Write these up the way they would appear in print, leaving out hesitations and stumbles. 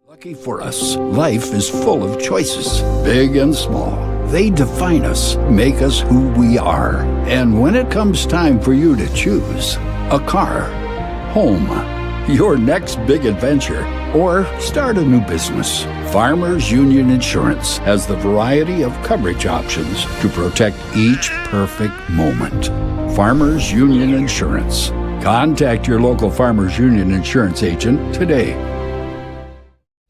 Lucky for us, life is full of choices, big and small. They define us, make us who we are. And when it comes time for you to choose a car, home, your next big adventure, or start a new business, Farmers Union Insurance has the variety of coverage options to protect each perfect moment. Farmers Union Insurance. Contact your local Farmers Union Insurance agent today.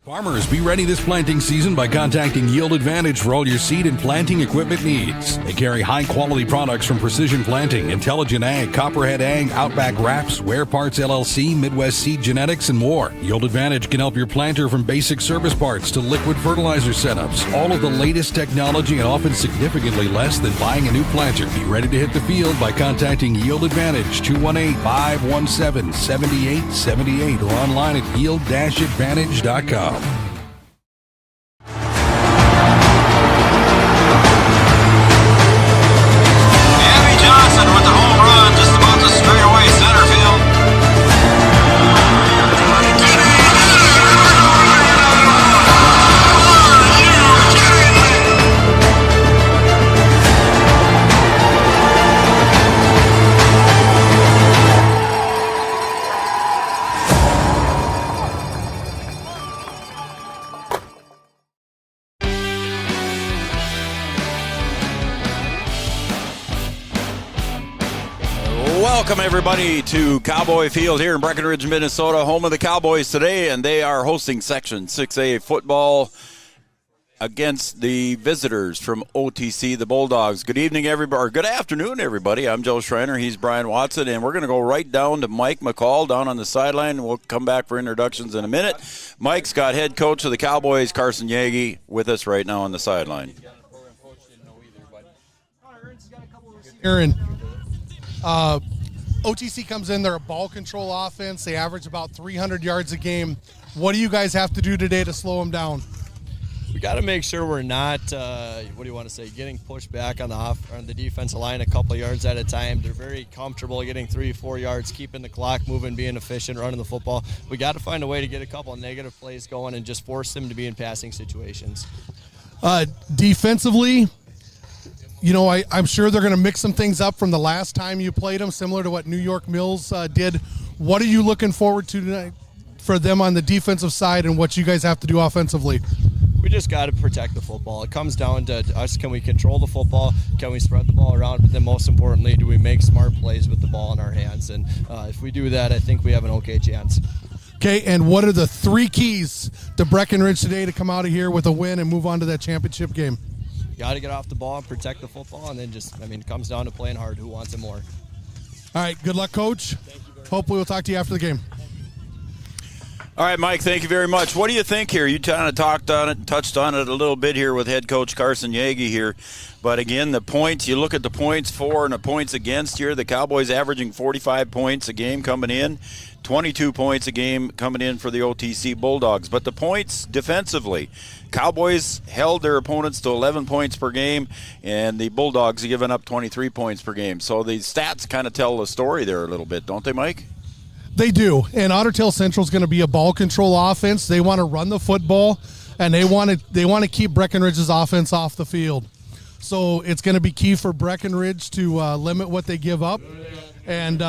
Farmers, be ready this planting season by contacting Yield Advantage for all your seed and planting equipment needs. They carry high-quality products from Precision Planting, Intelligent Ag, Copperhead Ag, Outback Wraps, Wear Parts LLC, Midwest Seed Genetics, and more. Yield Advantage can help your planter from basic service parts to liquid fertilizer setups. All of the latest technology and often significantly less than buying a new planter. Be ready to hit the field by contacting Yield Advantage, 218-517-7878, or online at yield-advantage.com. Johnson with the home run just about to straightaway center field. Welcome, everybody, to Cowboy Field here in Breckenridge, Minnesota, home of the Cowboys today, and they are hosting Section 6A football against the visitors from OTC, the Bulldogs. Good evening, everybody, or good afternoon, everybody. I'm Joe Schreiner. He's Brian Watson, and we're going to go right down to Mike McCall down on the sideline. We'll come back for introductions in a minute. Mike's got head coach of the Cowboys, Carson Yagi, with us right now on the sideline. Aaron, OTC comes in, they're a ball control offense. They average about 300 yards a game. What do you guys have to do today to slow them down? We got to make sure we're not, getting pushed back on the defensive line a couple yards at a time. They're very comfortable getting 3-4 yards, keeping the clock moving, being efficient, running the football. We got to find a way to get a couple of negative plays going and just force them to be in passing situations. Defensively, you know, I'm sure they're going to mix some things up from the last time you played them, similar to what New York Mills did. What are you looking forward to tonight for them on the defensive side and what you guys have to do offensively? We just got to protect the football. It comes down to us. Can we control the football? Can we spread the ball around? But then most importantly, do we make smart plays with the ball in our hands? And if we do that, I think we have an okay chance. Okay, and what are the 3 keys to Breckenridge today to come out of here with a win and move on to that championship game? Got to get off the ball and protect the football, and then it comes down to playing hard. Who wants it more? All right, good luck, Coach. Hopefully we'll talk to you after the game. All right, Mike, thank you very much. What do you think here? You kind of touched on it a little bit here with head coach Carson Yagi here. But again, the points, you look at the points for and the points against here. The Cowboys averaging 45 points a game coming in, 22 points a game coming in for the OTC Bulldogs. But the points defensively, Cowboys held their opponents to 11 points per game, and the Bulldogs have given up 23 points per game. So the stats kind of tell the story there a little bit, don't they, Mike? They do, and Ottertail Central is going to be a ball control offense. They want to run the football, and they want to keep Breckenridge's offense off the field. So it's going to be key for Breckenridge to limit what they give up and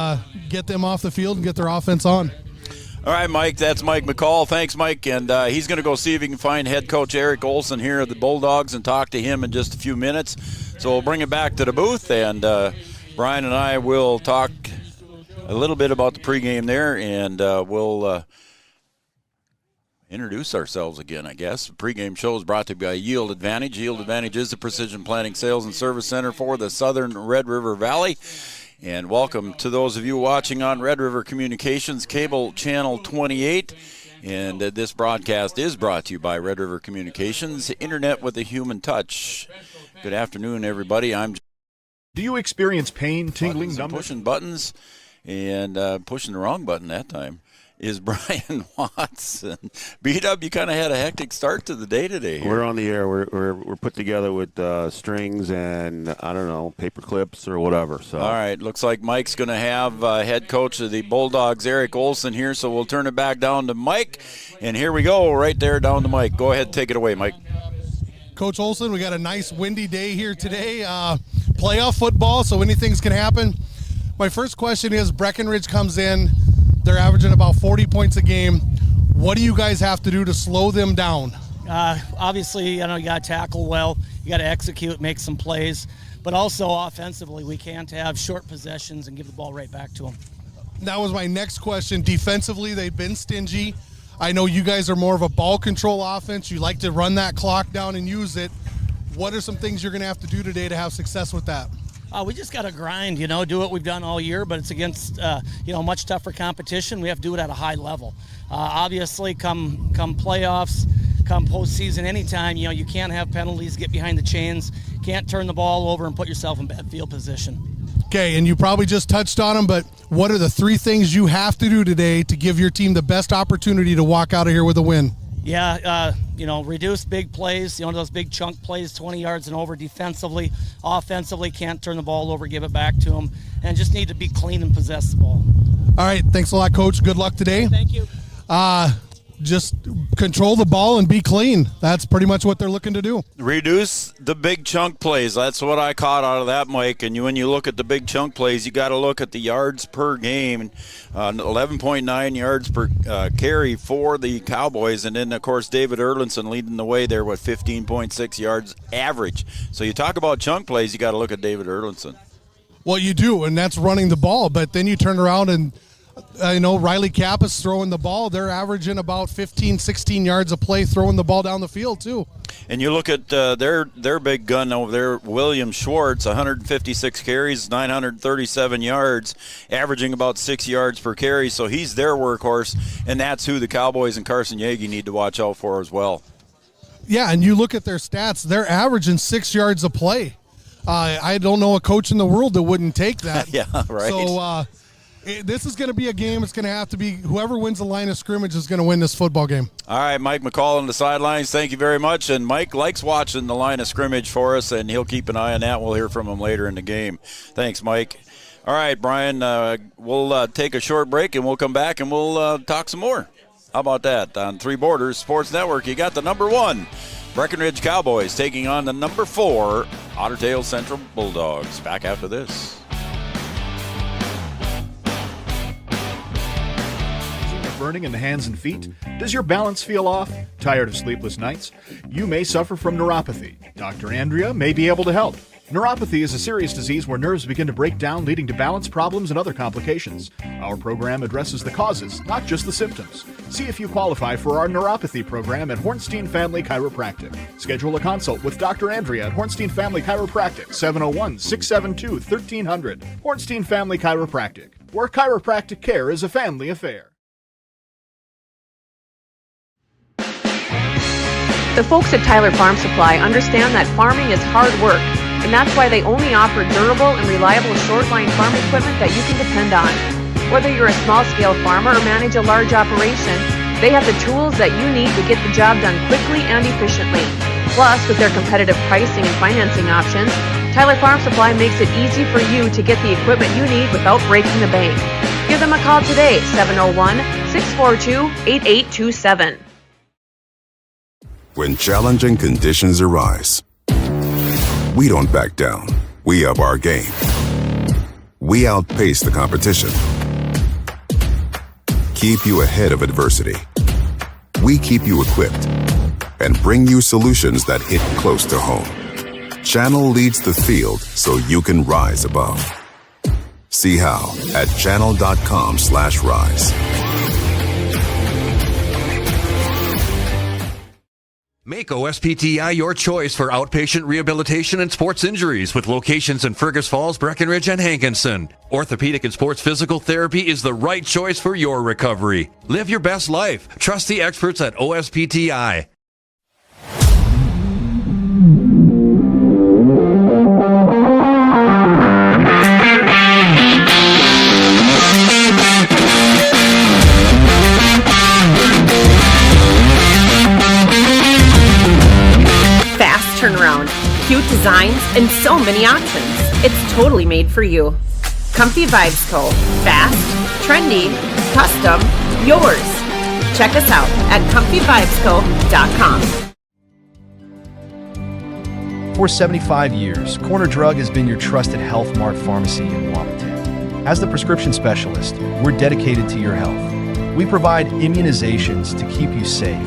get them off the field and get their offense on. All right, Mike, that's Mike McCall. Thanks, Mike, and he's going to go see if he can find head coach Eric Olson here at the Bulldogs and talk to him in just a few minutes. So we'll bring it back to the booth, and Brian and I will talk a little bit about the pregame there, and we'll introduce ourselves again, I guess. The pregame show is brought to you by Yield Advantage. Yield Advantage is the precision planting sales and service center for the southern Red River Valley. And welcome to those of you watching on Red River Communications, cable channel 28. And this broadcast is brought to you by Red River Communications, internet with a human touch. Good afternoon, everybody. Do you experience pain, tingling, numbness? Pushing buttons and pushing the wrong button that time. is Brian Watson. B-Dub, you kind of had a hectic start to the day today. We're on the air. We're put together with strings and, I don't know, paper clips or whatever. So. All right, looks like Mike's going to have head coach of the Bulldogs, Eric Olson, here, so we'll turn it back down to Mike. And here we go, right there down to Mike. Go ahead, take it away, Mike. Coach Olson, we got a nice windy day here today. Playoff football, so anything's can happen. My first question is, Breckenridge comes in. They're averaging about 40 points a game. What do you guys have to do to slow them down? Obviously, you got to tackle well. You got to execute, make some plays. But also offensively, we can't have short possessions and give the ball right back to them. That was my next question. Defensively, they've been stingy. I know you guys are more of a ball control offense. You like to run that clock down and use it. What are some things you're going to have to do today to have success with that? We just got to grind, do what we've done all year, but it's against, much tougher competition. We have to do it at a high level. Obviously, come playoffs, come postseason, anytime, you can't have penalties, get behind the chains, can't turn the ball over and put yourself in bad field position. Okay, and you probably just touched on them, but what are the 3 things you have to do today to give your team the best opportunity to walk out of here with a win? Yeah, reduce big plays, those big chunk plays, 20 yards and over defensively. Offensively, can't turn the ball over, give it back to them, and just need to be clean and possess the ball. All right, thanks a lot, Coach. Good luck today. Thank you. Just control the ball and be clean. That's pretty much what they're looking to do. Reduce the big chunk plays. That's what I caught out of that, Mike. And when you look at the big chunk plays, you got to look at the yards per game, 11.9 yards per carry for the Cowboys. And then, of course, David Erlinson leading the way there with 15.6 yards average. So you talk about chunk plays, you got to look at David Erlinson. Well, you do, and that's running the ball. But then you turn around and Riley Kappas throwing the ball. They're averaging about 15, 16 yards a play throwing the ball down the field, too. And you look at their big gun over there, William Schwartz, 156 carries, 937 yards, averaging about 6 yards per carry. So he's their workhorse, and that's who the Cowboys and Carson Yagi need to watch out for as well. Yeah, and you look at their stats, they're averaging 6 yards a play. I don't know a coach in the world that wouldn't take that. Yeah, right. So, this is going to be a game. It's going to have to be whoever wins the line of scrimmage is going to win this football game. All right, Mike McCall on the sidelines. Thank you very much. And Mike likes watching the line of scrimmage for us, and he'll keep an eye on that. We'll hear from him later in the game. Thanks, Mike. All right, Brian, we'll take a short break, and we'll come back, and we'll talk some more. How about that? On Three Borders Sports Network, you got the number 1 Breckenridge Cowboys taking on the number 4 Ottertail Central Bulldogs. Back after this. Burning in the hands and feet? Does your balance feel off? Tired of sleepless nights? You may suffer from neuropathy. Dr. Andrea may be able to help. Neuropathy is a serious disease where nerves begin to break down, leading to balance problems and other complications. Our program addresses the causes, not just the symptoms. See if you qualify for our neuropathy program at Hornstein Family Chiropractic. Schedule a consult with Dr. Andrea at Hornstein Family Chiropractic, 701-672-1300. Hornstein Family Chiropractic, where chiropractic care is a family affair. The folks at Tyler Farm Supply understand that farming is hard work, and that's why they only offer durable and reliable short-line farm equipment that you can depend on. Whether you're a small-scale farmer or manage a large operation, they have the tools that you need to get the job done quickly and efficiently. Plus, with their competitive pricing and financing options, Tyler Farm Supply makes it easy for you to get the equipment you need without breaking the bank. Give them a call today, 701-642-8827. When challenging conditions arise, we don't back down. We up our game. We outpace the competition. Keep you ahead of adversity. We keep you equipped and bring you solutions that hit close to home. Channel leads the field so you can rise above. See how at channel.com/rise. Make OSPTI your choice for outpatient rehabilitation and sports injuries with locations in Fergus Falls, Breckenridge, and Hankinson. Orthopedic and sports physical therapy is the right choice for your recovery. Live your best life. Trust the experts at OSPTI. designs, and so many options. It's totally made for you. Comfy Vibes Co. Fast, trendy, custom, yours. Check us out at comfyvibesco.com. For 75 years, Corner Drug has been your trusted Health Mart pharmacy in Wapaton. As the prescription specialist, we're dedicated to your health. We provide immunizations to keep you safe,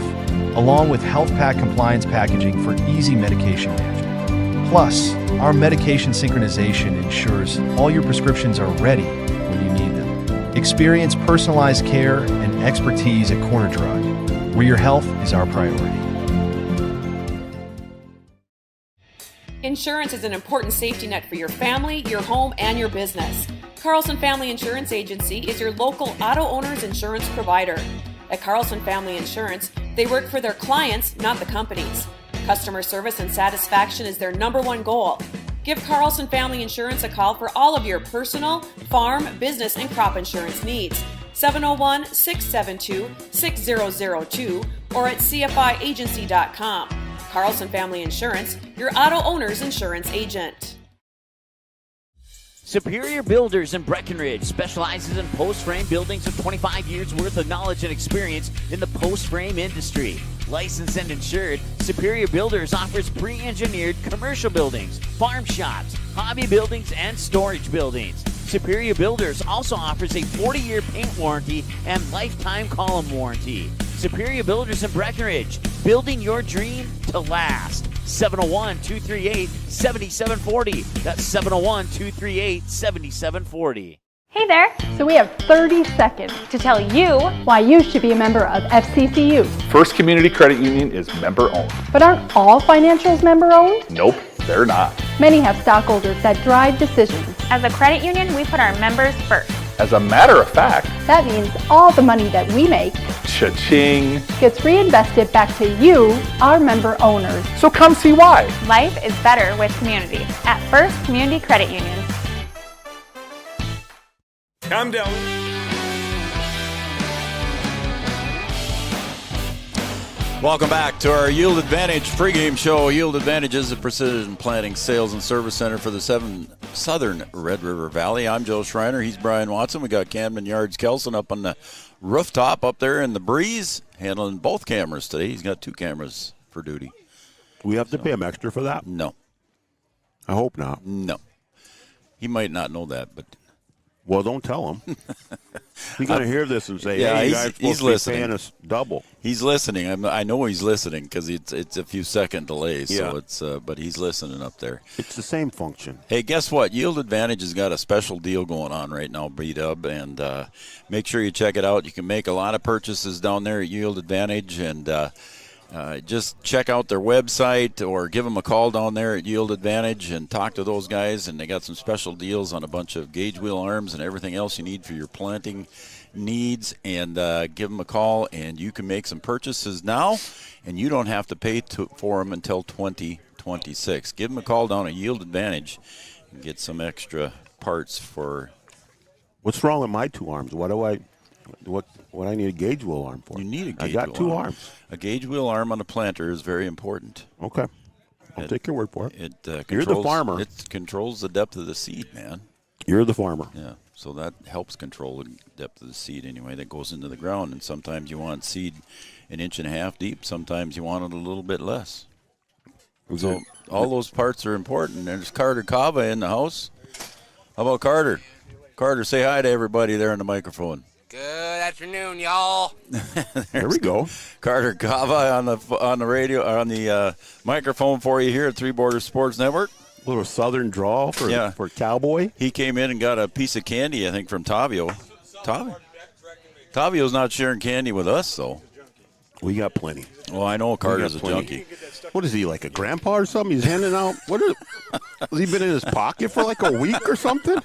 along with health pack compliance packaging for easy medication management. Plus, our medication synchronization ensures all your prescriptions are ready when you need them. Experience personalized care and expertise at Corner Drug, where your health is our priority. Insurance is an important safety net for your family, your home, and your business. Carlson Family Insurance Agency is your local auto owner's insurance provider. At Carlson Family Insurance, they work for their clients, not the companies. Customer service and satisfaction is their #1 goal. Give Carlson Family Insurance a call for all of your personal, farm, business, and crop insurance needs. 701-672-6002 or at cfiagency.com. Carlson Family Insurance, your auto owner's insurance agent. Superior Builders in Breckenridge specializes in post-frame buildings with 25 years worth of knowledge and experience in the post-frame industry. Licensed and insured, Superior Builders offers pre-engineered commercial buildings, farm shops, hobby buildings, and storage buildings. Superior Builders also offers a 40-year paint warranty and lifetime column warranty. Superior Builders in Breckenridge, building your dream to last. 701-238-7740. That's 701-238-7740. Hey there! So we have 30 seconds to tell you why you should be a member of FCCU. First Community Credit Union is member-owned. But aren't all financials member-owned? Nope, they're not. Many have stockholders that drive decisions. As a credit union, we put our members first. As a matter of fact, that means all the money that we make, cha-ching, gets reinvested back to you, our member owners. So come see why. Life is better with community at First Community Credit Union. Calm down. Welcome back to our Yield Advantage pregame show. Yield Advantage is a precision planting sales and service center for the southern Red River Valley. I'm Joe Schreiner. He's Brian Watson. We got Camden Yards Kelson up on the rooftop up there in the breeze, handling both cameras today. He's got 2 cameras for duty. Do we have to pay him extra for that? No. I hope not. No. He might not know that, but... Well, don't tell him. He's going to hear this and say, yeah, hey, you guys he's supposed to be listening. paying us double. He's listening. I know he's listening because it's a few second delay. So Yeah. it's but he's listening up there. It's the same function. Hey, guess what? Yield Advantage has got a special deal going on right now, B-Dub, and make sure you check it out. You can make a lot of purchases down there at Yield Advantage, and just check out their website or give them a call down there at Yield Advantage and talk to those guys, and they got some special deals on a bunch of gauge wheel arms and everything else you need for your planting needs, and give them a call, and you can make some purchases now, and you don't have to pay for them until 2026. Give them a call down at Yield Advantage and get some extra parts for... What's wrong with my 2 arms? What I need a gauge wheel arm for? You need a gauge I got wheel 2 arm. arms. A gauge wheel arm on a planter is very important. Okay. I'll take your word for it. You're the farmer. It controls the depth of the seed, man. You're the farmer. Yeah, so that helps control the depth of the seed anyway that goes into the ground. And sometimes you want seed 1.5 inches deep. Sometimes you want it a little bit less. So all those parts are important. There's Carter Cava in the house. How about Carter? Carter, say hi to everybody there on the microphone. Good afternoon, y'all. There we go. Carter Cava on the radio, on the microphone for you here at Three Borders Sports Network. A little southern drawl for Cowboy. He came in and got a piece of candy, I think, from Tavio. Tavio's not sharing candy with us, though. We got plenty. Well, I know Carter's a junkie. What is he, like a grandpa or something? He's handing out. Has he been in his pocket for like a week or something?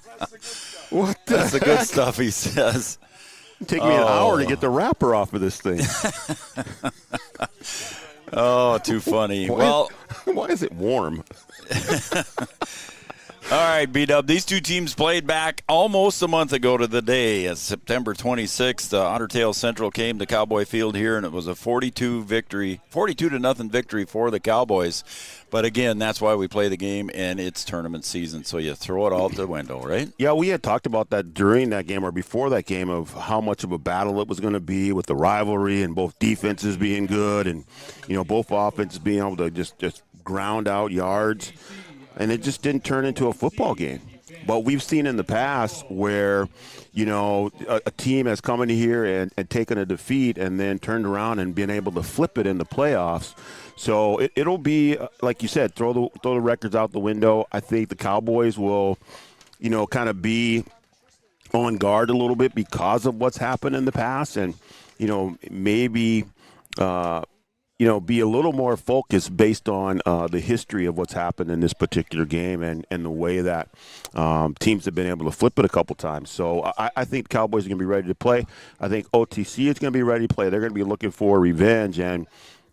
What? That's the good stuff he says. It'd take me an hour to get the wrapper off of this thing. Oh, too funny. Why is it warm? All right, B-Dub. These two teams played back almost a month ago to the day. September 26th, Ottertail Central came to Cowboy Field here, and it was a 42-0 victory for the Cowboys. But again, that's why we play the game, and it's tournament season, so you throw it all out the window, right? Yeah, we had talked about that during that game or before that game of how much of a battle it was going to be with the rivalry and both defenses being good and, both offenses being able to just ground out yards. And it just didn't turn into a football game. But we've seen in the past where, a team has come in here and taken a defeat and then turned around and been able to flip it in the playoffs. So it'll be, like you said, throw the records out the window. I think the Cowboys will, kind of be on guard a little bit because of what's happened in the past and, maybe be a little more focused based on the history of what's happened in this particular game and the way that teams have been able to flip it a couple times. So I think the Cowboys are going to be ready to play. I think OTC is going to be ready to play. They're going to be looking for revenge. And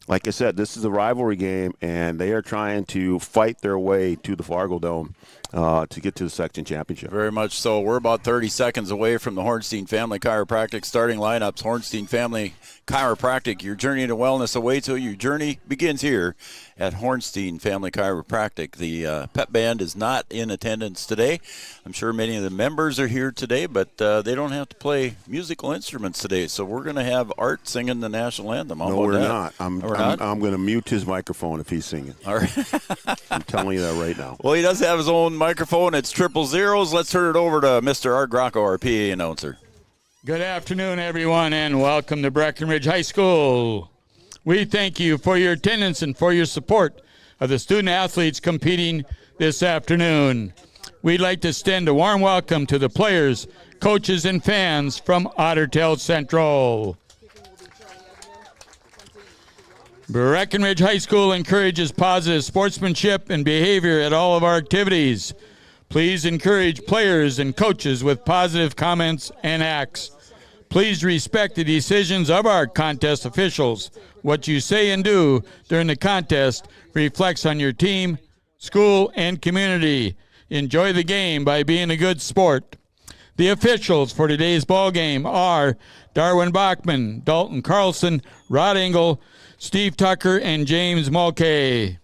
like I said, this is a rivalry game, and they are trying to fight their way to the Fargo Dome to get to the section championship. Very much so. We're about 30 seconds away from the Hornstein Family Chiropractic starting lineups. Hornstein Family Chiropractic, your journey to wellness awaits you. Your journey begins here at Hornstein Family Chiropractic. The pep band is not in attendance today. I'm sure many of the members are here today, but they don't have to play musical instruments today. So we're going to have Art singing the national anthem. No, we're not. I'm going to mute his microphone if he's singing. All right. I'm telling you that right now. Well, he does have his own microphone. It's 000. Let's turn it over to Mr. Art Grocco, our PA announcer. Good afternoon, everyone, and welcome to Breckenridge High School. We thank you for your attendance and for your support of the student-athletes competing this afternoon. We'd like to extend a warm welcome to the players, coaches, and fans from Ottertail Central. Breckenridge High School encourages positive sportsmanship and behavior at all of our activities. Please encourage players and coaches with positive comments and acts. Please respect the decisions of our contest officials. What you say and do during the contest reflects on your team, school, and community. Enjoy the game by being a good sport. The officials for today's ball game are Darwin Bachman, Dalton Carlson, Rod Engel, Steve Tucker, and James Mulcahy.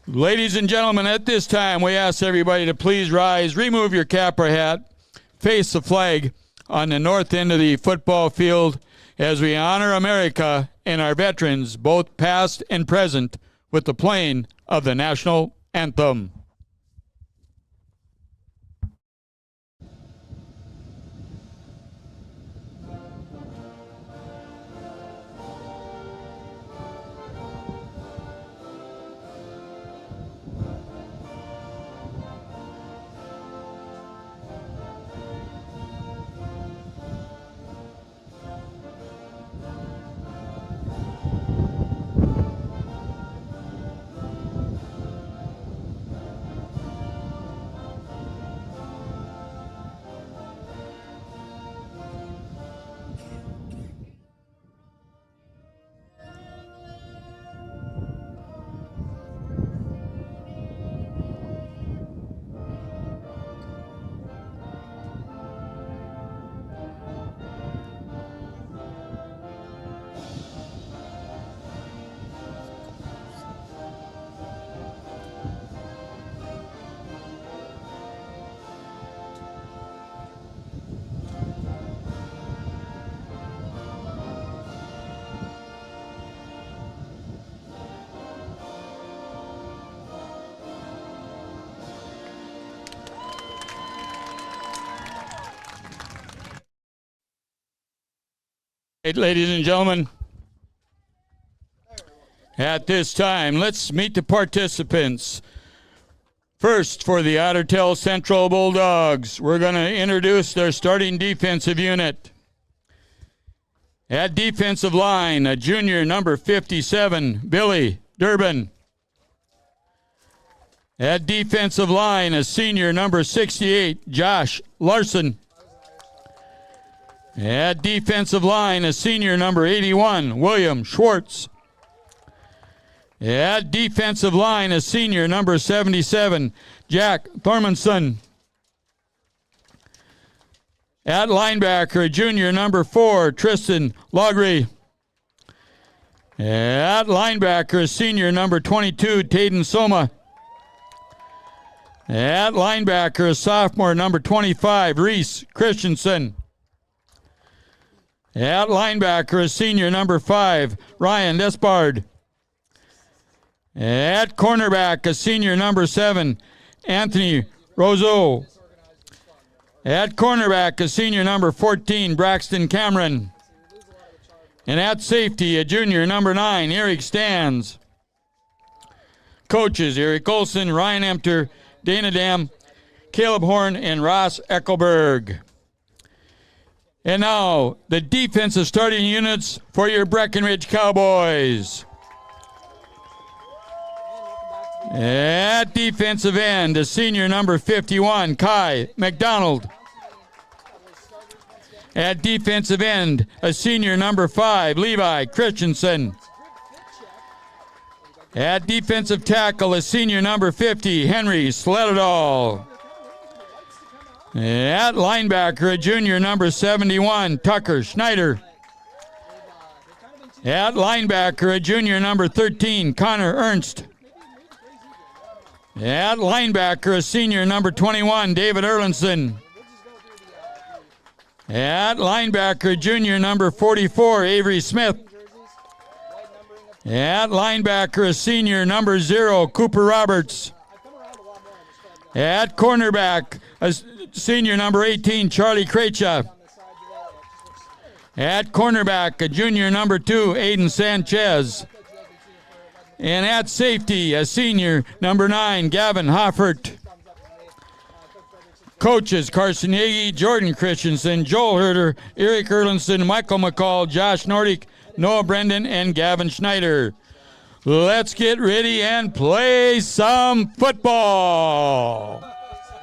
Ladies and gentlemen, at this time, we ask everybody to please rise, remove your cap or hat, face the flag on the north end of the football field as we honor America and our veterans, both past and present, with the playing of the national anthem. Ladies and gentlemen, at this time, let's meet the participants. First, for the Ottertail Central Bulldogs, we're going to introduce their starting defensive unit. At defensive line, a junior, number 57, Billy Durbin. At defensive line, a senior, number 68, Josh Larson. At defensive line, a senior, number 81, William Schwartz. At defensive line, a senior, number 77, Jack Thormanson. At linebacker, a junior, number 4, Tristan Logre. At linebacker, a senior, number 22, Tayden Soma. At linebacker, a sophomore, number 25, Reese Christensen. At linebacker, a senior, number 5, Ryan Despard. At cornerback, a senior, number 7, Anthony Roseau. At cornerback, a senior, number 14, Braxton Cameron. And at safety, a junior, number 9, Eric Stans. Coaches, Eric Olson, Ryan Emter, Dana Dam, Caleb Horn, and Ross Eckelberg. And now, the defensive starting units for your Breckenridge Cowboys. At defensive end, a senior, number 51, Kai McDonald. At defensive end, a senior, number 5, Levi Christensen. At defensive tackle, a senior, number 50, Henry Sledadal. At linebacker, a junior, number 71, Tucker Schneider. At linebacker, a junior, number 13, Connor Ernst. At linebacker, a senior, number 21, David Erlinson. At linebacker, junior, number 44, Avery Smith. At linebacker, a senior, number 0, Cooper Roberts. At cornerback, a senior, number 18, Charlie Krecha. At cornerback, a junior, number 2, Aiden Sanchez. And at safety, a senior, number 9, Gavin Hoffert. Coaches, Carson Yagi, Jordan Christensen, Joel Herter, Eric Erlinson, Michael McCall, Josh Nordic, Noah Brendan, and Gavin Schneider. Let's get ready and play some football.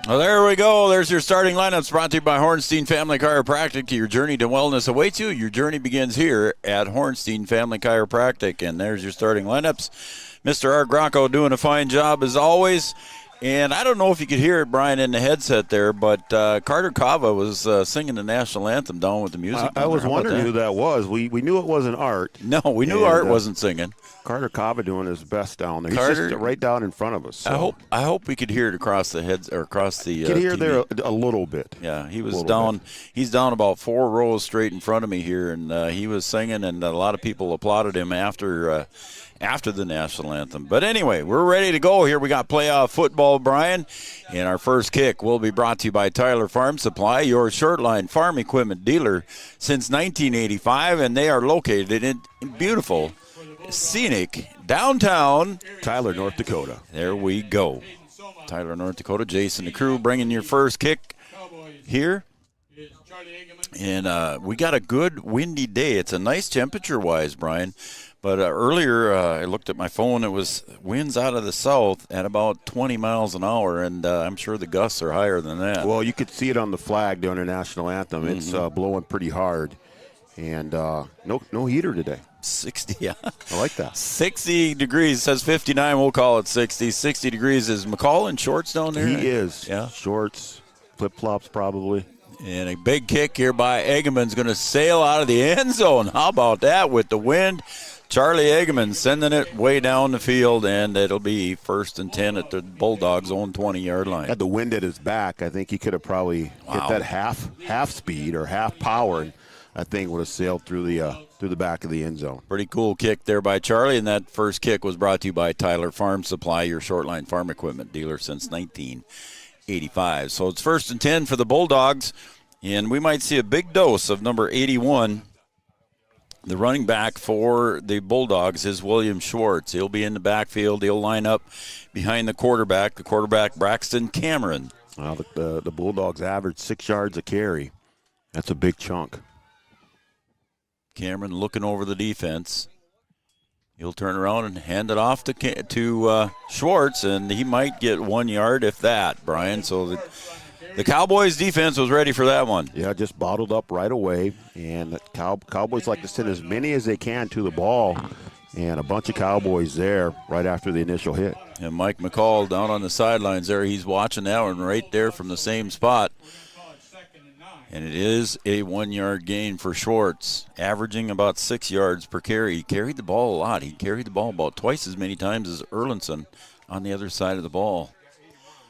Well, there we go. There's your starting lineups brought to you by Hornstein Family Chiropractic. Your journey to wellness awaits you. Your journey begins here at Hornstein Family Chiropractic. And there's your starting lineups. Mr. Art Grocco doing a fine job as always. And I don't know if you could hear it, Brian, in the headset there, but Carter Cava was singing the national anthem down with the music. I was wondering who that was. We knew it wasn't Art. No, we knew Art wasn't singing. Carter Cava doing his best down there. Carter, he's just right down in front of us. So. I hope we could hear it across the heads or across the. You could hear TV. there a little bit. Yeah, he was down. He's down about 4 rows straight in front of me here, and he was singing, and a lot of people applauded him after the national anthem. But anyway, we're ready to go here. We got playoff football, Brian, and our first kick will be brought to you by Tyler Farm Supply, your short-line farm equipment dealer since 1985, and they are located in beautiful, scenic downtown Tyler, North Dakota. There we go. Tyler, North Dakota. Jason, the crew, bringing your first kick here. And we got a good windy day. It's a nice temperature-wise, Brian. But earlier, I looked at my phone. It was winds out of the south at about 20 miles an hour, and I'm sure the gusts are higher than that. Well, you could see it on the flag during the national anthem. It's blowing pretty hard, and no heater today. 60, yeah. I like that. 60 degrees. It says 59. We'll call it 60. 60 degrees. Is McCall in shorts down there? He is. Yeah. Shorts, flip-flops probably. And a big kick here by Eggeman's going to sail out of the end zone. How about that with the wind? Charlie Eggeman sending it way down the field, and it'll be 1st and 10 at the Bulldogs' own 20-yard line. Had the wind at his back. I think he could have probably hit that half speed or half power, and that thing would have sailed through the back of the end zone. Pretty cool kick there by Charlie, and that first kick was brought to you by Tyler Farm Supply, your short-line farm equipment dealer since 1985. So it's 1st and 10 for the Bulldogs, and we might see a big dose of number 81. The running back for the Bulldogs is William Schwartz. He'll be in the backfield. He'll line up behind the quarterback Braxton Cameron. Well, the Bulldogs average 6 yards a carry. That's a big chunk. Cameron looking over the defense. He'll turn around and hand it off to Schwartz, and he might get 1 yard, if that, Brian. So the Cowboys' defense was ready for that one. Yeah, just bottled up right away. And the Cowboys like to send as many as they can to the ball. and a bunch of Cowboys there right after the initial hit. And Mike McCall down on the sidelines there. He's watching that one right there from the same spot. And it is a 1-yard gain for Schwartz, averaging about 6 yards per carry. He carried the ball a lot. He carried the ball about twice as many times as Erlinson on the other side of the ball.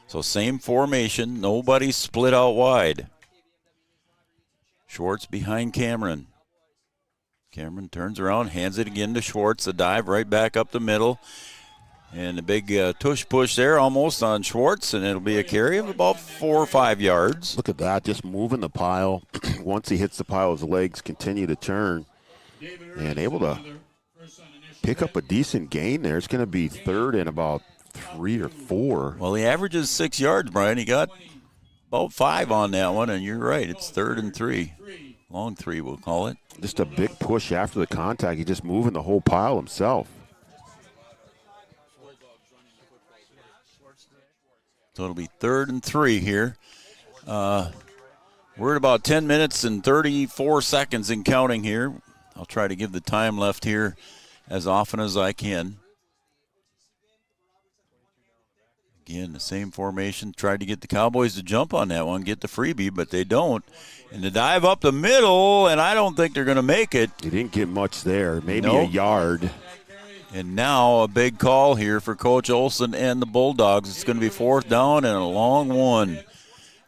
So same formation, nobody split out wide. Schwartz behind Cameron. Cameron turns around, hands it again to Schwartz. A dive right back up the middle. And a big tush push there almost on Schwartz, and it'll be a carry of about 4 or 5 yards. Look at that, just moving the pile. Once he hits the pile, his legs continue to turn and able to pick up a decent gain there. It's going to be third and about 3 or 4. Well, he averages 6 yards, Brian. He got about 5 on that one, and you're right. It's 3rd and 3. Long 3, we'll call it. Just a big push after the contact. He's just moving the whole pile himself. So it'll be 3rd and 3 here. We're at about 10 minutes and 34 seconds and counting here. I'll try to give the time left here as often as I can. Again, the same formation. Tried to get the Cowboys to jump on that one, get the freebie, but they don't. And the dive up the middle, and I don't think they're going to make it. He didn't get much there, maybe a yard. And now a big call here for Coach Olson and the Bulldogs. It's going to be 4th down and a long 1,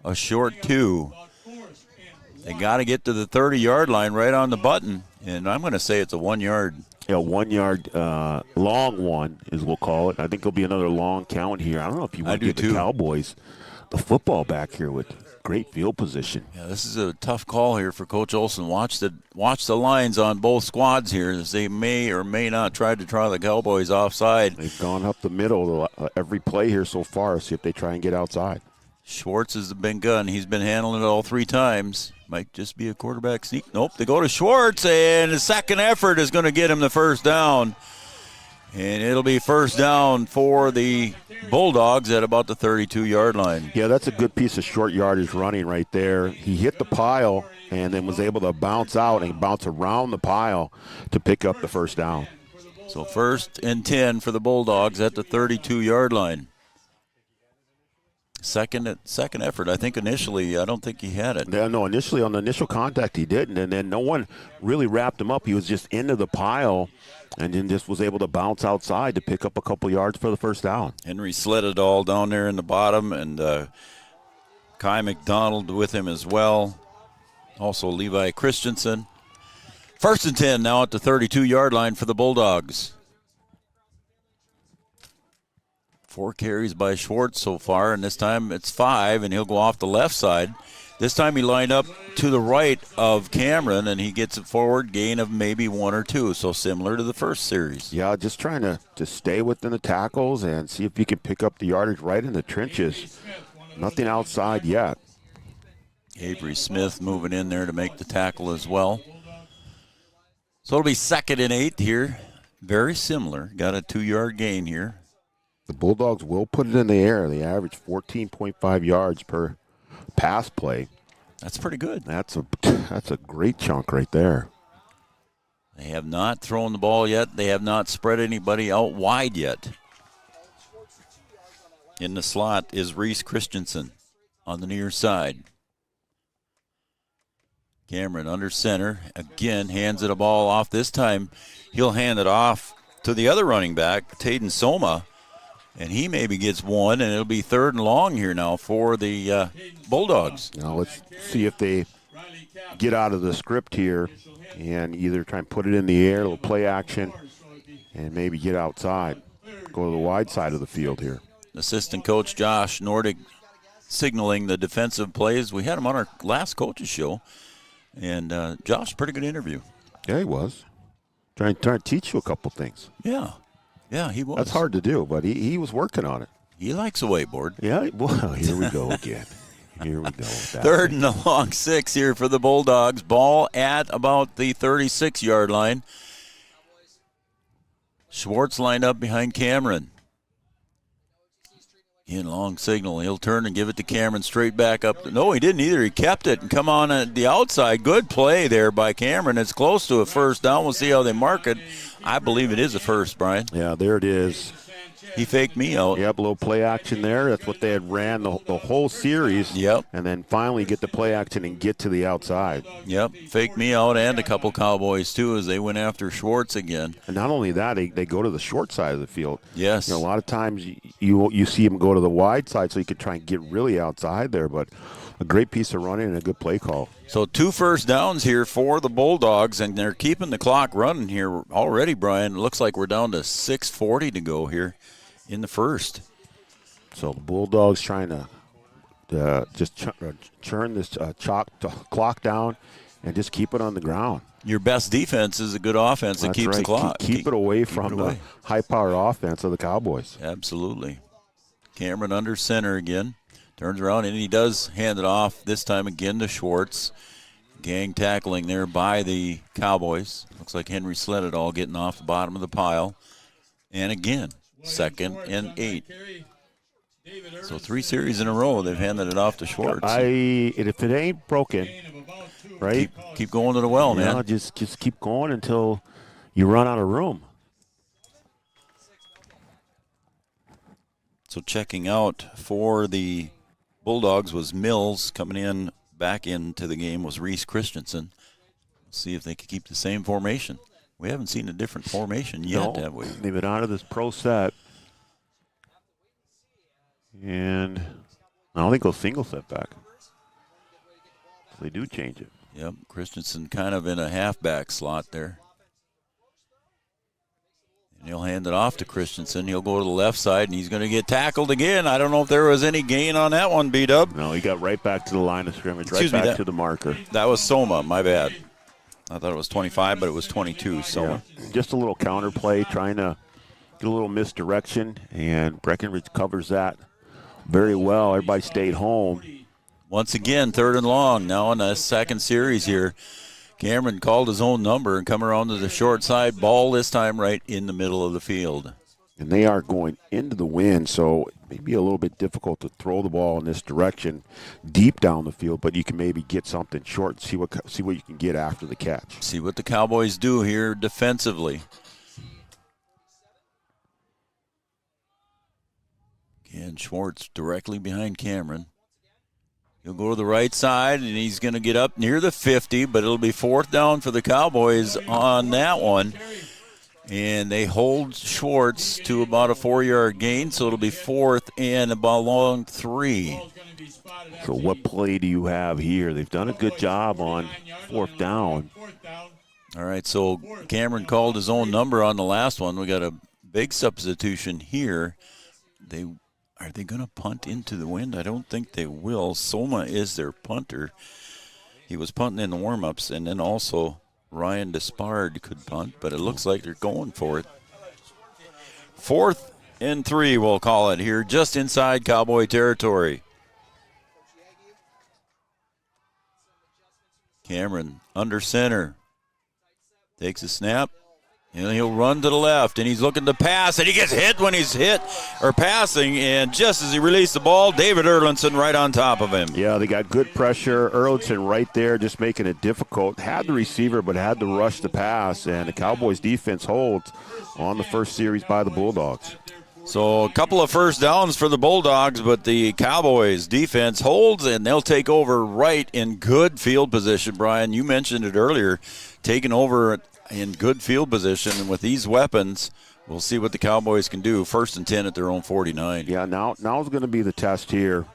a short 2. They got to get to the 30-yard line right on the button, and I'm going to say it's a 1 yard. Yeah, 1 yard, long 1 is we'll call it. I think there'll be another long count here. I don't know if you want to give the Cowboys the football back here with great field position. Yeah, this is a tough call here for Coach Olson. Watch the lines on both squads here as they may or may not try to draw the Cowboys offside. They've gone up the middle every play here so far. See if they try and get outside. Schwartz has been gun. He's been handling it all 3 times. Might just be a quarterback sneak. Nope, they go to Schwartz, and the second effort is going to get him the first down. And it'll be first down for the Bulldogs at about the 32-yard line. Yeah, that's a good piece of short yardage running right there. He hit the pile and then was able to bounce out and bounce around the pile to pick up the first down. So 1st and 10 for the Bulldogs at the 32-yard line. Second effort. I think initially, I don't think he had it. Yeah, no, initially on the initial contact he didn't, and then no one really wrapped him up. He was just into the pile and then just was able to bounce outside to pick up a couple yards for the first down. Henry slid it all down there in the bottom, and Kai McDonald with him as well. Also Levi Christensen. 1st and 10 now at the 32-yard line for the Bulldogs. 4 carries by Schwartz so far, and this time it's 5, and he'll go off the left side. This time he lined up to the right of Cameron, and he gets it forward, gain of maybe 1 or 2, so similar to the first series. Yeah, just trying to stay within the tackles and see if you can pick up the yardage right in the trenches. Nothing outside yet. Avery Smith moving in there to make the tackle as well. So it'll be 2nd and 8 here. Very similar. Got a 2-yard gain here. The Bulldogs will put it in the air. They average 14.5 yards per pass play. That's pretty good. That's a great chunk right there. They have not thrown the ball yet. They have not spread anybody out wide yet. In the slot is Reese Christensen on the near side. Cameron under center. Again, hands it a ball off. This time he'll hand it off to the other running back, Taden Soma. And he maybe gets 1, and it'll be 3rd and long here now for the Bulldogs. Now let's see if they get out of the script here and either try and put it in the air, a little play action, and maybe get outside. Go to the wide side of the field here. Assistant coach Josh Nordic signaling the defensive plays. We had him on our last coaches show, and Josh, pretty good interview. Yeah, he was. Trying to teach you a couple things. Yeah, he was. That's hard to do, but he was working on it. He likes a whiteboard. Yeah, well, here we go again. Here we go with that. 3rd and a long 6 here for the Bulldogs. Ball at about the 36-yard line. Schwartz lined up behind Cameron. Again, long signal. He'll turn and give it to Cameron straight back up. No, he didn't either. He kept it and come on at the outside. Good play there by Cameron. It's close to a first down. We'll see how they mark it. I believe it is a first, Brian. Yeah, there it is. He faked me out. Yep, a little play action there. That's what they had ran the whole series. Yep. And then finally get the play action and get to the outside. Yep, faked me out and a couple Cowboys, too, as they went after Schwartz again. And not only that, they go to the short side of the field. Yes. You know, a lot of times you see them go to the wide side so you could try and get really outside there, but a great piece of running and a good play call. So 2 first downs here for the Bulldogs, and they're keeping the clock running here already, Brian. It looks like we're down to 6:40 to go here in the first. So the Bulldogs trying to just churn this clock down and just keep it on the ground. Your best defense is a good offense that keeps right. the clock. Keep it away from the high-powered offense of the Cowboys. Absolutely. Cameron under center again. Turns around, and he does hand it off, this time again to Schwartz. Gang tackling there by the Cowboys. Looks like Henry Sledadall getting off the bottom of the pile. And again, 2nd and 8. So 3 series in a row, they've handed it off to Schwartz. If it ain't broken, right? Keep going to the well, man. Just keep going until you run out of room. So checking out for the Bulldogs was Mills. Coming in back into the game was Reese Christensen. See if they can keep the same formation. We haven't seen a different formation yet, have we? They've been out of this pro set. And I don't think they'll single set back. So they do change it. Yep, Christensen kind of in a halfback slot there. And he'll hand it off to Christensen. He'll go to the left side, and he's going to get tackled again. I don't know if there was any gain on that one, B-Dub. No, he got right back to the line of scrimmage, to the marker. That was Soma, my bad. I thought it was 25, but it was 22. So yeah. Just a little counter play, trying to get a little misdirection, and Breckenridge covers that very well. Everybody stayed home. Once again, 3rd and long. Now in the second series here, Cameron called his own number and come around to the short side. Ball this time right in the middle of the field. And they are going into the wind, so it may be a little bit difficult to throw the ball in this direction deep down the field, but you can maybe get something short and see what you can get after the catch. See what the Cowboys do here defensively. Again, Schwartz directly behind Cameron. He'll go to the right side, and he's going to get up near the 50, but it'll be 4th down for the Cowboys on that one. And they hold Schwartz to about a 4-yard gain, so it'll be 4th and about long 3. So what play do you have here? They've done a good job on 4th down. All right, so Cameron called his own number on the last one. We got a big substitution here. Are they going to punt into the wind? I don't think they will. Soma is their punter. He was punting in the warm-ups, and then also Ryan Despard could punt, but it looks like they're going for it. 4th and 3, we'll call it here, just inside Cowboy territory. Cameron under center. Takes a snap. And he'll run to the left, and he's looking to pass, and he gets hit when he's hit or passing, and just as he released the ball, David Erlinson right on top of him. Yeah, they got good pressure. Erlinson right there just making it difficult. Had the receiver, but had to rush the pass, and the Cowboys defense holds on the first series by the Bulldogs. So a couple of first downs for the Bulldogs, but the Cowboys defense holds, and they'll take over right in good field position. Brian, you mentioned it earlier, taking over in good field position, and with these weapons, we'll see what the Cowboys can do. 1st and 10 at their own 49. Yeah, now is going to be the test here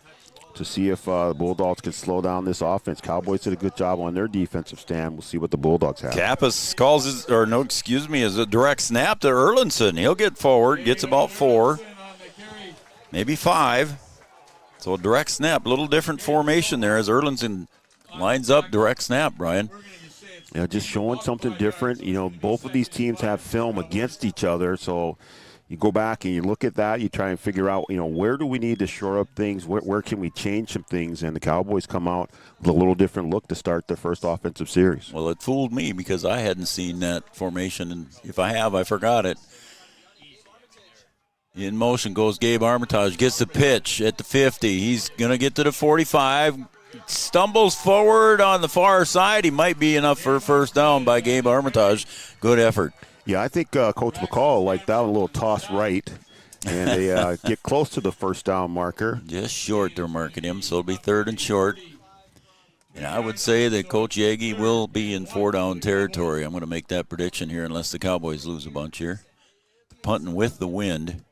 to see if the Bulldogs can slow down this offense. Cowboys did a good job on their defensive stand. We'll see what the Bulldogs have. Kappas calls is a direct snap to Erlinson. He'll get forward, gets about 4, maybe 5. So a direct snap, a little different formation there as Erlinson lines up direct snap, Brian. You know, just showing something different. You know, both of these teams have film against each other, so you go back and you look at that, you try and figure out, you know, where do we need to shore up things, where can we change some things, and the Cowboys come out with a little different look to start their first offensive series. Well, it fooled me because I hadn't seen that formation, and if I have, I forgot it. In motion goes Gabe Armitage. Gets the pitch at the 50. He's going to get to the 45. Stumbles forward on the far side. He might be enough for a first down by Gabe Armitage. Good effort. Yeah, I think Coach McCall liked that one, a little toss right. And they get close to the first down marker. Just short they're marking him, so it'll be 3rd and short. And I would say that Coach Yagi will be in 4-down territory. I'm going to make that prediction here unless the Cowboys lose a bunch here. Punting with the wind.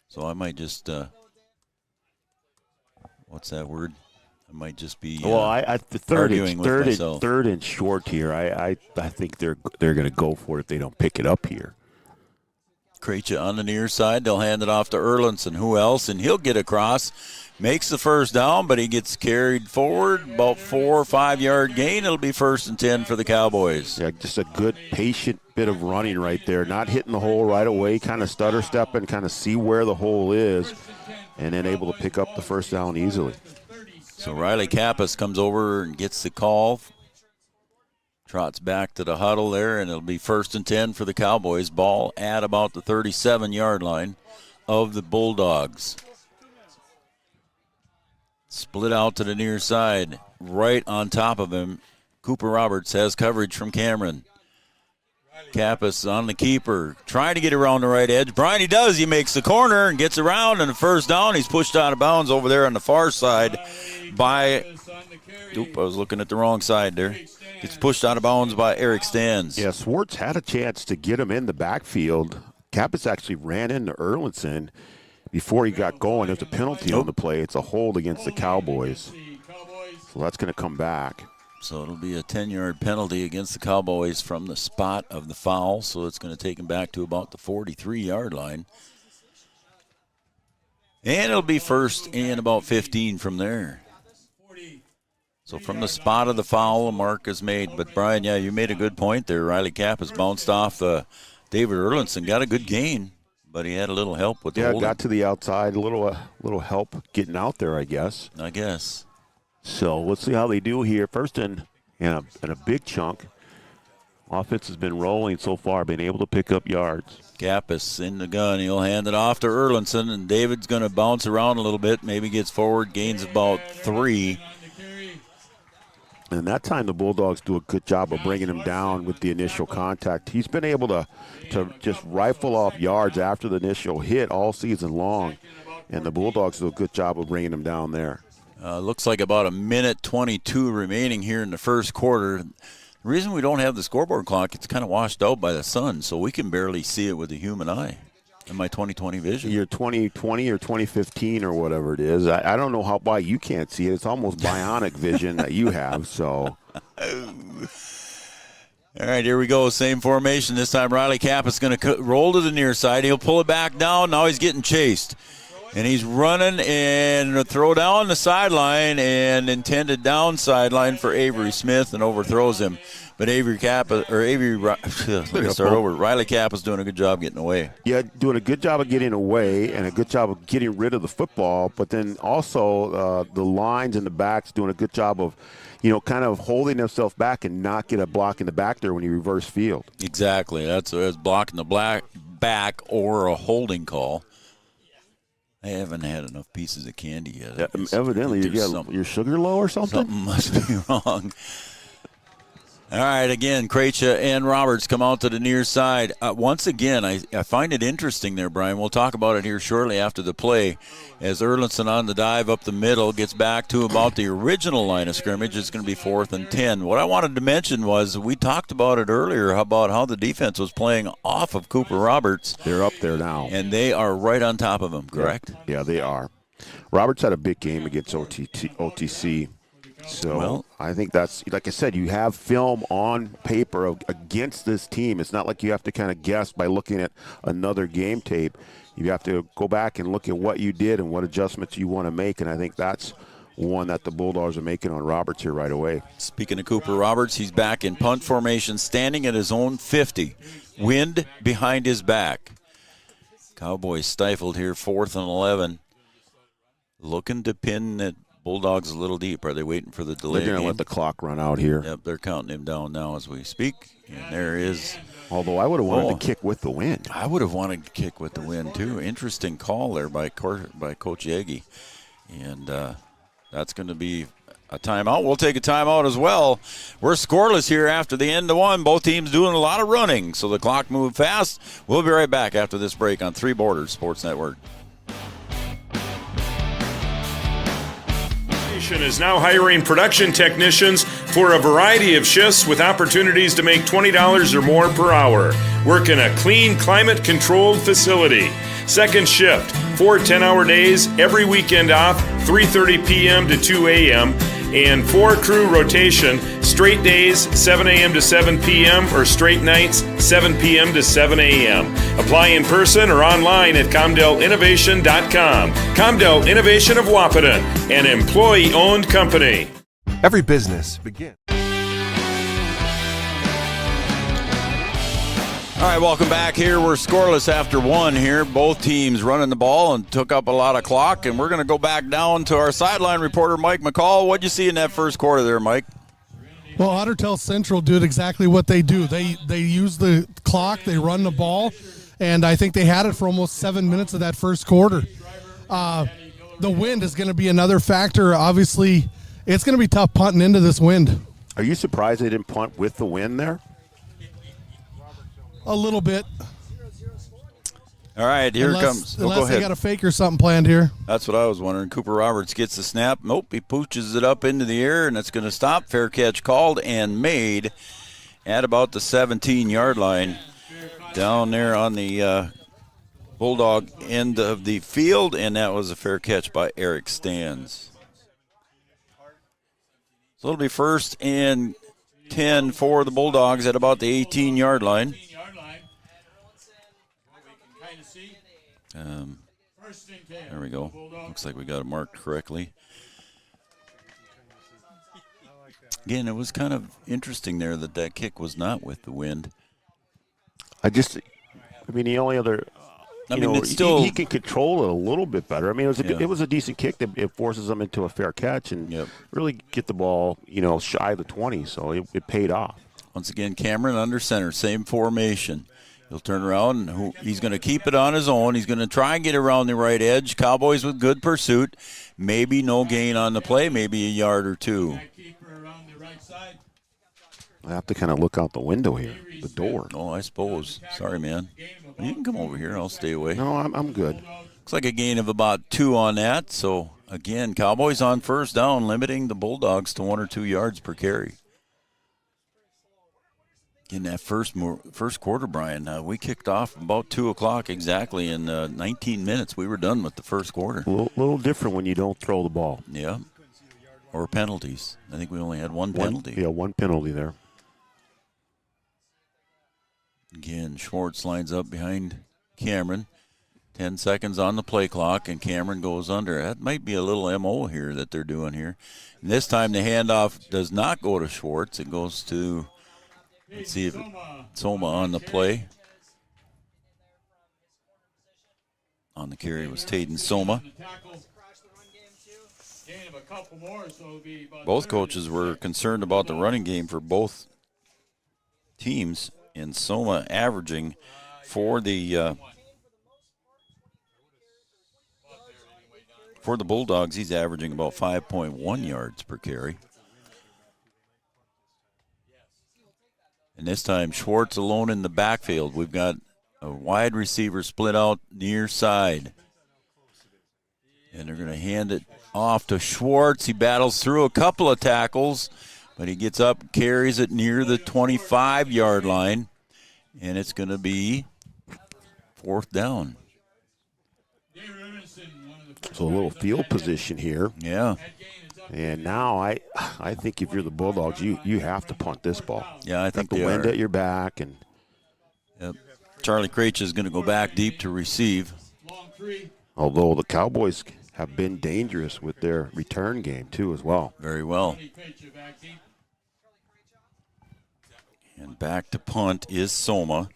So I might just, what's that word? I might just be arguing with myself. Third and short here. I think they're going to go for it if they don't pick it up here. Krejci on the near side. They'll hand it off to Erlandson. Who else? And he'll get across. Makes the first down, but he gets carried forward. About 4 or 5 yard gain. It'll be 1st and 10 for the Cowboys. Yeah, just a good patient bit of running right there. Not hitting the hole right away. Kind of stutter stepping, kind of see where the hole is, and then able to pick up the first down easily. So Riley Kappas comes over and gets the call. Trots back to the huddle there, and it'll be 1st and 10 for the Cowboys. Ball at about the 37-yard line of the Bulldogs. Split out to the near side. Right on top of him, Cooper Roberts has coverage from Cameron. Kappas on the keeper, trying to get around the right edge. Brian, he does. He makes the corner and gets around, and the first down. He's pushed out of bounds over there on the far side by – I was looking at the wrong side there. Gets pushed out of bounds by Eric Stans. Yeah, Swartz had a chance to get him in the backfield. Kappas actually ran into Erlandson before he got going. There's a penalty on the play. It's a hold against the Cowboys. So that's going to come back. So it'll be a 10-yard penalty against the Cowboys from the spot of the foul. So it's going to take him back to about the 43-yard line. And it'll be 1st and about 15 from there. So from the spot of the foul, a mark is made. But, Brian, yeah, you made a good point there. Riley Kappas bounced off David Erlandson. Got a good gain, but he had a little help with the holding. Yeah, got to the outside. A little help getting out there, I guess. I guess. So let's see how they do here. First in a big chunk. Offense has been rolling so far, been able to pick up yards. Kappas in the gun. He'll hand it off to Erlandson, and David's going to bounce around a little bit. Maybe gets forward, gains about 3. And that time the Bulldogs do a good job of bringing him down with the initial contact. He's been able to just rifle off yards after the initial hit all season long. And the Bulldogs do a good job of bringing him down there. Looks like about 1:22 remaining here in the first quarter. The reason we don't have the scoreboard clock, it's kind of washed out by the sun, so we can barely see it with the human eye. In my 2020 vision. Your 2020 or 2015 or whatever it is. I don't know why you can't see it. It's almost bionic vision that you have. So. All right, here we go. Same formation. This time Riley Kappas going to roll to the near side. He'll pull it back down. Now he's getting chased. And he's running and throw down the sideline and intended down sideline for Avery Smith and overthrows him. But Riley Kappas doing a good job getting away. Yeah, doing a good job of getting away and a good job of getting rid of the football. But then also the lines and the backs doing a good job of, kind of holding themselves back and not get a block in the back there when you reverse field. Exactly. That's blocking the back or a holding call. I haven't had enough pieces of candy yet. Evidently, your sugar low or something? Something must be wrong. All right, again, Krejci and Roberts come out to the near side. Once again, I find it interesting there, Brian. We'll talk about it here shortly after the play. As Erlandson on the dive up the middle gets back to about the original line of scrimmage, it's going to be 4th and 10. What I wanted to mention was we talked about it earlier about how the defense was playing off of Cooper Roberts. They're up there now. And they are right on top of him, correct? Yeah, they are. Roberts had a big game against OTC. So I think that's, like I said, you have film on paper against this team. It's not like you have to kind of guess by looking at another game tape. You have to go back and look at what you did and what adjustments you want to make, and I think that's one that the Bulldogs are making on Roberts here right away. Speaking of Cooper Roberts, he's back in punt formation, standing at his own 50. Wind behind his back. Cowboys stifled here, 4th and 11. Looking to pin it. Bulldogs a little deep. Are they waiting for the delay? They're going to let the clock run out here. Yep, they're counting him down now as we speak. And there is Although I would have wanted to kick with the wind. I would have wanted to kick with the wind, too. Interesting call there by Coach Yegi. And that's going to be a timeout. We'll take a timeout as well. We're scoreless here after the end of one. Both teams doing a lot of running, so the clock moved fast. We'll be right back after this break on Three Borders Sports Network. Is now hiring production technicians for a variety of shifts with opportunities to make $20 or more per hour. Work in a clean, climate-controlled facility. Second shift, 4 10-hour days, every weekend off, 3:30 p.m. to 2 a.m., and 4-crew rotation, straight days, 7 a.m. to 7 p.m., or straight nights, 7 p.m. to 7 a.m. Apply in person or online at ComdelInnovation.com. Comdel Innovation of Wahpeton, an employee-owned company. Every business begins. All right, welcome back here. We're scoreless after one here. Both teams running the ball and took up a lot of clock, and we're going to go back down to our sideline reporter, Mike McCall. What'd you see in that first quarter there, Mike? Well, Ottertail Central did exactly what they do. They use the clock, they run the ball, and I think they had it for almost 7 minutes of that first quarter. The wind is going to be another factor. Obviously, it's going to be tough punting into this wind. Are you surprised they didn't punt with the wind there? A little bit. All right, here it comes. Unless go ahead. they got a fake or something planned here. That's what I was wondering. Cooper Roberts gets the snap. Nope, he pooches it up into the air, and it's going to stop. Fair catch called and made at about the 17-yard line down there on the Bulldog end of the field, and that was a fair catch by Eric Stans. So it'll be 1st and 10 for the Bulldogs at about the 18-yard line. There we go. Looks like we got it marked correctly. Again, it was kind of interesting there that kick was not with the wind. The only other, it's still he can control it a little bit better. I mean, it was a decent kick that it forces them into a fair catch and really get the ball, shy of the 20. So it paid off. Once again, Cameron under center, same formation. He'll turn around, and he's going to keep it on his own. He's going to try and get around the right edge. Cowboys with good pursuit. Maybe no gain on the play, maybe a yard or two. I have to kind of look out the window here, the door. Oh, I suppose. Sorry, man. You can come over here. I'll stay away. No, I'm good. Looks like a gain of about 2 on that. So, again, Cowboys on first down, limiting the Bulldogs to 1 or 2 yards per carry. In that first quarter, Brian, we kicked off about 2 o'clock exactly. In 19 minutes, we were done with the first quarter. A little different when you don't throw the ball. Yeah. Or penalties. I think we only had one penalty. One penalty there. Again, Schwartz lines up behind Cameron. 10 seconds on the play clock, and Cameron goes under. That might be a little MO here that they're doing here. And this time the handoff does not go to Schwartz. It goes to... Let's see if Soma on the play. On the carry was Tayden Soma. Both coaches were concerned about the running game for both teams, and Soma averaging for the Bulldogs, he's averaging about 5.1 yards per carry. And this time, Schwartz alone in the backfield. We've got a wide receiver split out near side. And they're going to hand it off to Schwartz. He battles through a couple of tackles, but he gets up, carries it near the 25-yard line, and it's going to be 4th down. So a little field position here. Yeah. And now I think if you're the Bulldogs, you have to punt this ball. Yeah, I think the wind at your back. And Charlie Craich is going to go back deep to receive. Although the Cowboys have been dangerous with their return game, too, as well. Very well. And back to punt is Soma.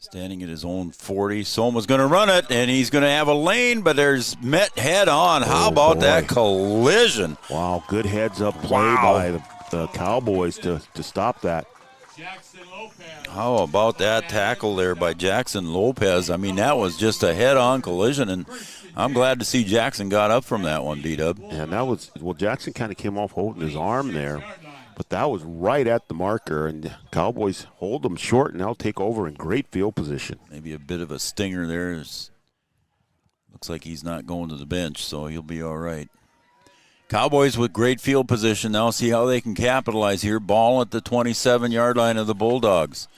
Standing at his own 40. Soma's going to run it, and he's going to have a lane, but there's met head on. How about that collision? Wow, good heads-up play by the Cowboys to stop that. How about that tackle there by Jackson Lopez? I mean, that was just a head-on collision, and I'm glad to see Jackson got up from that one, D-Dub. And that was, well, Jackson kind of came off holding his arm there, but that was right at the marker, and Cowboys hold them short, and they'll take over in great field position. Maybe a bit of a stinger there. Looks like he's not going to the bench, so he'll be all right. Cowboys with great field position. Now see how they can capitalize here. Ball at the 27-yard line of the Bulldogs.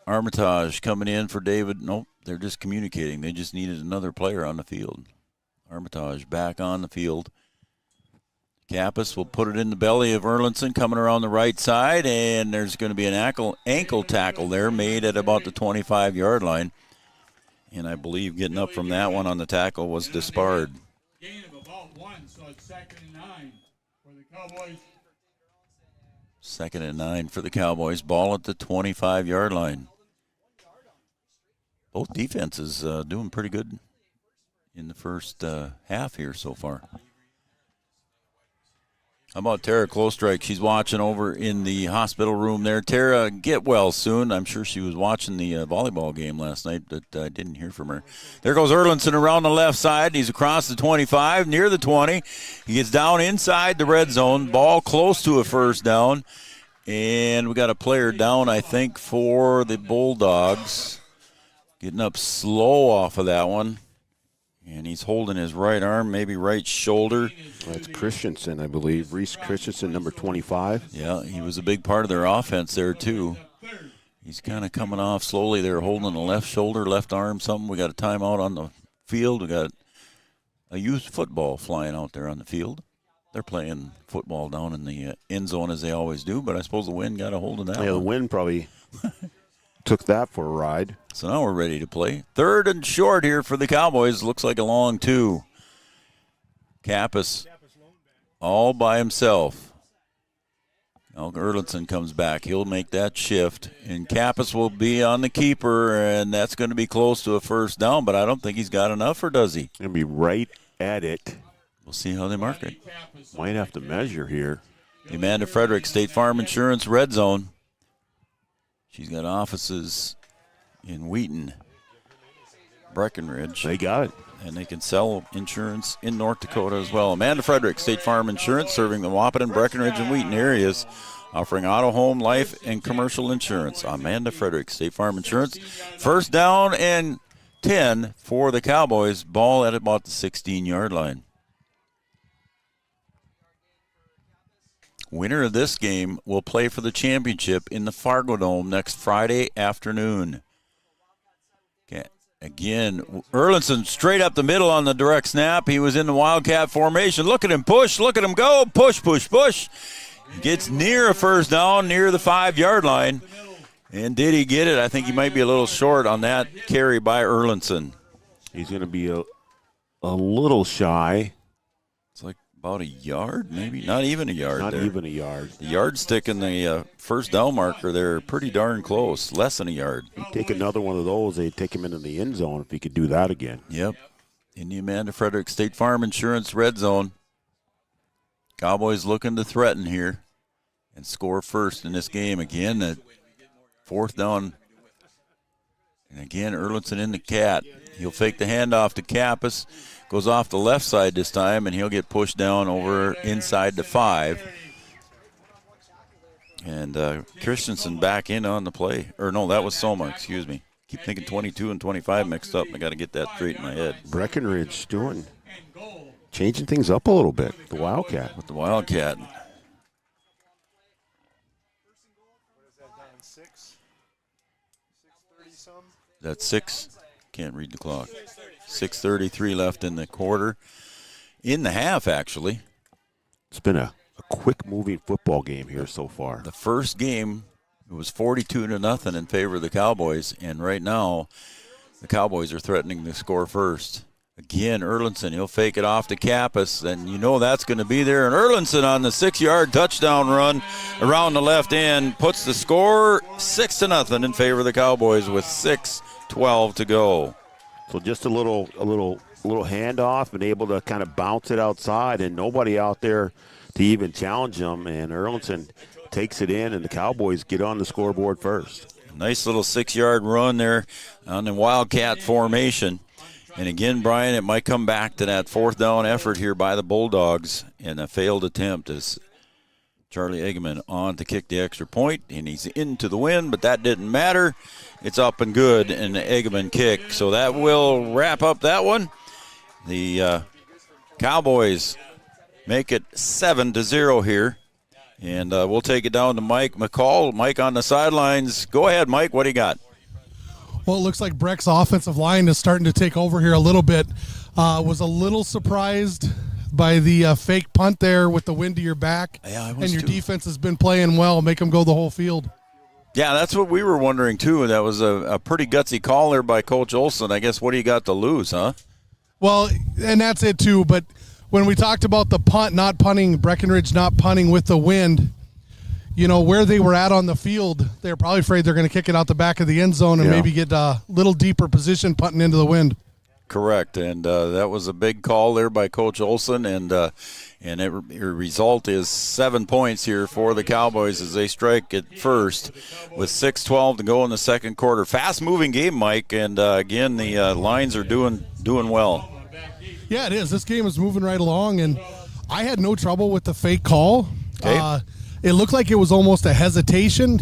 Armitage coming in for David. Nope, they're just communicating. They just needed another player on the field. Armitage back on the field. Kappas will put it in the belly of Erlinson coming around the right side, and there's going to be an ankle tackle there made at about the 25-yard line. And I believe getting up from that one on the tackle was Despard. Gain of about 1, so it's 2nd and 9 for the Cowboys. 2nd and 9 for the Cowboys. Ball at the 25-yard line. Both defenses doing pretty good in the first half here so far. How about Tara Klostrike? She's watching over in the hospital room there. Tara, get well soon. I'm sure she was watching the volleyball game last night, but I didn't hear from her. There goes Erlinson around the left side. He's across the 25, near the 20. He gets down inside the red zone. Ball close to a first down. And we got a player down, I think, for the Bulldogs. Getting up slow off of that one. And he's holding his right arm, maybe right shoulder. That's Christensen, I believe. Reese Christensen, number 25. Yeah, he was a big part of their offense there, too. He's kind of coming off slowly there, holding the left shoulder, left arm, something. We got a timeout on the field. We got a youth football flying out there on the field. They're playing football down in the end zone as they always do, but I suppose the wind got a hold of that. Yeah, the wind probably took that for a ride. So now we're ready to play. 3rd and short here for the Cowboys. Looks like a long 2. Kappas all by himself. Now Erlinson comes back. He'll make that shift. And Kappas will be on the keeper, and that's going to be close to a first down, but I don't think he's got enough, or does he? Going to be right at it. We'll see how they mark it. Might have to measure here. Amanda Frederick, State Farm Insurance Red Zone. She's got offices in Wheaton, Breckenridge. They got it. And they can sell insurance in North Dakota as well. Amanda Frederick, State Farm Insurance, serving the Wahpeton, Breckenridge, and Wheaton areas, offering auto, home, life, and commercial insurance. Amanda Frederick, State Farm Insurance. First down and 10 for the Cowboys. Ball at about the 16-yard line. Winner of this game will play for the championship in the Fargo Dome next Friday afternoon. Okay. Again, Erlinson straight up the middle on the direct snap. He was in the Wildcat formation. Look at him push. Look at him go. Push, push, push. Gets near a first down, near the 5-yard line. And did he get it? I think he might be a little short on that carry by Erlinson. He's going to be a little shy. It's like about a yard, maybe? Not even a yard. Not there. even a yard. The yardstick and the first down marker, they're pretty darn close. Less than a yard. He'd take another one of those, they'd take him into the end zone if he could do that again. Yep. In the Amanda Frederick State Farm Insurance red zone. Cowboys looking to threaten here and score first in this game. Again, at 4th down. And again, Erlinson in the cat. He'll fake the handoff to Kappas. Goes off the left side this time, and he'll get pushed down over inside the 5. And Christensen back in on the play. Or no, that was Soma, excuse me. Keep thinking 22 and 25 mixed up. I got to get that straight in my head. Breckenridge changing things up a little bit. The Wildcat. With the Wildcat. That's 6. Can't read the clock. 6:33 left in the quarter. In the half, actually. It's been a quick-moving football game here so far. The first game, it was 42-0 in favor of the Cowboys, and right now the Cowboys are threatening to score first. Again, Erlinson, he'll fake it off to Kappas, and you know that's going to be there. And Erlinson on the 6-yard touchdown run around the left end puts the score 6-0 in favor of the Cowboys with 6:12 to go. So just a little handoff and able to kind of bounce it outside, and nobody out there to even challenge them. And Erlinson takes it in, and the Cowboys get on the scoreboard first. Nice little 6-yard run there on the Wildcat formation. And again, Brian, it might come back to that 4th down effort here by the Bulldogs, and a failed attempt as Charlie Eggman on to kick the extra point, and he's into the wind, but that didn't matter. It's up and good, and the Eggman kick. So that will wrap up that one. The Cowboys make it 7-0 here, and we'll take it down to Mike McCall. Mike on the sidelines. Go ahead, Mike. What do you got? Well, it looks like Breck's offensive line is starting to take over here a little bit. Was a little surprised by the fake punt there with the wind to your back. Yeah, I was and your too. defense has been playing well. Make them go the whole field. Yeah, that's what we were wondering, too. That was a pretty gutsy call there by Coach Olson. I guess what do you got to lose, huh? Well, and that's it, too. But when we talked about the punt, not punting, Breckenridge not punting with the wind, you know, where they were at on the field, they're probably afraid they're going to kick it out the back of the end zone and maybe get a little deeper position punting into the wind. Correct, and that was a big call there by Coach Olson, and your result is 7 points here for the Cowboys as they strike at first with 6:12 to go in the second quarter. Fast-moving game, Mike, and again, the lines are doing well. Yeah, it is. This game is moving right along, and I had no trouble with the fake call. Okay. It looked like it was almost a hesitation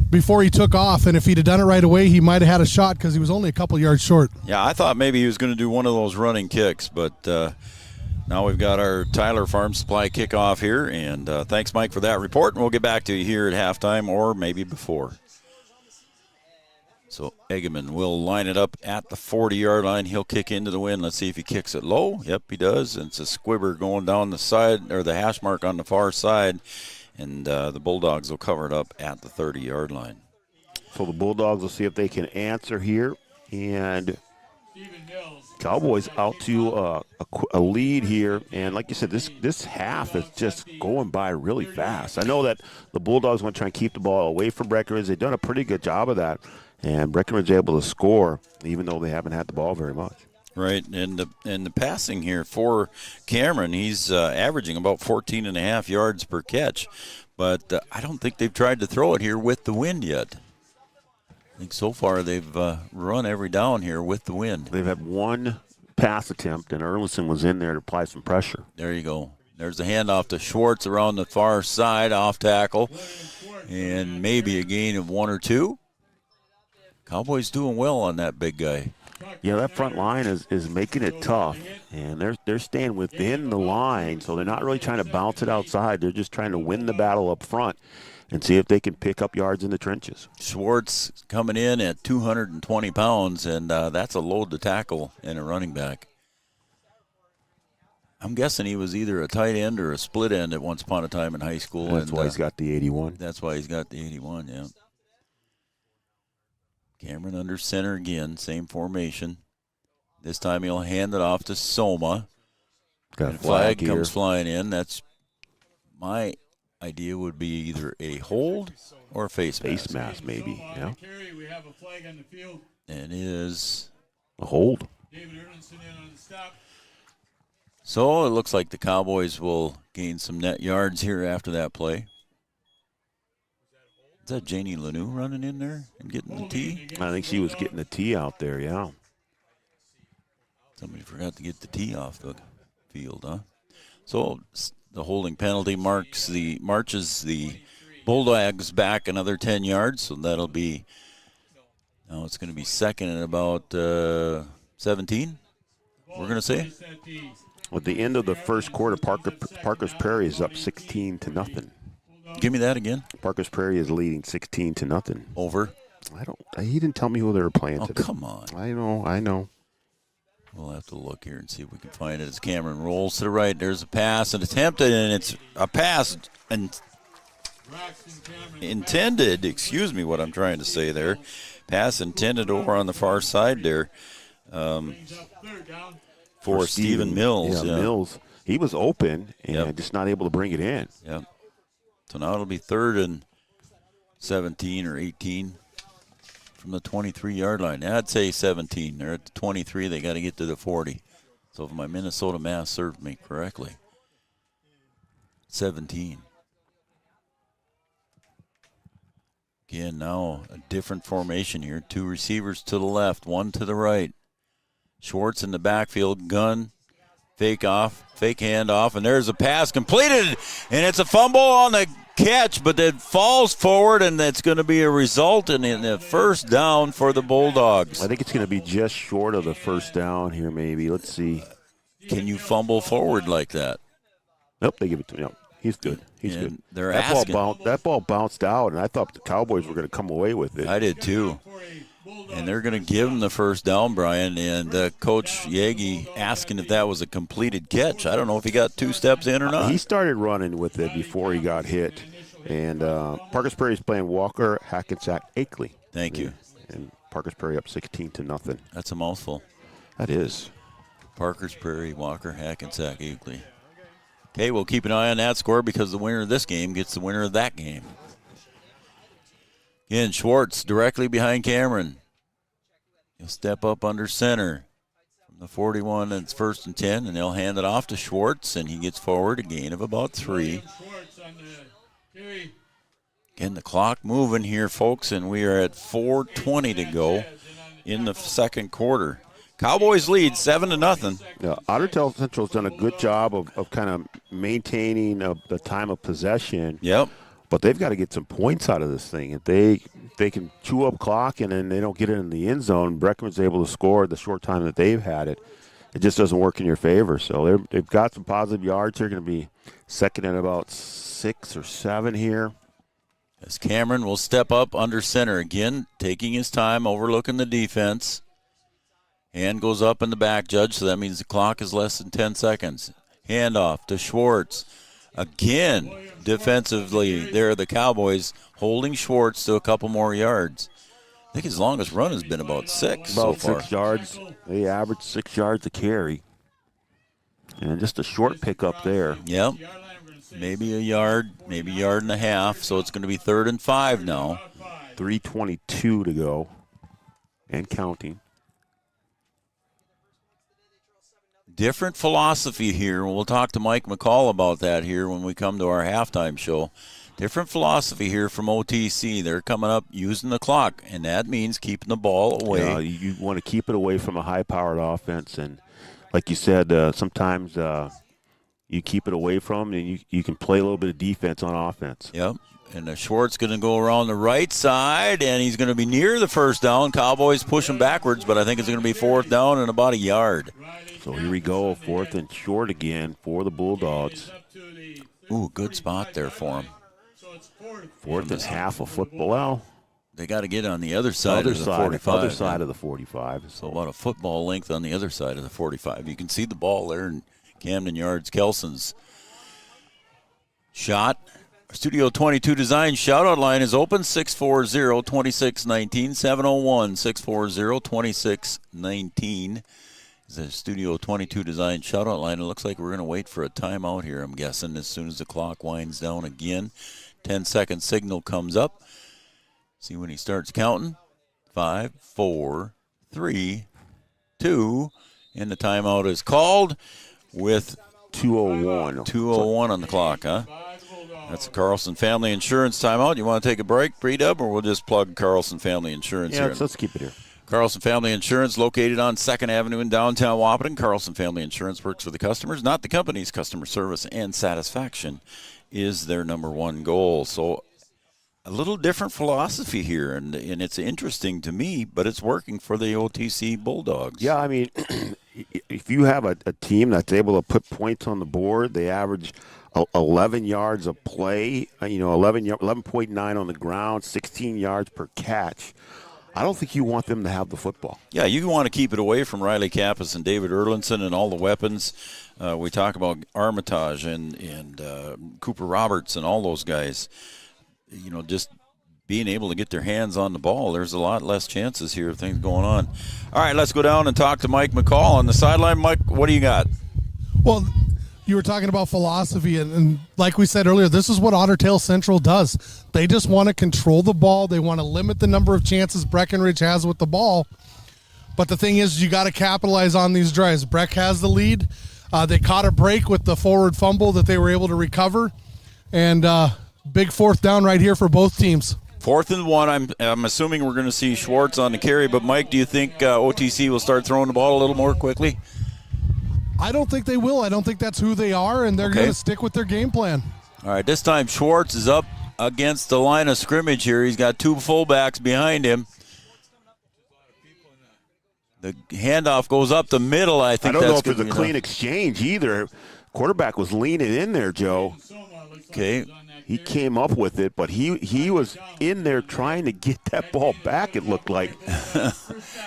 before he took off, and if he'd have done it right away, he might have had a shot because he was only a couple yards short. Yeah, I thought maybe he was going to do one of those running kicks, but now we've got our Tyler Farm Supply kickoff here, and thanks, Mike, for that report, and we'll get back to you here at halftime or maybe before. So Eggman will line it up at the 40-yard line. He'll kick into the wind. Let's see if he kicks it low. Yep, he does, and it's a squibber going down the side, or the hash mark on the far side. And the Bulldogs will cover it up at the 30-yard line. So the Bulldogs will see if they can answer here. And Cowboys out to a lead here. And like you said, this half is just going by really fast. I know that the Bulldogs want to try and keep the ball away from Breckenridge. They've done a pretty good job of that. And Breckenridge is able to score, even though they haven't had the ball very much. Right, and the passing here for Cameron, he's averaging about 14.5 yards per catch. But I don't think they've tried to throw it here with the wind yet. I think so far they've run every down here with the wind. They've had one pass attempt, and Erlinson was in there to apply some pressure. There you go. There's the handoff to Schwartz around the far side, off tackle, and maybe a gain of 1 or 2. Cowboys doing well on that big guy. Yeah, that front line is making it tough, and they're staying within the line, so they're not really trying to bounce it outside. They're just trying to win the battle up front and see if they can pick up yards in the trenches. Schwartz coming in at 220 pounds, and that's a load to tackle in a running back. I'm guessing he was either a tight end or a split end at once upon a time in high school. That's why he's got the 81. That's why he's got the 81, yeah. Cameron under center again, same formation. This time he'll hand it off to Soma. Got a flag here. comes flying in. That's my idea would be either a hold or a face mask maybe, yeah. We have a flag on the field. And it is a hold. David Erlinson in on the stop. So it looks like the Cowboys will gain some net yards here after that play. Is that Janie Lanou running in there and getting the tee? I think she was getting the tee out there, yeah. Somebody forgot to get the tee off the field, huh? So the holding penalty marches the Bulldogs back another 10 yards, so that'll be, now it's going to be second and about 17, we're going to say. At the end of the first quarter, Parker's Prairie is up 16-0. Give me that again. Parker's Prairie is leading 16-0. Over? He didn't tell me who they were playing today. Oh, come on. I know. We'll have to look here and see if we can find it as Cameron rolls to the right. There's a pass and attempted, and it's a pass intended, excuse me what I'm trying to say there. Pass intended over on the far side there. for Stephen Mills. Yeah, Mills. He was open and just not able to bring it in. Yep. So now it'll be 3rd and 17 or 18 from the 23-yard line. I'd say 17. They're at the 23. They got to get to the 40. So if my Minnesota math served me correctly, 17. Again, now a different formation here. 2 receivers to the left, 1 to the right. Schwartz in the backfield, gun, fake handoff, and there's a pass completed, and it's a fumble on the catch, but it falls forward, and that's going to be a result in the first down for the Bulldogs. I think it's going to be just short of the first down here, maybe. Let's see. Can you fumble forward like that? Nope, they give it to him. Nope. He's good. He's good. That ball bounced out, and I thought the Cowboys were going to come away with it. I did too. And they're going to give him the first down, Brian. And Coach Yagi asking if that was a completed catch. I don't know if he got 2 steps in or not. He started running with it before he got hit. And Parkers Prairie's playing Walker, Hackensack, Akeley. Thank you. And Parkers Prairie up 16-0. That's a mouthful. That is. Parkers Prairie, Walker, Hackensack, Akeley. Okay, we'll keep an eye on that score because the winner of this game gets the winner of that game. Again, Schwartz directly behind Cameron. He'll step up under center from the 41, and it's 1st and 10, and they'll hand it off to Schwartz, and he gets forward, a gain of about 3. Again, the clock moving here, folks, and we are at 4:20 to go in the second quarter. Cowboys lead 7-0. Yeah, Ottertail Central's done a good job of kind of maintaining the time of possession. Yep. But they've got to get some points out of this thing. If they can chew up clock and then they don't get it in the end zone, Breckenridge's able to score the short time that they've had it. It just doesn't work in your favor. So they've got some positive yards. They're going to be second at about 6 or 7 here. As Cameron will step up under center again, taking his time, overlooking the defense. Hand goes up in the back, Judge, so that means the clock is less than 10 seconds. Handoff to Schwartz. Again, defensively, there the Cowboys holding Schwartz to a couple more yards. I think his longest run has been about 6 so far. 6 yards. They average 6 yards a carry. And just a short pickup there. Yep. Maybe a yard, maybe a yard and a half, so it's going to be 3rd and 5 now. 3:22 to go and counting. Different philosophy here. We'll talk to Mike McCall about that here when we come to our halftime show. Different philosophy here from OTC. They're coming up using the clock, and that means keeping the ball away. Yeah, you want to keep it away from a high-powered offense, and like you said, sometimes you keep it away from them, and you can play a little bit of defense on offense. Yep. And Schwartz going to go around the right side, and he's going to be near the first down. Cowboys push him backwards, but I think it's going to be 4th down and about a yard. So here we go, 4th and short again for the Bulldogs. Ooh, good spot there for him. 4th and half a football. Well, they got to get on the other side of the 45. Other side of the 45. So about a football length on the other side of the 45. You can see the ball there in Camden Yards. Kelson's shot. Studio 22 Design shoutout line is open, 640-2619, 701-640-2619 is the Studio 22 Design shoutout line. It looks like we're going to wait for a timeout here, I'm guessing, as soon as the clock winds down again. 10-second signal comes up. See when he starts counting. 5, 4, 3, 2, and the timeout is called with 2:01 on the clock, huh? That's the Carlson Family Insurance timeout. You want to take a break, Breedub, or we'll just plug Carlson Family Insurance here? Let's keep it here. Carlson Family Insurance, located on 2nd Avenue in downtown Wahpeton. Carlson Family Insurance works for the customers, not the companies. Customer service and satisfaction is their number one goal. So a little different philosophy here, and it's interesting to me, but it's working for the OTC Bulldogs. Yeah, I mean, if you have a team that's able to put points on the board, they average 11 yards of play, 11.9 on the ground, 16 yards per catch. I don't think you want them to have the football. Yeah, you want to keep it away from Riley Kappas and David Erlinson and all the weapons. We talk about Armitage and Cooper Roberts and all those guys. Just being able to get their hands on the ball, there's a lot less chances here of things going on. All right, let's go down and talk to Mike McCall on the sideline. Mike, what do you got? Well, you were talking about philosophy, and like we said earlier, this is what Ottertail Central does. They just want to control the ball. They want to limit the number of chances Breckenridge has with the ball. But the thing is, you got to capitalize on these drives. Breck has the lead. They caught a break with the forward fumble that they were able to recover. And big 4th down right here for both teams. 4th and 1. I'm assuming we're going to see Schwartz on the carry. But, Mike, do you think OTC will start throwing the ball a little more quickly? I don't think they will. I don't think that's who they are, and they're going to stick with their game plan. All right, this time Schwartz is up against the line of scrimmage here. He's got 2 fullbacks behind him. The handoff goes up the middle. I think I don't know that's if it was a clean exchange either. Quarterback was leaning in there, Joe. Okay. He came up with it, but he was in there trying to get that ball back, it looked like.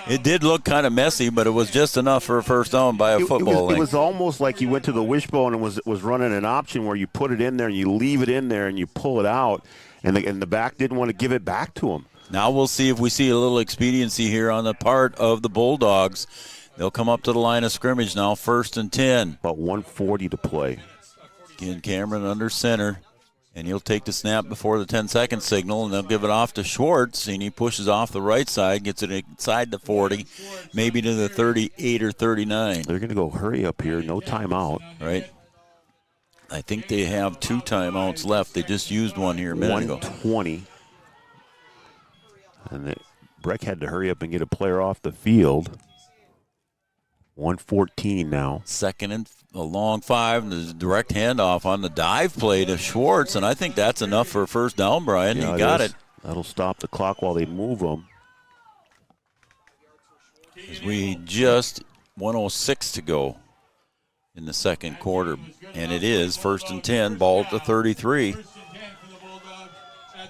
It did look kind of messy, but it was just enough for a first down by a football It was almost like you went to the wishbone and was running an option where you put it in there and you leave it in there and you pull it out, and the back didn't want to give it back to him. Now we'll see if we see a little expediency here on the part of the Bulldogs. They'll come up to the line of scrimmage now, 1st and 10. About 1:40 to play. Again, Cameron under center. And he'll take the snap before the 10-second signal, and they'll give it off to Schwartz, and he pushes off the right side, gets it inside the 40, maybe to the 38 or 39. They're going to go hurry up here, no timeout. Right. I think they have 2 timeouts left. They just used one here a minute ago. 1:20. And Breck had to hurry up and get a player off the field. 1:14 now. 2nd and a long 5, and the direct handoff on the dive play to Schwartz, and I think that's enough for a first down, Brian. Yeah, he got it. That'll stop the clock while they move them. As we just 1:06 to go in the second quarter, and it is 1st and 10, ball at the 33.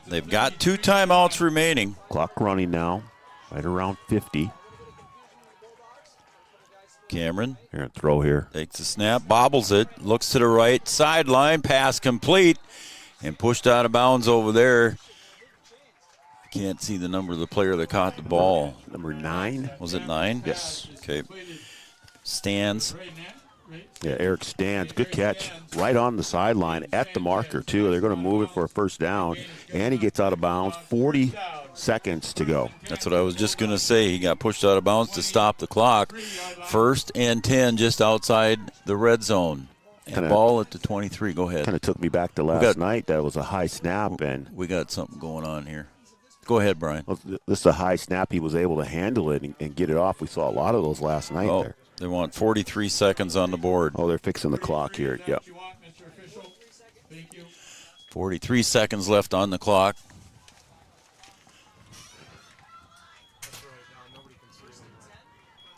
They've got 2 timeouts remaining. Clock running now, right around 50. Cameron. Here, throw here. Takes the snap, bobbles it, looks to the right sideline, pass complete, and pushed out of bounds over there. I can't see the number of the player that caught the ball. Number 9. Was it 9? Yes. Okay. Stands. Yeah, Eric Stands. Good catch. Right on the sideline at the marker, too. They're going to move it for a first down, and he gets out of bounds. 40 seconds to go. That's what I was just going to say. He got pushed out of bounds to stop the clock. 1st and 10 just outside the red zone. And ball at the 23. Go ahead. Kind of took me back to last night. That was a high snap. And we got something going on here. Go ahead, Brian. Well, this is a high snap. He was able to handle it and get it off. We saw a lot of those last night there. They want 43 seconds on the board. Oh, they're fixing the clock here. Yep. 43 seconds left on the clock.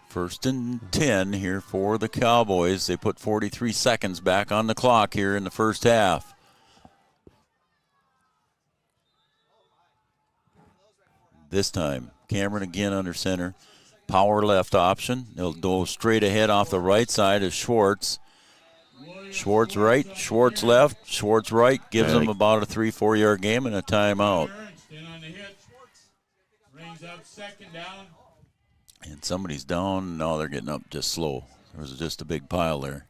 First and 10 here for the Cowboys. They put 43 seconds back on the clock here in the first half. This time, Cameron again under center. Power left option. They'll go straight ahead off the right side of Schwartz. Schwartz right, Schwartz left, Schwartz right. Gives them about a 3-4 yard game and a timeout. And somebody's down. No, they're getting up just slow. There was just a big pile there.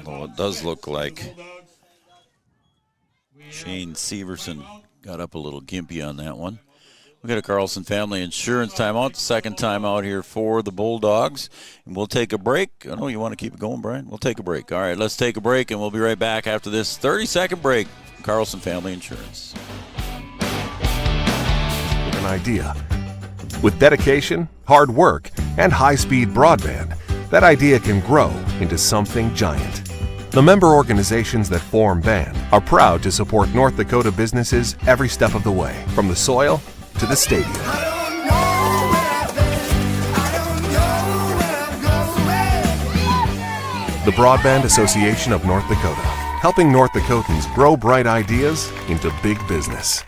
Although it does look like Shane Severson got up a little gimpy on that one. We got a Carlson Family Insurance timeout, the second timeout here for the Bulldogs. And we'll take a break. I know you want to keep it going, Brian. We'll take a break. All right, let's take a break, and we'll be right back after this 30-second break. Carlson Family Insurance. An idea. With dedication, hard work, and high-speed broadband, that idea can grow into something giant. The member organizations that form BAND are proud to support North Dakota businesses every step of the way, from the soil to the stadium. The Broadband Association of North Dakota, helping North Dakotans grow bright ideas into big business.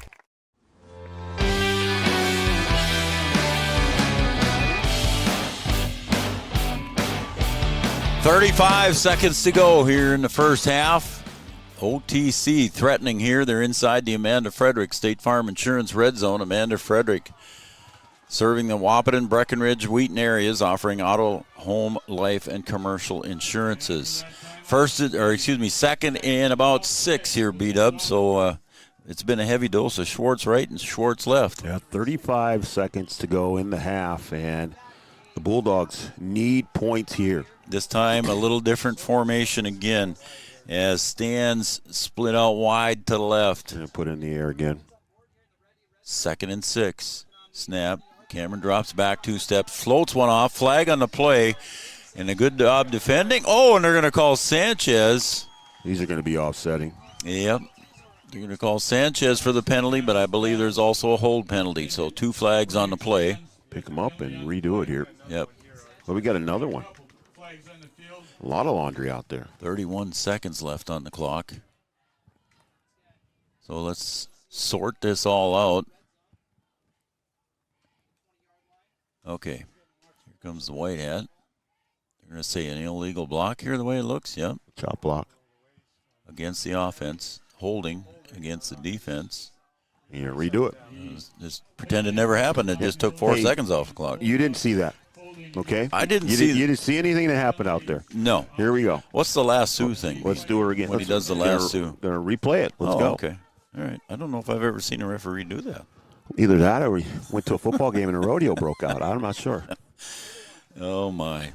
"35 seconds to go here in the first half. OTC threatening here. They're inside the Amanda Frederick State Farm Insurance Red Zone. Amanda Frederick serving the Wahpeton, Breckenridge, Wheaton areas, offering auto, home, life, and commercial insurances. Second and about 6 here, B-Dub. So it's been a heavy dose of Schwartz right and Schwartz left. Yeah, 35 seconds to go in the half, and the Bulldogs need points here. This time a little different formation again as Stans split out wide to the left. And put in the air again. 2nd and 6. Snap. Cameron drops back 2 steps, floats one off, flag on the play, and a good job defending. Oh, and they're going to call Sanchez. These are going to be offsetting. Yep. They're going to call Sanchez for the penalty, but I believe there's also a hold penalty. So 2 flags on the play. Pick them up and redo it here. Yep. Well, we got another one. A lot of laundry out there. 31 seconds left on the clock. So let's sort this all out. Okay. Here comes the white hat. They're going to say an illegal block here the way it looks. Yep. Chop block. Against the offense. Holding against the defense. Yeah, redo it. Just pretend it never happened. It just took 4 seconds off the clock. You didn't see that, okay? I didn't you see You didn't see anything that happened out there. No. Here we go. What's the last Sioux thing? Let's do it again. When he does the last Sioux. Going to replay it. Let's go. Okay. All right. I don't know if I've ever seen a referee do that. Either that or we went to a football game and a rodeo broke out. I'm not sure. Oh, my.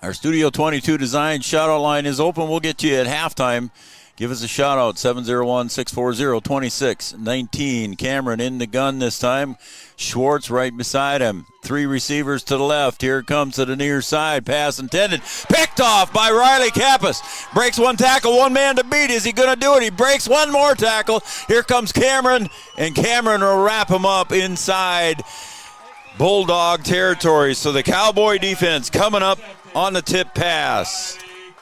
Our Studio 22 design shout-out line is open. We'll get you at halftime. Give us a shout-out, 701-640-2619. Cameron in the gun this time. Schwartz right beside him. 3 receivers to the left. Here it comes to the near side. Pass intended. Picked off by Riley Kappas. Breaks 1 tackle, 1 man to beat. Is he going to do it? He breaks 1 more tackle. Here comes Cameron, and Cameron will wrap him up inside Bulldog territory. So the Cowboy defense coming up on the tip pass.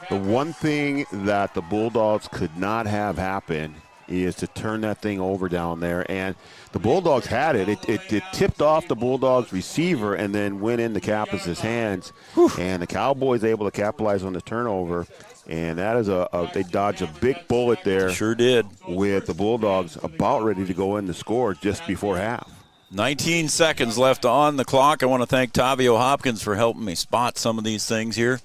The one thing that the Bulldogs could not have happen is to turn that thing over down there. And the Bulldogs had it. It tipped off the Bulldogs receiver and then went into Kappas' hands. Whew. And the Cowboys able to capitalize on the turnover. And that is they dodged a big bullet there. Sure did. With the Bulldogs about ready to go in to score just before half. 19 seconds left on the clock. I want to thank Tavio Hopkins for helping me spot some of these things here.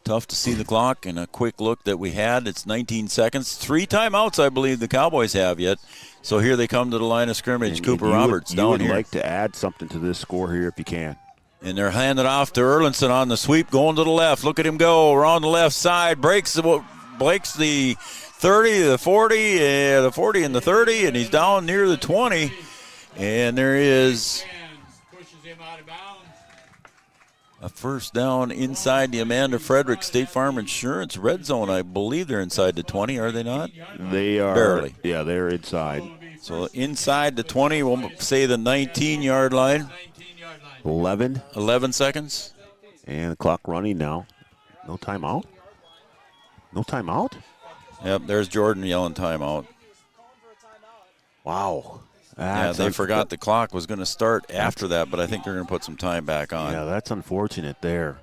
Tough to see the clock and a quick look that we had. It's 19 seconds. 3 timeouts, I believe, the Cowboys have yet. So here they come to the line of scrimmage. And Cooper Roberts down here. You would like to add something to this score here if you can. And they're handed off to Erlinson on the sweep, going to the left. Look at him go. We're on the left side. Breaks the 30, the 40, the 40 and the 30, and he's down near the 20. And there is a first down inside the Amanda Frederick State Farm Insurance Red Zone. I believe they're inside the 20, are they not? They are. Barely. Yeah, they're inside. So inside the 20, we'll say the 19-yard line. 11 seconds. And the clock running now. No timeout? No timeout? Yep, there's Jordan yelling timeout. Wow. Yeah, they forgot the clock was going to start after that, but I think they're going to put some time back on. Yeah, that's unfortunate there.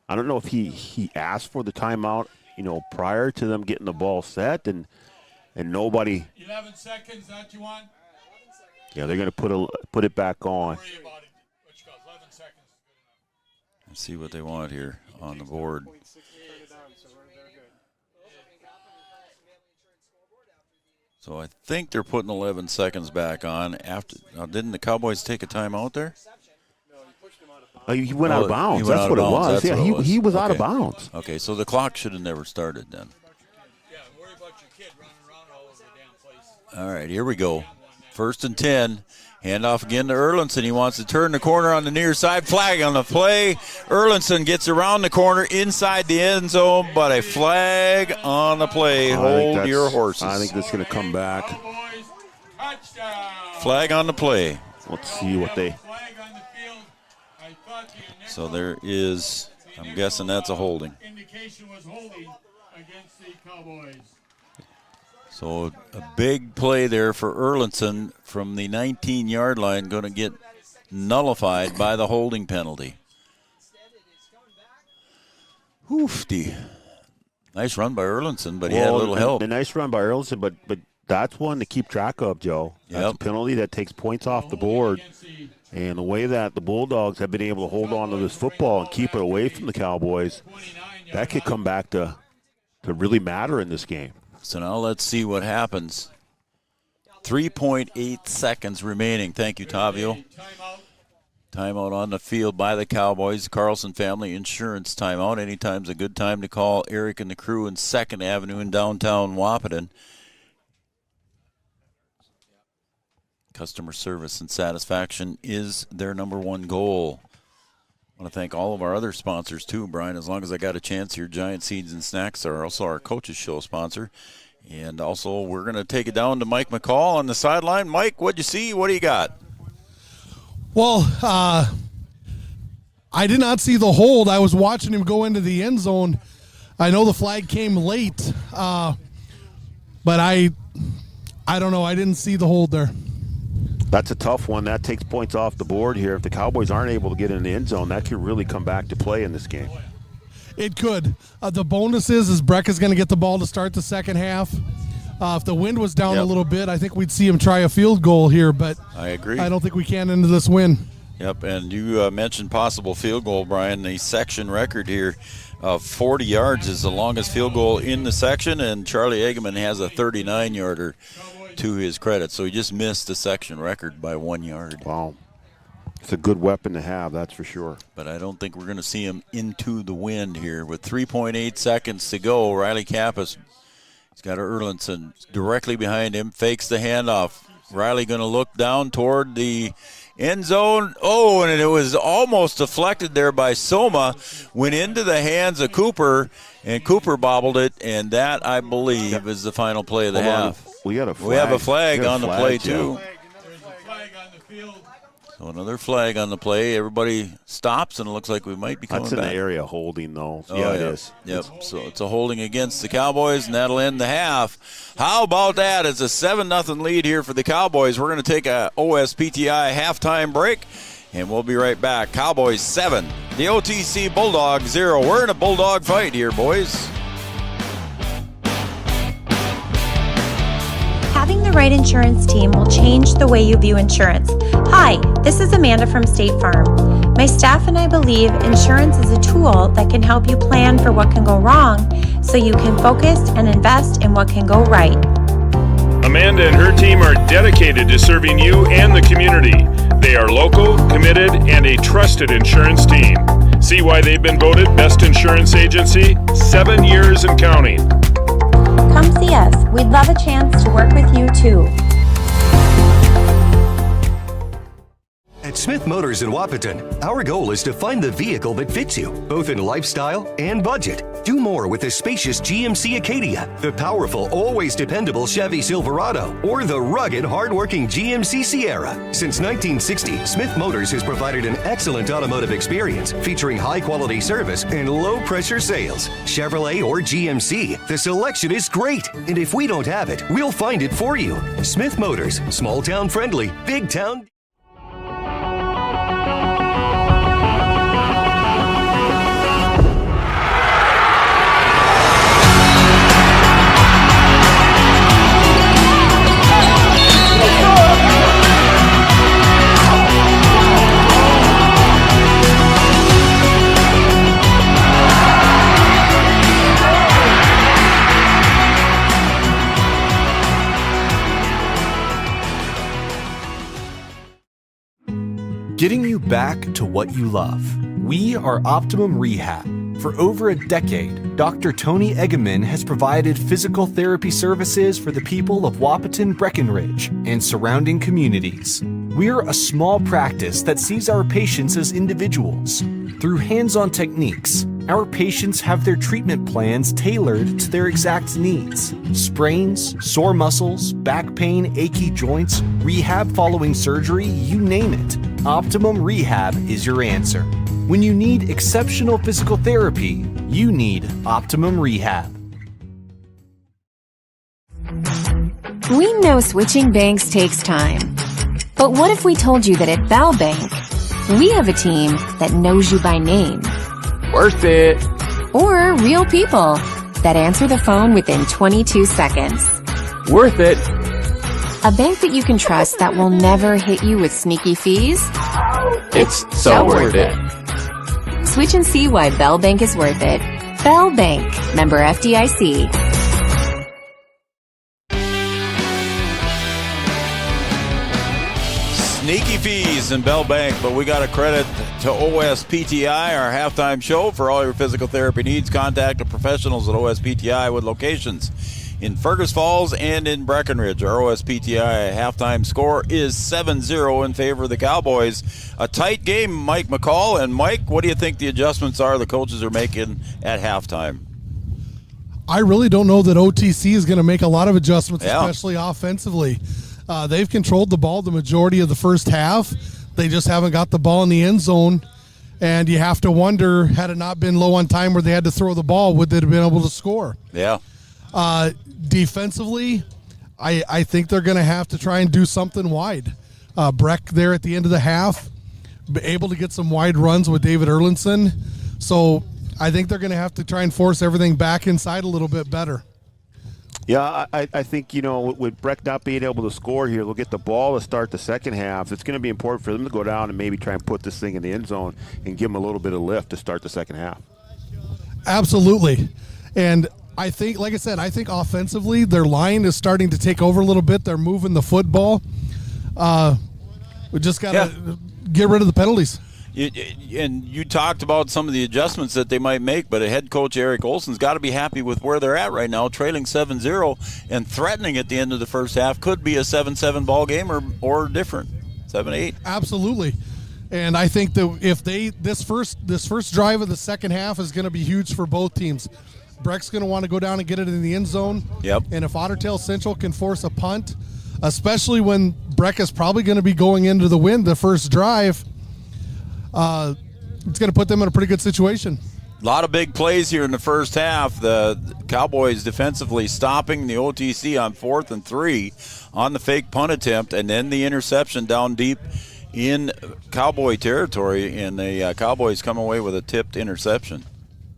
I don't know if he asked for the timeout, prior to them getting the ball set, and nobody. 11 seconds, that you want? Yeah, they're going to put it back on. Let's see what they want here on the board. So I think they're putting 11 seconds back on. Didn't the Cowboys take a timeout there? He went out of bounds. That's what it was. Yeah, he was out of bounds. Okay, so the clock should have never started then. Yeah, worry about your kid running around all over the damn place. All right, here we go. 1st and 10. Handoff again to Erlinson. He wants to turn the corner on the near side. Flag on the play. Erlinson gets around the corner inside the end zone, but a flag on the play. Hold your horses. I think this is going to come back. Flag on the play. Let's see what they. So there is, I'm guessing that's a holding. Indication was holding against the Cowboys. So a big play there for Erlinson from the 19-yard line, going to get nullified by the holding penalty. Hoofty. Nice run by Erlinson, but he had a little help. A nice run by Erlinson, but that's one to keep track of, Joe. That's a penalty that takes points off the board. And the way that the Bulldogs have been able to hold on to this football and keep it away from the Cowboys, that could come back to really matter in this game. So now let's see what happens. 3.8 seconds remaining. Thank you, Tavio. Timeout on the field by the Cowboys. Carlson Family Insurance timeout. Anytime's a good time to call Eric and the crew in 2nd Avenue in downtown Wahpeton. Customer service and satisfaction is their number one goal. I want to thank all of our other sponsors too, Brian. As long as I got a chance here, Giant Seeds and Snacks are also our Coaches Show sponsor. And also we're going to take it down to Mike McCall on the sideline. Mike, what'd you see? What do you got? Well, I did not see the hold. I was watching him go into the end zone. I know the flag came late, but I don't know. I didn't see the hold there. That's a tough one. That takes points off the board here. If the Cowboys aren't able to get in the end zone, that could really come back to play in this game. It could. The bonus is Breck is going to get the ball to start the second half. If the wind was down a little bit, I think we'd see him try a field goal here, but I agree. I don't think we can into this win. Yep, and you mentioned possible field goal, Brian. The section record here of 40 yards is the longest field goal in the section, and Charlie Eggman has a 39-yarder to his credit. So he just missed the section record by 1 yard. Wow. It's a good weapon to have, that's for sure. But I don't think we're going to see him into the wind here. With 3.8 seconds to go, Riley Kappas, he's got Erlinson directly behind him, fakes the handoff. Riley going to look down toward the end zone. Oh, and it was almost deflected there by Soma. Went into the hands of Cooper, and Cooper bobbled it, and that, I believe, is the final play of the half. We got a flag. We have a flag on the play, yeah. too. So another flag on the play. Everybody stops, and it looks like we might be coming back. That's in the area holding, though. Oh, yeah, it is. Yep, so it's a holding against the Cowboys, and that'll end the half. How about that? It's a 7-0 lead here for the Cowboys. We're going to take a OSPTI halftime break, and we'll be right back. Cowboys 7, the OTC Bulldogs 0. We're in a Bulldog fight here, boys. Having the right insurance team will change the way you view insurance. Hi, this is Amanda from State Farm. My staff and I believe insurance is a tool that can help you plan for what can go wrong so you can focus and invest in what can go right. Amanda and her team are dedicated to serving you and the community. They are local, committed, and a trusted insurance team. See why they've been voted Best Insurance Agency 7 years and counting. Come see us. We'd love a chance to work with you too. At Smith Motors in Wahpeton, our goal is to find the vehicle that fits you, both in lifestyle and budget. Do more with the spacious GMC Acadia, the powerful, always dependable Chevy Silverado, or the rugged, hardworking GMC Sierra. Since 1960, Smith Motors has provided an excellent automotive experience featuring high-quality service and low-pressure sales. Chevrolet or GMC, the selection is great. And if we don't have it, we'll find it for you. Smith Motors, small-town friendly, big-town... Getting you back to what you love. We are Optimum Rehab. For over a decade, Dr. Tony Eggeman has provided physical therapy services for the people of Wahpeton, Breckenridge, and surrounding communities. We're a small practice that sees our patients as individuals. Through hands-on techniques, our patients have their treatment plans tailored to their exact needs. Sprains, sore muscles, back pain, achy joints, rehab following surgery, you name it. Optimum Rehab is your answer. When you need exceptional physical therapy, you need Optimum Rehab. We know switching banks takes time. But what if we told you that at Bell Bank, we have a team that knows you by name? Worth it. Or real people that answer the phone within 22 seconds. Worth it. A bank that you can trust that will never hit you with sneaky fees? It's so worth it. Switch and see why Bell Bank is worth it. Bell Bank, member FDIC. Sneaky fees in Bell Bank, but we got a credit to OSPTI, our halftime show. For all your physical therapy needs, contact the professionals at OSPTI with locations in Fergus Falls and in Breckenridge. Our OSPTI halftime score is 7-0 in favor of the Cowboys. A tight game, Mike McCall. And Mike, what do you think the adjustments are the coaches are making at halftime? I really don't know that OTC is going to make a lot of adjustments, especially offensively. They've controlled the ball the majority of the first half. They just haven't got the ball in the end zone. And you have to wonder, had it not been low on time where they had to throw the ball, would they have been able to score? Yeah. Defensively, I think they're going to have to try and do something wide. Breck there at the end of the half, able to get some wide runs with David Erlinson. So I think they're going to have to try and force everything back inside a little bit better. Yeah, I think, with Breck not being able to score here, they'll get the ball to start the second half. It's going to be important for them to go down and maybe try and put this thing in the end zone and give them a little bit of lift to start the second half. Absolutely. And I think, like I said, I think offensively their line is starting to take over a little bit. They're moving the football. We just got to get rid of the penalties. And you talked about some of the adjustments that they might make, but head coach Eric Olson's got to be happy with where they're at right now, trailing 7-0 and threatening at the end of the first half. Could be a 7-7 ball game or different, 7-8. Absolutely. And I think that if this first drive of the second half is going to be huge for both teams. Breck's going to want to go down and get it in the end zone. Yep. And if Ottertail Central can force a punt, especially when Breck is probably going to be going into the wind the first drive, it's going to put them in a pretty good situation. A lot of big plays here in the first half. The Cowboys defensively stopping the OTC on 4th and 3 on the fake punt attempt, and then the interception down deep in Cowboy territory, and the Cowboys come away with a tipped interception.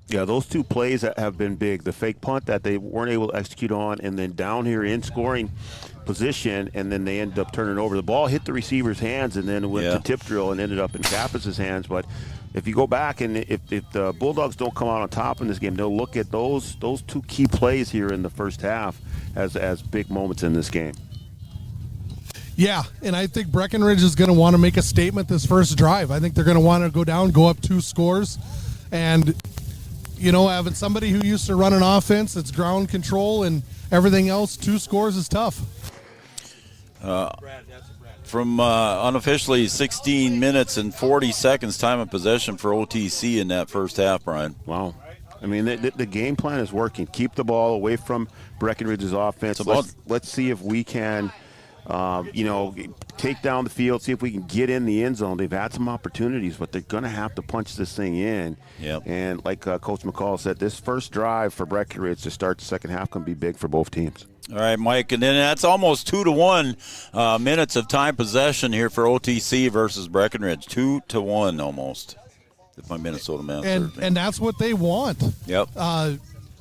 Yeah, those two plays that have been big. The fake punt that they weren't able to execute on, and then down here in scoring position, and then they ended up turning over. The ball hit the receiver's hands and then went to tip drill and ended up in Kappas' hands. But if you go back and if the Bulldogs don't come out on top in this game, they'll look at those two key plays here in the first half as big moments in this game. Yeah, and I think Breckenridge is going to want to make a statement this first drive. I think they're going to want to go down, go up 2 scores, and having somebody who used to run an offense that's ground control and everything else, 2 scores is tough. From unofficially 16 minutes and 40 seconds time of possession for OTC in that first half, Brian. Wow. I mean, the game plan is working. Keep the ball away from Breckenridge's offense. Let's see if we can, take down the field, see if we can get in the end zone. They've had some opportunities, but they're going to have to punch this thing in. Yep. And like Coach McCall said, this first drive for Breckenridge to start the second half can be big for both teams. All right, Mike, and then that's almost 2-1 minutes of time possession here for OTC versus Breckenridge. 2-1 almost, if my Minnesota math serves me. And that's what they want. Yep.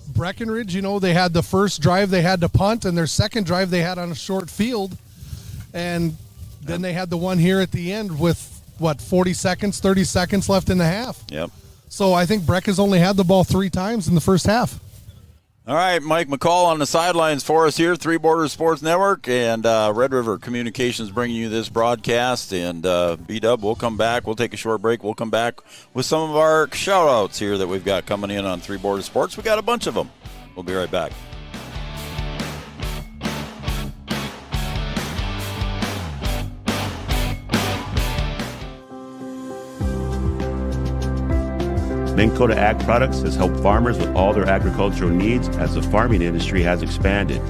Breckenridge, they had the first drive they had to punt, and their second drive they had on a short field. And then they had the one here at the end with, 30 seconds left in the half. Yep. So I think Breck has only had the ball 3 times in the first half. All right, Mike McCall on the sidelines for us here, Three Borders Sports Network, and Red River Communications bringing you this broadcast. And B-Dub, we'll come back. We'll take a short break. We'll come back with some of our shout-outs here that we've got coming in on Three Borders Sports. We got a bunch of them. We'll be right back. Minn Kota Ag Products has helped farmers with all their agricultural needs as the farming industry has expanded.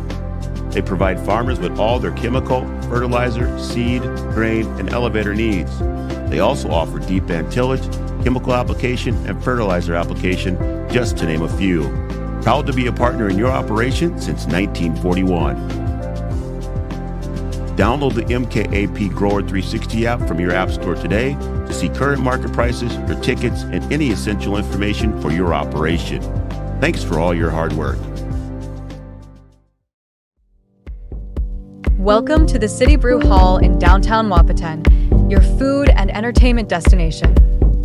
They provide farmers with all their chemical, fertilizer, seed, grain, and elevator needs. They also offer deep band tillage, chemical application, and fertilizer application, just to name a few. Proud to be a partner in your operation since 1941. Download the MKAP Grower 360 app from your app store today to see current market prices, your tickets, and any essential information for your operation. Thanks for all your hard work. Welcome to the City Brew Hall in downtown Wahpeton, your food and entertainment destination.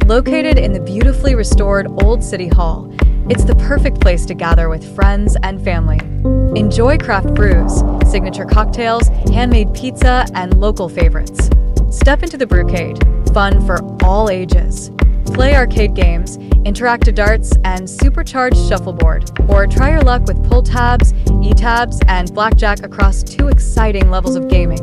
Located in the beautifully restored Old City Hall, it's the perfect place to gather with friends and family. Enjoy craft brews, signature cocktails, handmade pizza, and local favorites. Step into the Brewcade, fun for all ages. Play arcade games, interactive darts, and supercharged shuffleboard, or try your luck with pull tabs, e-tabs, and blackjack across 2 exciting levels of gaming.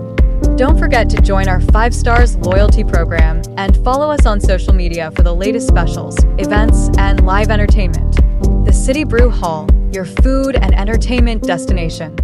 Don't forget to join our 5 Stars loyalty program and follow us on social media for the latest specials, events, and live entertainment. The City Brew Hall, your food and entertainment destination.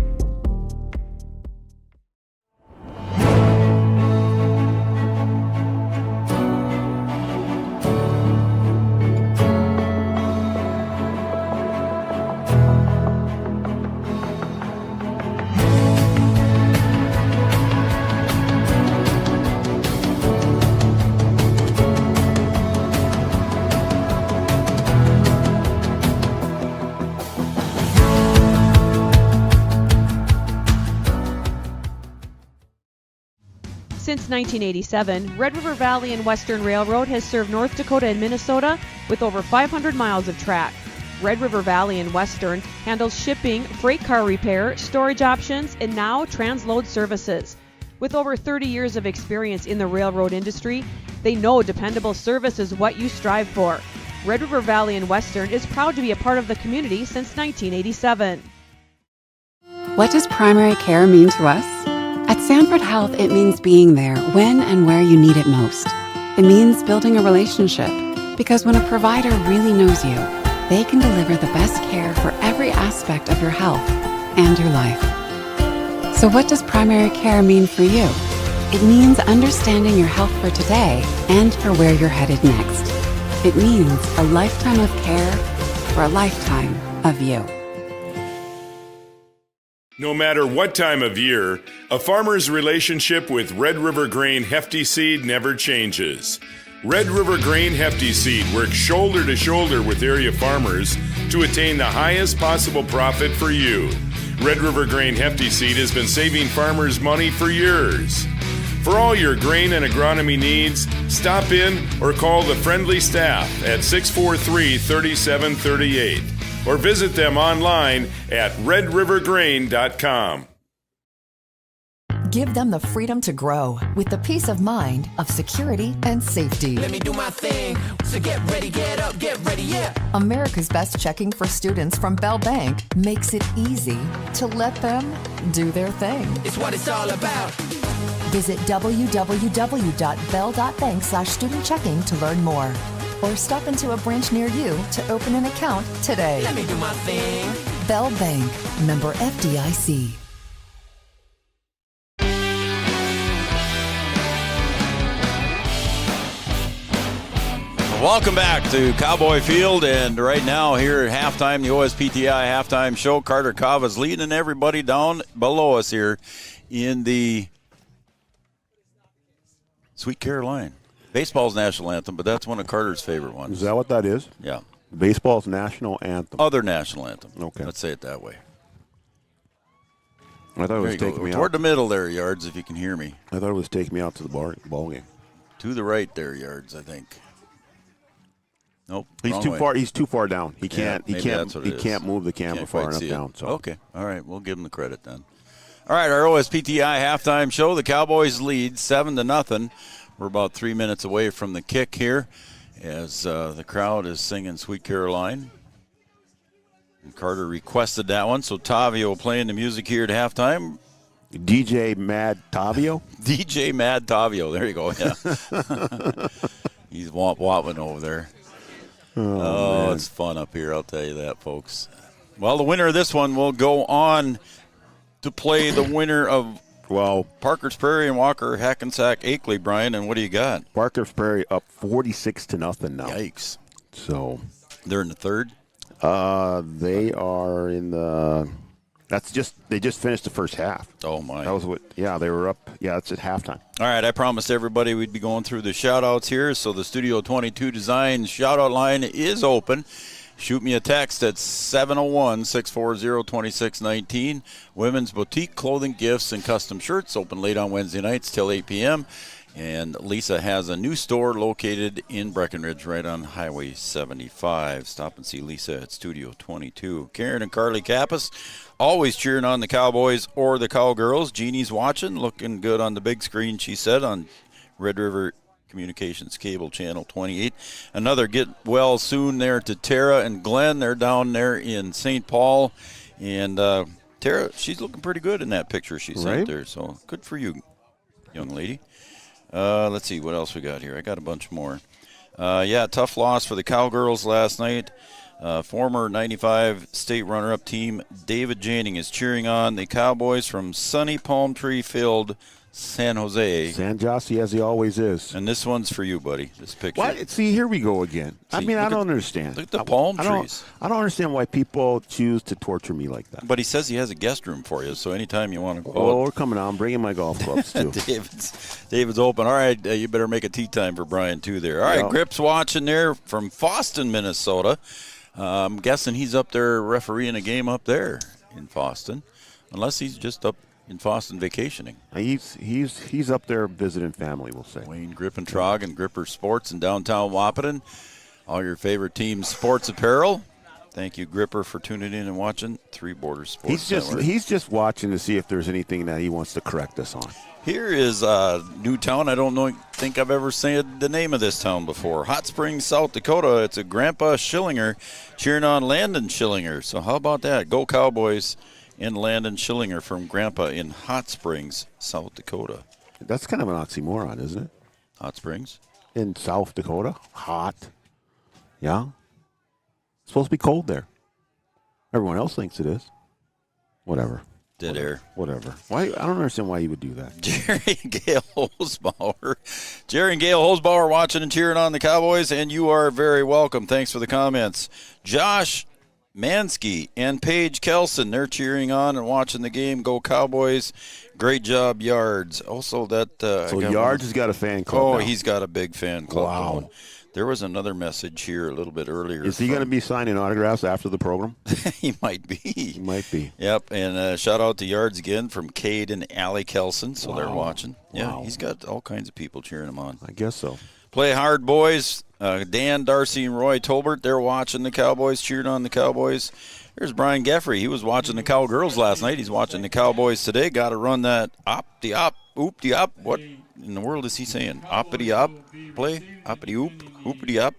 Since 1987, Red River Valley and Western Railroad has served North Dakota and Minnesota with over 500 miles of track. Red River Valley and Western handles shipping, freight car repair, storage options, and now transload services. With over 30 years of experience in the railroad industry, they know dependable service is what you strive for. Red River Valley and Western is proud to be a part of the community since 1987. What does primary care mean to us? At Sanford Health, it means being there when and where you need it most. It means building a relationship, because when a provider really knows you, they can deliver the best care for every aspect of your health and your life. So what does primary care mean for you? It means understanding your health for today and for where you're headed next. It means a lifetime of care for a lifetime of you. No matter what time of year, a farmer's relationship with Red River Grain Hefty Seed never changes. Red River Grain Hefty Seed works shoulder to shoulder with area farmers to attain the highest possible profit for you. Red River Grain Hefty Seed has been saving farmers money for years. For all your grain and agronomy needs, stop in or call the friendly staff at 643-3738. Or visit them online at redrivergrain.com. Give them the freedom to grow with the peace of mind of security and safety. Let me do my thing. So get ready, get up, get ready, yeah. America's Best checking for students from Bell Bank makes it easy to let them do their thing. It's what it's all about. Visit www.bell.bank/student-checking to learn more. Or stop into a branch near you to open an account today. Let me do my thing. Bell Bank, member FDIC. Welcome back to Cowboy Field, and right now here at halftime, the OSPTI halftime show, Carter Cava's leading everybody down below us here in the Sweet Caroline. Baseball's national anthem, but that's one of Carter's favorite ones. Is that what that is? Yeah. Baseball's national anthem. Other national anthem. Okay. Let's say it that way. I thought it was taking me toward out. the middle there, Yards, if you can hear me. I thought it was taking me out to the ball game. To the right there, Yards, I think. Nope. He's too far. He's too far down. He can't. Yeah, he can't move the camera far enough down. So okay. All right. We'll give him the credit then. All right. Our OSPTI halftime show. The Cowboys lead 7-0. We're about 3 minutes away from the kick here, as the crowd is singing "Sweet Caroline." And Carter requested that one, so Tavio playing the music here at halftime. DJ Mad Tavio. DJ Mad Tavio. There you go. Yeah. He's whopping over there. Oh, it's fun up here, I'll tell you that, folks. Well, the winner of this one will go on to play the winner of Parker's Prairie and Walker Hackensack Akeley, Brian. And what do you got? Parker's Prairie up 46-0 now. Yikes! So they're in the third. They are in the. They just finished the first half. Oh my! That was what. Yeah, they were up. Yeah, it's at halftime. All right, I promised everybody we'd be going through the shout-outs here. So the Studio 22 Design shout-out line is open. Shoot me a text at 701-640-2619. Women's boutique clothing, gifts, and custom shirts open late on Wednesday nights till 8 p.m. And Lisa has a new store located in Breckenridge right on Highway 75. Stop and see Lisa at Studio 22. Karen and Carly Kappas always cheering on the Cowboys or the Cowgirls. Jeannie's watching, looking good on the big screen, she said, on Red River Communications Cable Channel 28. Another get well soon there to Tara and Glenn. They're down there in St. Paul. And Tara, she's looking pretty good in that picture she sent there. So good for you, young lady. Let's see what else we got here. I got a bunch more. Tough loss for the Cowgirls last night. Former 95 state runner-up team David Janning is cheering on the Cowboys from sunny palm tree-filled San Jose. San Jose, as he always is. And this one's for you, buddy, this picture. What? See, here we go again. I don't understand. Look at the palm trees. I don't understand why people choose to torture me like that. But he says he has a guest room for you, so anytime you want to go. Oh, we're coming on. I'm bringing my golf clubs, too. David's open. All right, you better make a tea time for Brian, too, there. All right, Grip's watching there from Foston, Minnesota. I'm guessing he's up there refereeing a game up there in Foston, unless he's just up in Foston vacationing. He's up there visiting family, we'll say. Wayne Grippentrog and Gripper Sports in downtown Wahpeton. All your favorite team's sports apparel. Thank you, Gripper, for tuning in and watching Three Borders Sports Network. He's just watching to see if there's anything that he wants to correct us on. Here is Newtown. I think I've ever said the name of this town before. Hot Springs, South Dakota. It's a Grandpa Schillinger cheering on Landon Schillinger. So how about that? Go Cowboys and Landon Schillinger from Grandpa in Hot Springs, South Dakota. That's kind of an oxymoron, isn't it? Hot Springs? In South Dakota? Hot. Yeah. It's supposed to be cold there. Everyone else thinks it is. Whatever. Dead air. Whatever. Why? I don't understand why you would do that. Jerry and Gail Holzbauer watching and cheering on the Cowboys, and you are very welcome. Thanks for the comments. Josh Mansky and Paige Kelson, they're cheering on and watching the game. Go Cowboys. Great job, Yards. Also, that. So Yards has got a fan club. Oh, now. He's got a big fan club. Wow. Going. There was another message here a little bit earlier. Is he going to be signing autographs after the program? He might be. He might be. Yep, and shout out to Yards again from Cade and Allie Kelson, so they're watching. Yeah, Wow. he's got all kinds of people cheering him on. I guess so. Play hard, boys. Dan, Darcy, and Roy Tolbert, they're watching the Cowboys, cheering on the Cowboys. Here's Brian Geffrey. He was watching the Cowgirls last night. He's watching the Cowboys today. Got to run that oop-de-op. What in the world is he saying? Oppity-op play? Oppity-oop? Oopity-op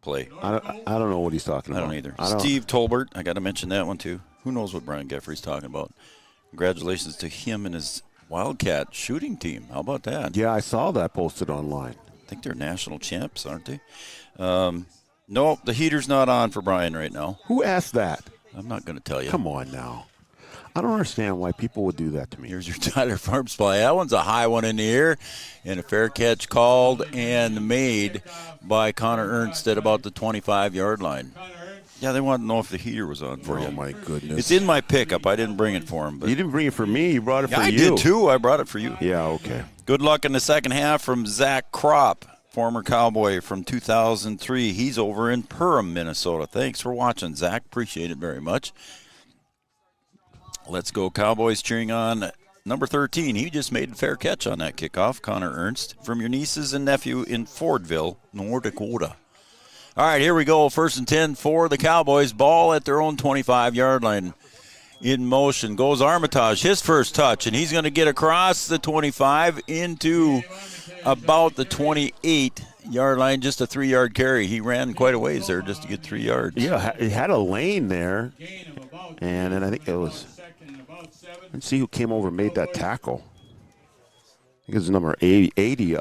play. I don't know what he's talking about. I don't either. Steve Tolbert, I got to mention that one too. Who knows what Brian Geffrey's talking about? Congratulations to him and his Wildcat shooting team. How about that? Yeah, I saw that posted online. I think they're national champs, aren't they? No, the heater's not on for Brian right now. Who asked that? I'm not going to tell you. Come on now. I don't understand why people would do that to me. Here's your Tyler Farms play. That one's a high one in the air, and a fair catch called and made by Connor Ernst at about the 25-yard line. Yeah, they want to know if the heater was on for you. Oh, my goodness. It's in my pickup. I didn't bring it for him. But you didn't bring it for me. You brought it for you. I did, too. I brought it for you. Yeah, okay. Good luck in the second half from Zach Kropp, former Cowboy from 2003. He's over in Perham, Minnesota. Thanks for watching, Zach. Appreciate it very much. Let's go Cowboys, cheering on number 13. He just made a fair catch on that kickoff, Connor Ernst, from your nieces and nephew in Fordville, North Dakota. All right, here we go. 1st and 10 for the Cowboys. Ball at their own 25-yard line. In motion goes Armitage, his first touch, and he's going to get across the 25 into about the 28-yard line, just a 3-yard carry. He ran quite a ways there just to get 3 yards. Yeah, he had a lane there, and then I think it was – let's see who came over and made that tackle. I think it's number 80,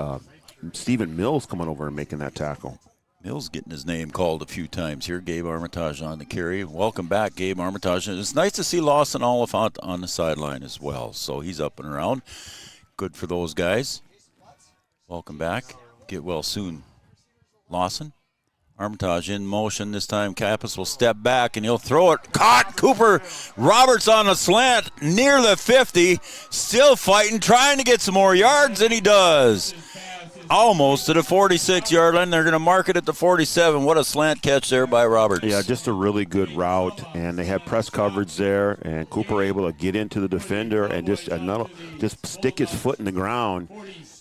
Stephen Mills coming over and making that tackle. Mills getting his name called a few times here. Gabe Armitage on the carry. Welcome back, Gabe Armitage. And it's nice to see Lawson Oliphant on the sideline as well. So he's up and around. Good for those guys. Welcome back. Get well soon. Lawson. Armitage in motion. This time Kappas will step back and he'll throw it. Caught. Cooper Roberts on a slant near the 50. Still fighting, trying to get some more yards, and he does. almost to the 46-yard line. They're going to mark it at the 47. What a slant catch there by Roberts. Yeah, just a really good route, and they had press coverage there, and Cooper able to get into the defender and just stick his foot in the ground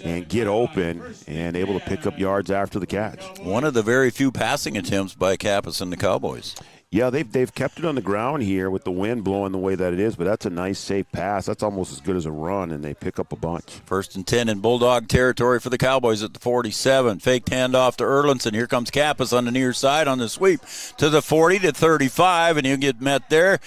and get open and able to pick up yards after the catch. One of the very few passing attempts by Kappas and the Cowboys. Yeah, they've kept it on the ground here with the wind blowing the way that it is, but that's a nice, safe pass. That's almost as good as a run, and they pick up a bunch. 1st and 10 in Bulldog territory for the Cowboys at the 47. Faked handoff to Erlinson. Here comes Kappas on the near side on the sweep to the 40 to 35, and he'll get met there.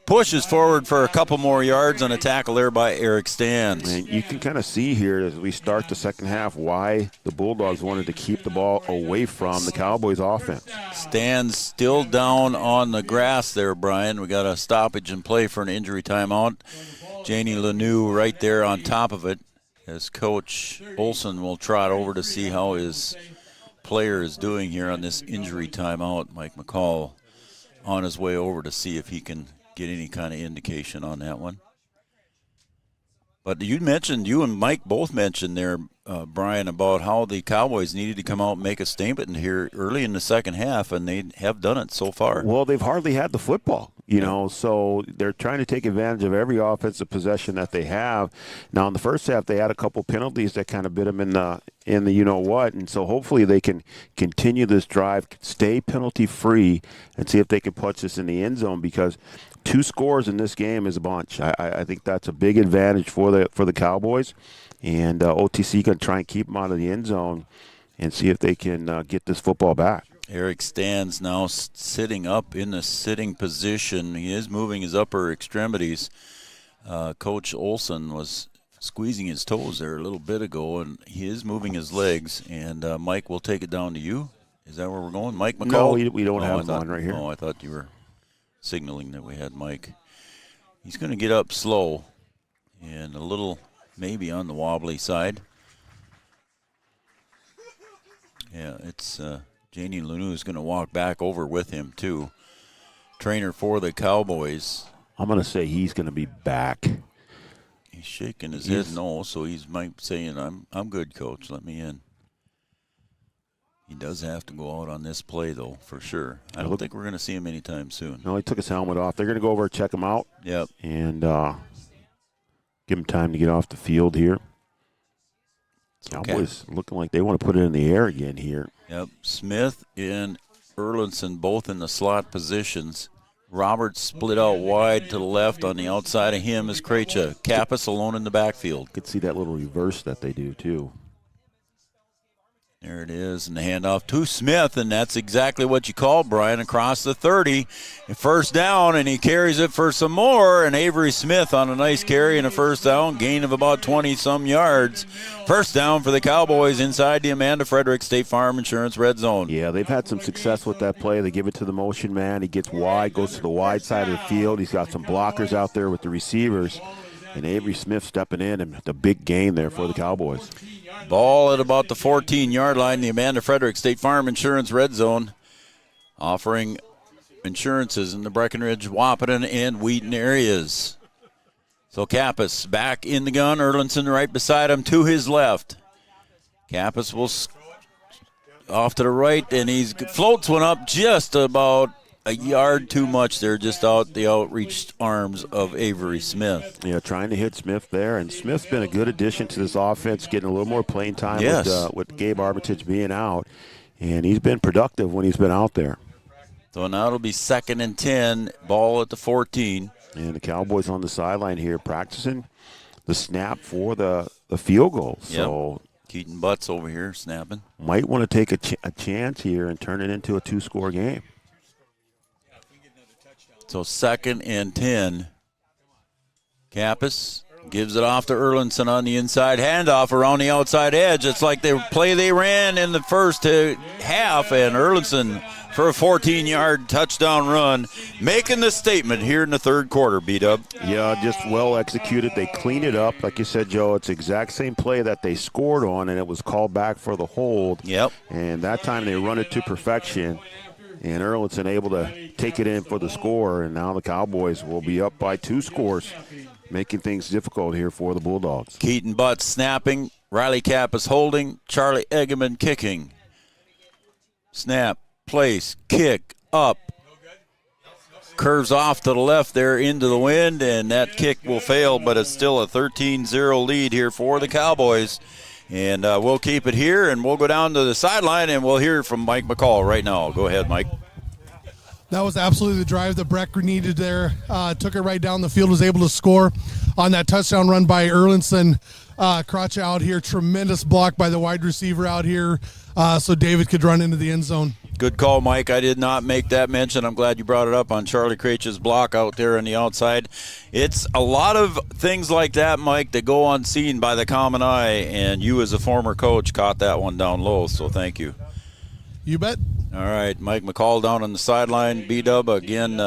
Pushes forward for a couple more yards on a tackle there by Eric Stans. And you can kind of see here as we start the second half why the Bulldogs wanted to keep the ball away from the Cowboys offense. Stans still down on the grass there, Brian. We got a stoppage in play for an injury timeout. Janie Lanou right there on top of it as Coach Olson will trot over to see how his player is doing here on this injury timeout. Mike McCall on his way over to see if he can get any kind of indication on that one. But you and Mike both mentioned there, Brian, about how the Cowboys needed to come out and make a statement here early in the second half, and they have done it so far. Well, they've hardly had the football, so they're trying to take advantage of every offensive possession that they have. Now, in the first half, they had a couple penalties that kind of bit them in the you-know-what, and so hopefully they can continue this drive, stay penalty-free, and see if they can punch this in the end zone, because 2 scores in this game is a bunch. I think that's a big advantage for the Cowboys, and OTC going to try and keep them out of the end zone and see if they can get this football back. Eric Stans now sitting up in the sitting position. He is moving his upper extremities. Coach Olson was squeezing his toes there a little bit ago, and he is moving his legs. And Mike, we'll take it down to you. Is that where we're going? Mike McCall? No, we don't have one right here. Oh, I thought you were signaling that we had Mike. He's going to get up slow and a little maybe on the wobbly side. Yeah, it's Janie Lanou is going to walk back over with him too. Trainer for the Cowboys. I'm going to say he's going to be back. He's shaking his head no, so he's Mike saying, I'm good, Coach. Let me in. He does have to go out on this play, though, for sure. I don't think we're going to see him anytime soon. No, he took his helmet off. They're going to go over and check him out. Yep. And give him time to get off the field here. Cowboys looking like they want to put it in the air again here. Yep. Smith and Erlinson both in the slot positions. Roberts split out wide to the left. On the outside of him is Krejci. Kappas alone in the backfield. Could see that little reverse that they do, too. There it is, and the handoff to Smith, and that's exactly what you called, Brian, across the 30. First down, and he carries it for some more, and Avery Smith on a nice carry and a first down, gain of about 20-some yards. First down for the Cowboys inside the Amanda Frederick State Farm Insurance red zone. Yeah, they've had some success with that play. They give it to the motion man. He gets wide, goes to the wide side of the field. He's got some blockers out there with the receivers. And Avery Smith stepping in, and the big gain there for the Cowboys. Ball at about the 14-yard line, the Amanda Frederick State Farm Insurance red zone, offering insurances in the Breckenridge, Wahpeton, and Wheaton areas. So Kappas back in the gun, Erlinson right beside him to his left. Kappas will off to the right, and he floats one up just about a yard too much there, just out the outreached arms of Avery Smith. Yeah, trying to hit Smith there, and Smith's been a good addition to this offense, getting a little more playing time with Gabe Armitage being out, and he's been productive when he's been out there. So now it'll be 2nd and 10, ball at the 14. And the Cowboys on the sideline here practicing the snap for the field goal. So Keaton Butts over here snapping. Might want to take a chance here and turn it into a 2-score game. So 2nd and 10. Kappas gives it off to Erlinson on the inside handoff around the outside edge. It's like the play they ran in the first half, and Erlinson for a 14-yard touchdown run, making the statement here in the third quarter, B-Dub. Yeah, just well executed. They cleaned it up. Like you said, Joe, it's the exact same play that they scored on, and it was called back for the hold. Yep. And that time they run it to perfection. And Erlinson able to take it in for the score, and now the Cowboys will be up by 2 scores, making things difficult here for the Bulldogs. Keaton Butts snapping, Riley Kapp is holding. Charlie Egeman kicking. Snap, place, kick, up. Curves off to the left there into the wind, and that kick will fail, but it's still a 13-0 lead here for the Cowboys. And we'll keep it here, and we'll go down to the sideline, and we'll hear from Mike McCall right now. Go ahead, Mike. That was absolutely the drive that Breck needed there. Took it right down the field, was able to score on that touchdown run by Erlinson. Crotch out here, tremendous block by the wide receiver out here, so David could run into the end zone. Good call, Mike. I did not make that mention. I'm glad you brought it up on Charlie Craitch's block out there on the outside. It's a lot of things like that, Mike, that go unseen by the common eye, and you as a former coach caught that one down low, so thank you. You bet. All right, Mike McCall down on the sideline. B-Dub, again,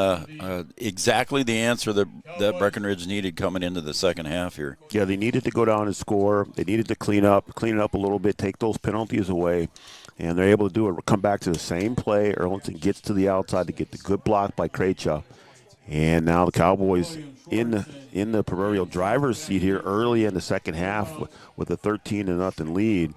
exactly the answer that Breckenridge needed coming into the second half here. Yeah, they needed to go down and score. They needed to clean it up a little bit, take those penalties away, and they're able to do it. Come back to the same play. Erlinson gets to the outside to get the good block by Krejcia. And now the Cowboys in the proverbial driver's seat here early in the second half with a 13-0 lead.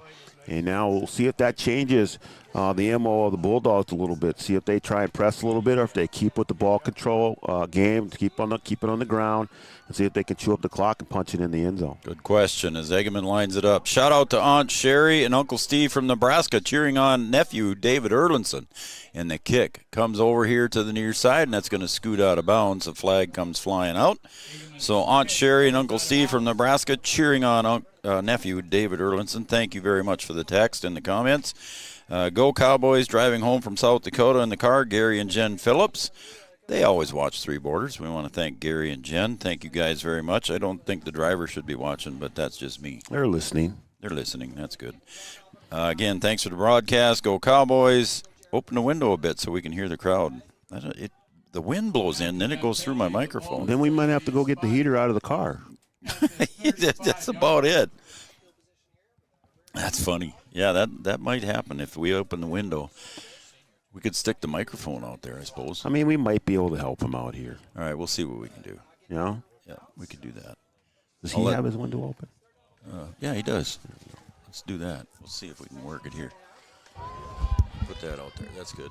And now we'll see if that changes the MO of the Bulldogs a little bit. See if they try and press a little bit, or if they keep with the ball control game, keep it on the ground, and see if they can chew up the clock and punch it in the end zone. Good question as Egeman lines it up. Shout out to Aunt Sherry and Uncle Steve from Nebraska cheering on nephew David Erlinson. And the kick comes over here to the near side, and that's going to scoot out of bounds. The flag comes flying out. So Aunt Sherry and Uncle Steve from Nebraska cheering on nephew David Erlinson. Thank you very much for the text and the comments. Go Cowboys, driving home from South Dakota in the car, Gary and Jen Phillips. They always watch Three Borders. We want to thank Gary and Jen. Thank you guys very much. I don't think the driver should be watching, but that's just me. They're listening. They're listening. That's good. Again, thanks for the broadcast. Go Cowboys. Open the window a bit so we can hear the crowd. The wind blows in, then it goes through my microphone. Then we might have to go get the heater out of the car. That's about it. That's funny. Yeah, that might happen if we open the window. We could stick the microphone out there, I suppose. I mean, we might be able to help him out here. All right, we'll see what we can do. You know? Yeah, we could do that. Does he have his window open? Yeah, he does. Let's do that. We'll see if we can work it here. Put that out there. That's good.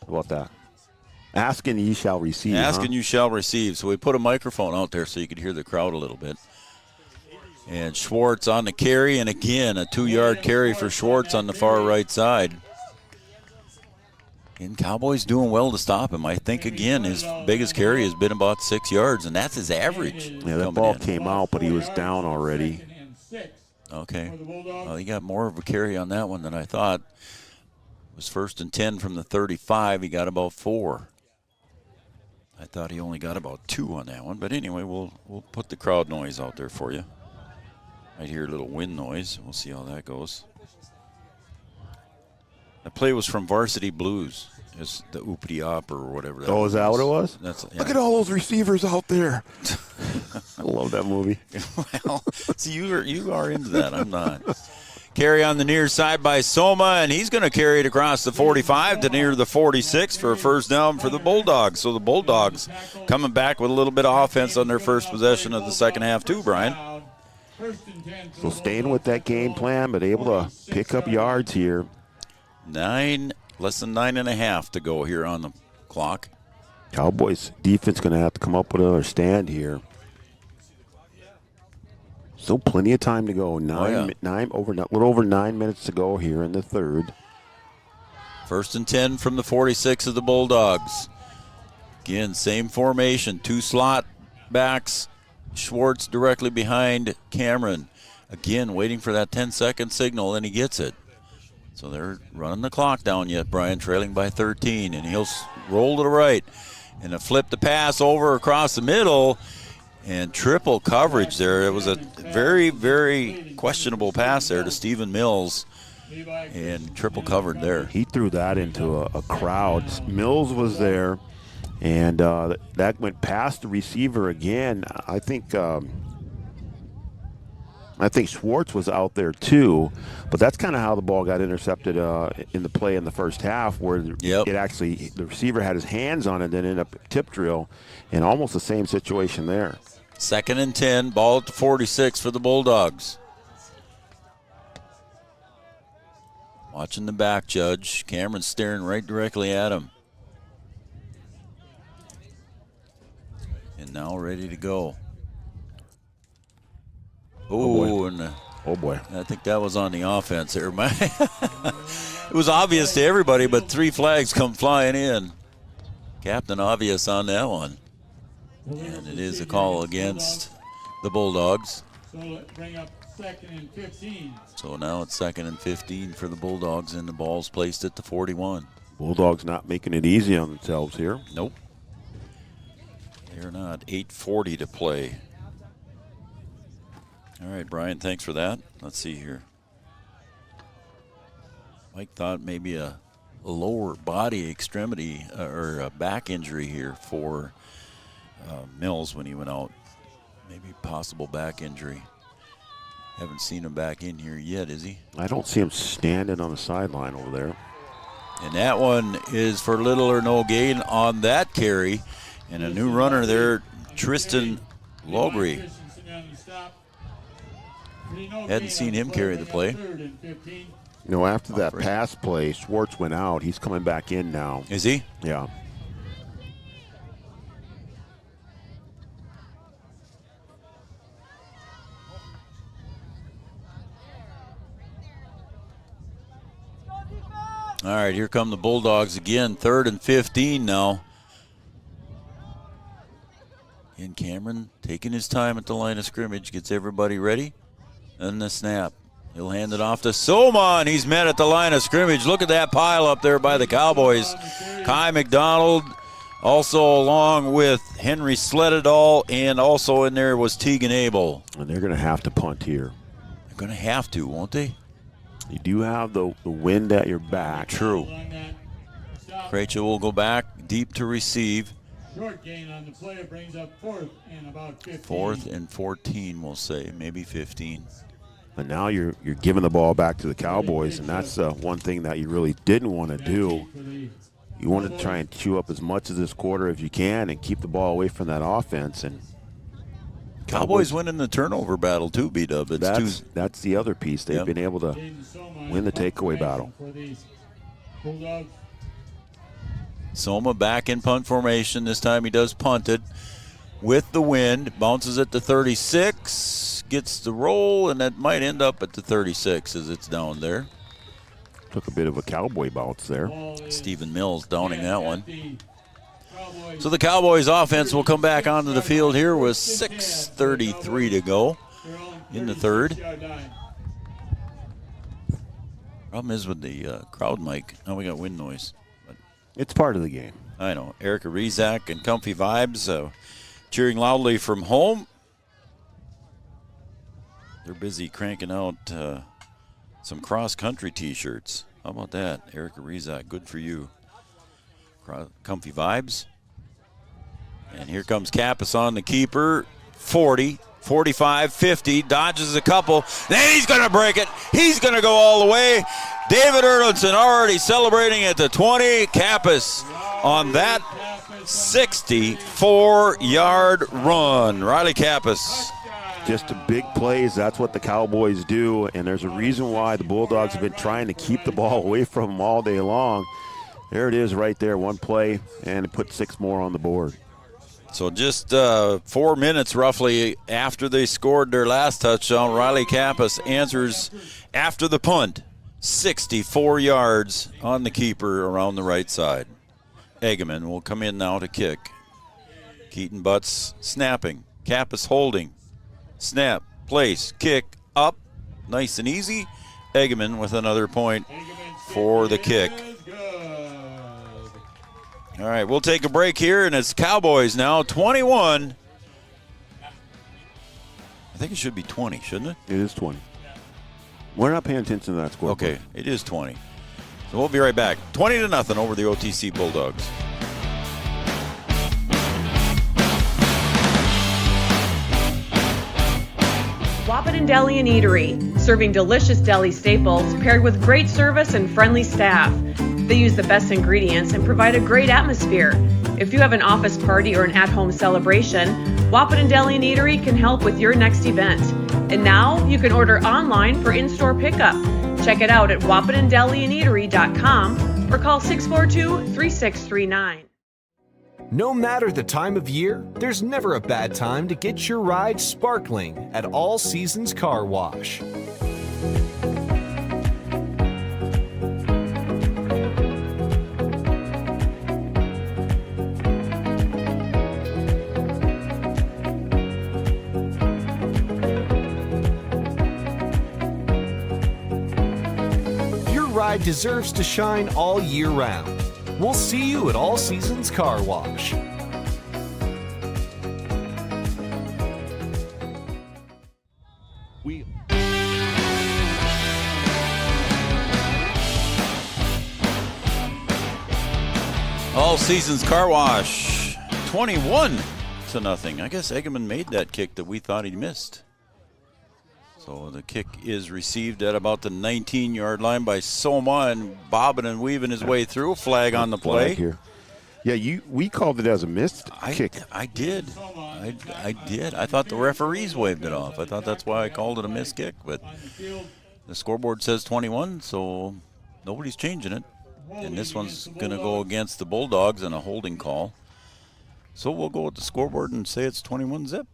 How about that? Ask and ye shall receive. Ask and you shall receive. So we put a microphone out there so you could hear the crowd a little bit. And Schwartz on the carry, and again, a 2-yard carry for Schwartz on the far right side. And Cowboys doing well to stop him. I think, again, his biggest carry has been about 6 yards, and that's his average. Yeah, that ball came out, but he was down already. Okay. Well, he got more of a carry on that one than I thought. It was 1st and 10 from the 35. He got about 4. I thought he only got about 2 on that one. But anyway, we'll put the crowd noise out there for you. I hear a little wind noise. We'll see how that goes. The play was from Varsity Blues. It's the Oopity Op or whatever. Oh, is that what it was? Look at all those receivers out there. I love that movie. Well, see, you are into that. I'm not. Carry on the near side by Soma, and he's going to carry it across the 45 to near the 46 for a first down for the Bulldogs. So the Bulldogs coming back with a little bit of offense on their first possession of the second half too, Brian. So staying with that game plan, but able to pick up yards here. Less than 9.5 to go here on the clock. Cowboys defense going to have to come up with another stand here. Still plenty of time to go. A little over 9 minutes to go here in the third. 1st and 10 from the 46 of the Bulldogs. Again, same formation, 2 slot backs. Schwartz directly behind Cameron. Again, waiting for that 10-second signal, and he gets it. So they're running the clock down yet, Brian, trailing by 13, and he'll roll to the right. And a flip the pass over across the middle, and triple coverage there. It was a very, very questionable pass there to Stephen Mills, and triple covered there. He threw that into a crowd. Mills was there, and that went past the receiver again. I think Schwartz was out there too, but that's kind of how the ball got intercepted in the play in the first half, where the receiver had his hands on it, then ended up tip drill, and almost the same situation there. 2nd and 10, ball at the 46 for the Bulldogs. Watching the back judge. Cameron's staring right directly at him. And now ready to go. Oh, and oh boy. I think that was on the offense there. It was obvious to everybody, but 3 flags come flying in. Captain Obvious on that one. And it is a call against the Bulldogs. So bring up 2nd and 15. So now it's 2nd and 15 for the Bulldogs, and the ball's placed at the 41. Bulldogs not making it easy on themselves here. Nope. They're not. 8:40 to play. All right, Brian, thanks for that. Let's see here. Mike thought maybe a lower body extremity or a back injury here for Mills when he went out. Maybe possible back injury. Haven't seen him back in here yet, is he? I don't see him standing on the sideline over there. And that one is for little or no gain on that carry. And a new runner there, Tristan Logri. Hadn't seen him carry the play. You know, after that pass play, Schwartz went out. He's coming back in now. Is he? Yeah. All right, here come the Bulldogs again. 3rd and 15 now. And Cameron taking his time at the line of scrimmage, gets everybody ready. And the snap. He'll hand it off to Soma, and he's met at the line of scrimmage. Look at that pile up there by the Cowboys. Kai McDonald, also along with Henry Sledadall, and also in there was Tegan Abel. And they're going to have to punt here. They're going to have to, won't they? You do have the wind at your back. True. Rachel will go back deep to receive. Short gain on the play brings up 4th and about 15. 4th and 14, we'll say, maybe 15. And now you're giving the ball back to the Cowboys, and that's one thing that you really didn't want to do. You want to try and chew up as much of this quarter as you can and keep the ball away from that offense. And Cowboys winning the turnover battle too, B-Dub. That's the other piece. They've been able to win the takeaway battle. Soma back in punt formation. This time he does punt it with the wind. Bounces at the 36. Gets the roll, and that might end up at the 36 as it's down there. Took a bit of a Cowboy bounce there. Stephen Mills downing that one. So the Cowboys offense will come back onto the field here with 6:33 to go in the 3rd. Problem is with the crowd mic. Now we got wind noise. But it's part of the game. I know. Erica Rizak and Comfy Vibes cheering loudly from home. They're busy cranking out some cross-country T-shirts. How about that, Erica Rizak? Good for you. Comfy Vibes. And here comes Kappas on the keeper. 40, 45, 50. Dodges a couple. Then he's going to break it. He's going to go all the way. David Erlandson already celebrating at the 20. Kappas on that 64-yard run. Riley Kappas. Just big plays. That's what the Cowboys do, and there's a reason why the Bulldogs have been trying to keep the ball away from them all day long. There it is right there, one play, and it put 6 more on the board. So just 4 minutes roughly after they scored their last touchdown, Riley Kappas answers after the punt. 64 yards on the keeper around the right side. Egeman will come in now to kick. Keaton Butts snapping. Kappas holding. Snap, place, kick, up, nice and easy. Egeman with another point for the kick. All right, we'll take a break here, and it's Cowboys now, 21. I think it should be 20, shouldn't it? It is 20. We're not paying attention to that score. Okay, it is 20. So we'll be right back. 20-0 over the OTC Bulldogs. Wahpeton Deli and Eatery, serving delicious deli staples paired with great service and friendly staff. They use the best ingredients and provide a great atmosphere. If you have an office party or an at-home celebration, Wahpeton Deli and Eatery can help with your next event. And now you can order online for in-store pickup. Check it out at WapatonDeliAndEatery.com or call 642-3639. No matter the time of year, there's never a bad time to get your ride sparkling at All Seasons Car Wash. Your ride deserves to shine all year round. We'll see you at All Seasons Car Wash. All Seasons Car Wash, 21-0. I guess Eggman made that kick that we thought he missed. So the kick is received at about the 19-yard line by Soma, and bobbing and weaving his way through. Flag on the play. Here. Yeah, we called it as a missed kick. I did. I did. I thought the referees waved it off. I thought that's why I called it a missed kick. But the scoreboard says 21, so nobody's changing it. And this one's going to go against the Bulldogs and a holding call. So we'll go with the scoreboard and say it's 21-0.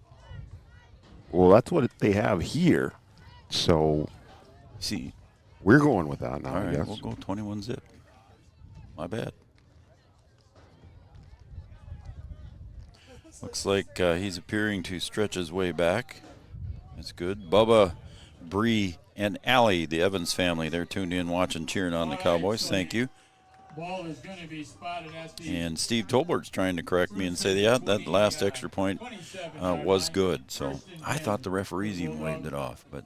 Well, that's what they have here. So, see, we're going with that now. All right, I guess we'll go 21-0. My bad. Looks like he's appearing to stretch his way back. That's good. Bubba, Bree, and Allie, the Evans family, they're tuned in, watching, cheering on the Cowboys. Thank you. Ball is going to be spotted at the And Steve Tolbert's trying to correct me and say, yeah, that last extra point was good. So I thought the referees even waved it off, but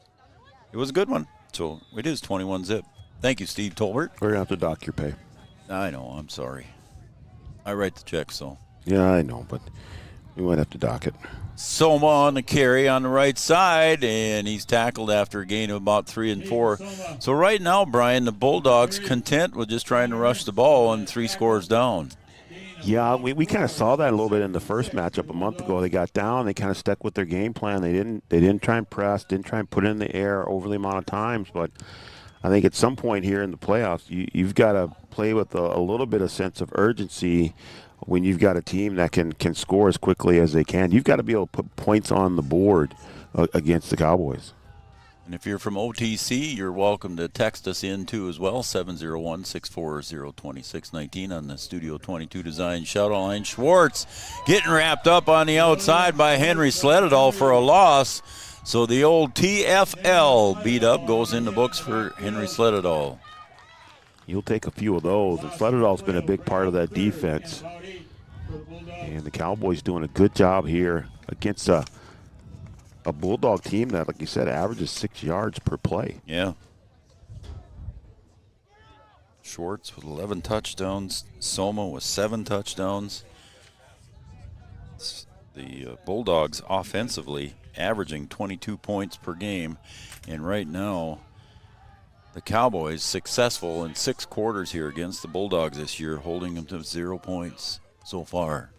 it was a good one. So it is 21-0. Thank you, Steve Tolbert. We're going to have to dock your pay. I know. I'm sorry. I write the check, so. Yeah, I know, but we might have to dock it. Soma on the carry on the right side, and he's tackled after a gain of about 3 and 4. So right now, Brian, the Bulldogs content with just trying to rush the ball and 3 scores down. Yeah, we kind of saw that a little bit in the first matchup a month ago. They got down, they kind of stuck with their game plan. They didn't try and press, didn't try and put it in the air over the amount of times. But I think at some point here in the playoffs, you've got to play with a little bit of sense of urgency. When you've got a team that can score as quickly as they can, you've got to be able to put points on the board against the Cowboys. And if you're from OTC, you're welcome to text us in too as well, 701-640-2619 on the Studio 22 Design shout-out line. Schwartz getting wrapped up on the outside by Henry Sledadall for a loss. So the old TFL beat up goes in the books for Henry Sledadall. You'll take a few of those, and Sledadall's been a big part of that defense. And the Cowboys doing a good job here against a Bulldog team that, like you said, averages 6 yards per play. Yeah. Schwartz with 11 touchdowns. Soma with 7 touchdowns. The Bulldogs offensively averaging 22 points per game. And right now, the Cowboys successful in 6 quarters here against the Bulldogs this year, holding them to 0 points so far.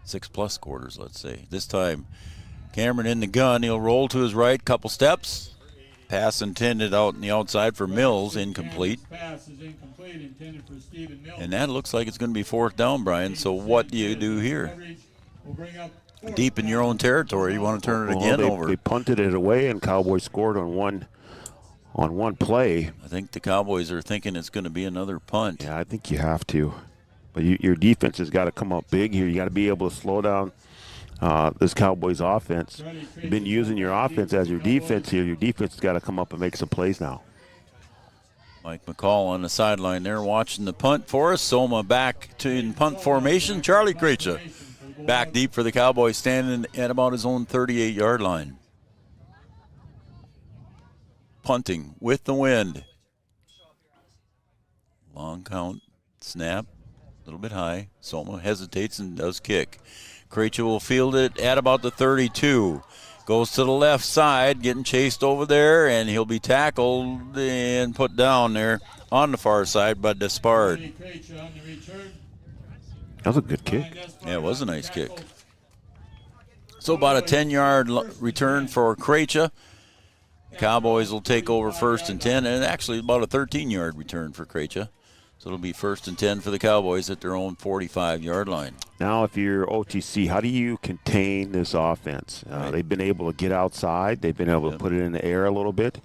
6+ quarters, let's say. This time, Cameron in the gun. He'll roll to his right, couple steps. Pass intended out in the outside for Mills, incomplete. And that looks like it's going to be 4th down, Brian. So what do you do here? Deep in your own territory, you want to turn it again over. They punted it away, and Cowboys scored on one play. I think the Cowboys are thinking it's going to be another punt. Yeah, I think you have to. But your defense has got to come up big here. You got to be able to slow down this Cowboys offense. You've been using your offense as your defense here. Your defense has got to come up and make some plays now. Mike McCall on the sideline there watching the punt for us. Soma back in punt formation. Charlie Krecha back deep for the Cowboys, standing at about his own 38-yard line. Punting with the wind. Long count, snap, a little bit high. Soma hesitates and does kick. Krecha will field it at about the 32. Goes to the left side, getting chased over there, and he'll be tackled and put down there on the far side by Despard. That was a good kick. Yeah, it was a nice kick. So about a 10-yard return for Krecha. The Cowboys will take over 1st and 10, and actually about a 13-yard return for Krejci. So it'll be 1st and 10 for the Cowboys at their own 45-yard line. Now, if you're OTC, how do you contain this offense? They've been able to get outside. They've been able to put it in the air a little bit.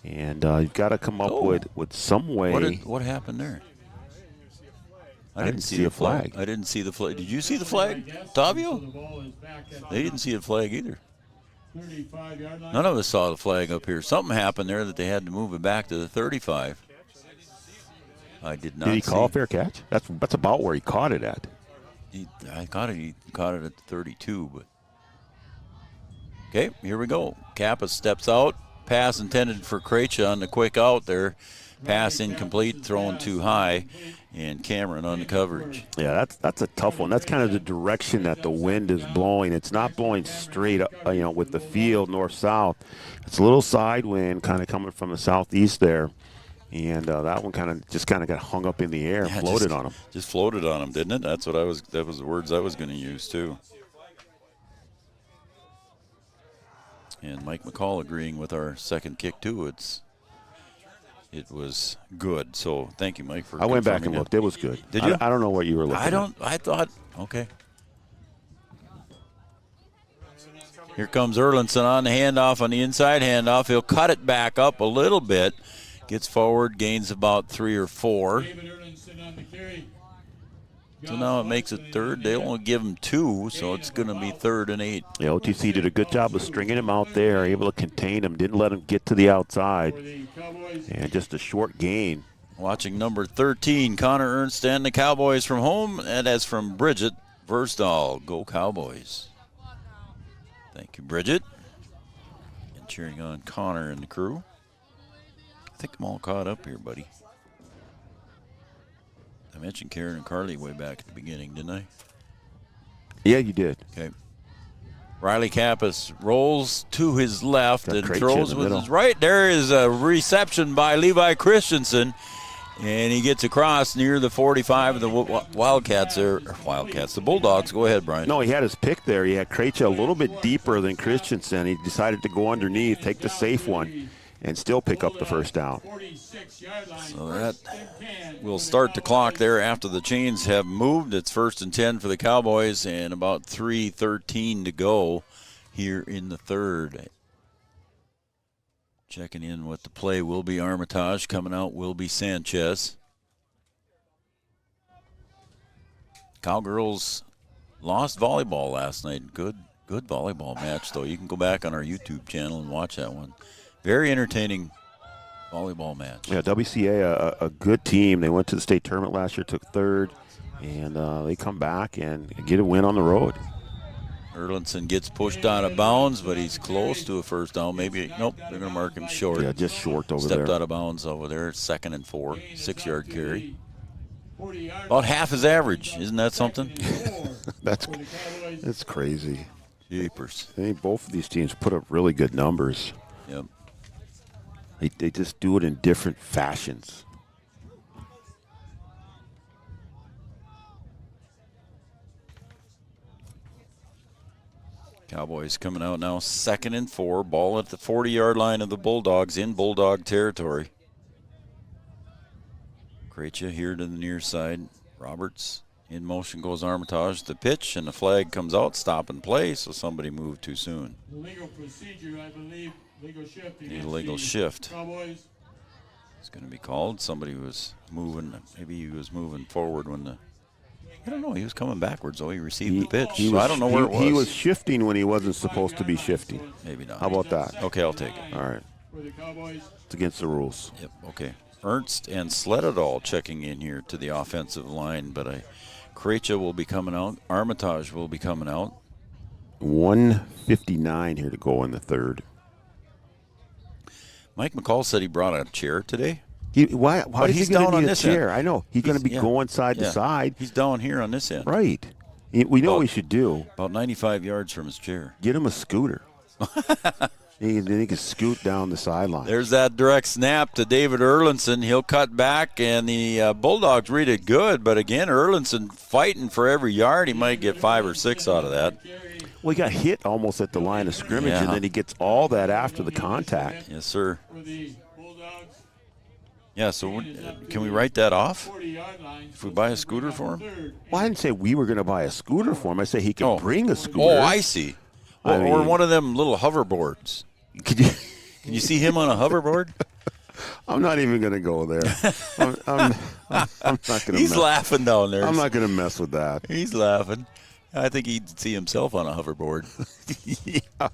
And you've got to come up with some way. What happened there? I didn't see the flag. I didn't see the flag. Did you see the flag, Tavio? They didn't see the flag either. None of us saw the flag up here. Something happened there that they had to move it back to the 35. I did not. Did he call a fair catch? That's about where he caught it at. He caught it at the 32. But okay, here we go. Kappa steps out. Pass intended for Krejci on the quick out there. Pass incomplete, thrown too high, and Cameron on the coverage. Yeah, that's a tough one. That's kind of the direction that the wind is blowing. It's not blowing straight up, with the field north-south. It's a little side wind kind of coming from the southeast there, and that one kind of got hung up in the air, and floated on him. Just floated on him, didn't it? That was the words I was going to use too. And Mike McCall agreeing with our second kick too. It was good. So thank you, Mike, for. I went back and looked. It was good. Did you? I don't know what you were looking at. I thought. Okay. Here comes Erlinson on the handoff, on the inside handoff. He'll cut it back up a little bit. Gets forward, gains about 3 or 4. So now it makes it third. They only give him 2, so it's going to be 3rd and 8. Yeah, OTC did a good job of stringing him out there, able to contain him, didn't let him get to the outside. And just a short gain. Watching number 13, Connor Ernst and the Cowboys from home, and as from Bridget Versdahl. Go Cowboys. Thank you, Bridget. And cheering on Connor and the crew. I think I'm all caught up here, buddy. I mentioned Karen and Carly way back at the beginning, didn't I? Yeah, you did. Okay. Riley Kappas rolls to his left and throws with his right. There is a reception by Levi Christensen, and he gets across near the 45 of the Wildcats. The Bulldogs. Go ahead, Brian. No, he had his pick there. He had Krejci a little bit deeper than Christensen. He decided to go underneath, take the safe one, and still pick up the first down. So that will start the clock there after the chains have moved. It's 1st and 10 for the Cowboys and about 3:13 to go here in the third. Checking in with the play will be Armitage. Coming out will be Sanchez. Cowgirls lost volleyball last night. Good volleyball match, though. You can go back on our YouTube channel and watch that one. Very entertaining volleyball match. Yeah, WCA, a good team. They went to the state tournament last year, took 3rd, and they come back and get a win on the road. Erlinson gets pushed out of bounds, but he's close to a first down. Maybe, nope, they're going to mark him short. Yeah, just short over there. Stepped out of bounds over there. 2nd and 4, 6-yard carry. About half his average. Isn't that something? That's crazy. Jeepers. I think both of these teams put up really good numbers. Yep. They just do it in different fashions. Cowboys coming out now 2nd and 4. Ball at the 40-yard line of the Bulldogs in Bulldog territory. Krejci here to the near side. Roberts in motion goes Armitage. The pitch and the flag comes out. Stop and play, so somebody moved too soon. The legal procedure, I believe, legal shift. Illegal shift. Cowboys. It's going to be called. Somebody was moving. Maybe he was moving forward when the. I don't know. He was coming backwards, though. He received the pitch. I don't know where it was. He was shifting when he wasn't supposed to be shifting. Maybe not. How about that? Okay, I'll take it. All right. It's against the rules. Yep, okay. Ernst and Sledadal checking in here to the offensive line, but Krejci will be coming out. Armitage will be coming out. 1:59 here to go in the third. Mike McCall said he brought a chair today. Why is he going to need a chair? End. I know. He's going to be going side to side. He's down here on this end. Right. We know what we should do. About 95 yards from his chair. Get him a scooter. Then he can scoot down the sideline. There's that direct snap to David Erlinson. He'll cut back, and the Bulldogs read it good. But, again, Erlinson fighting for every yard. He might get 5 or 6 out of that. Well, he got hit almost at the line of scrimmage, and then he gets all that after the contact. Yes, sir. Yeah, so can we write that off if we buy a scooter for him? Well, I didn't say we were going to buy a scooter for him. I said he can bring a scooter. Oh, I see. Or one of them little hoverboards. Can you see him on a hoverboard? I'm not even going to go there. I'm not going to. He's laughing down there. I'm not going to mess with that. He's laughing. I think he'd see himself on a hoverboard. Yeah.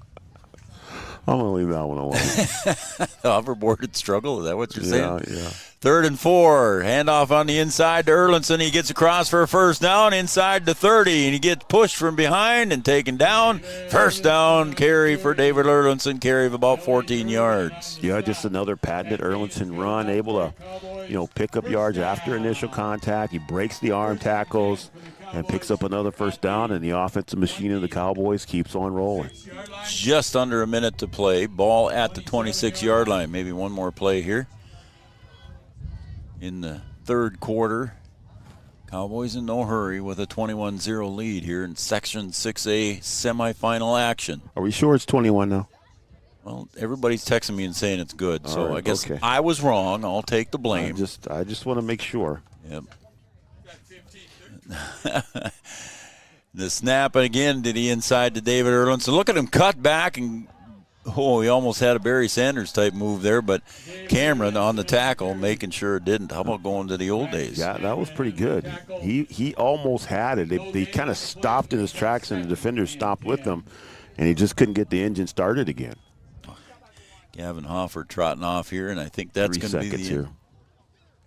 I'm going to leave that one alone. The hoverboarded struggle, is that what you're saying? Yeah. 3rd and 4. Handoff on the inside to Erlinson. He gets across for a first down inside to 30, and he gets pushed from behind and taken down. First down carry for David Erlinson, carry of about 14 yards. Yeah, just another patented Erlinson run, able to, pick up yards after initial contact. He breaks the arm tackles and picks up another first down, and the offensive machine of the Cowboys keeps on rolling. Just under a minute to play. Ball at the 26-yard line. Maybe one more play here. In the third quarter, Cowboys in no hurry with a 21-0 lead here in Section 6A semifinal action. Are we sure it's 21 now? Well, everybody's texting me and saying it's good, so right, I guess okay. I was wrong. I'll take the blame. I just want to make sure. Yep. The snap again to the inside to David Erlinson. Look at him cut back, and he almost had a Barry Sanders type move there, but Cameron on the tackle making sure it didn't. How about going to the old days? Yeah, that was pretty good. He almost had it. They kind of stopped in his tracks, and the defenders stopped with him, and he just couldn't get the engine started again. Gavin Hoffer trotting off here, and I think that's going to be the here.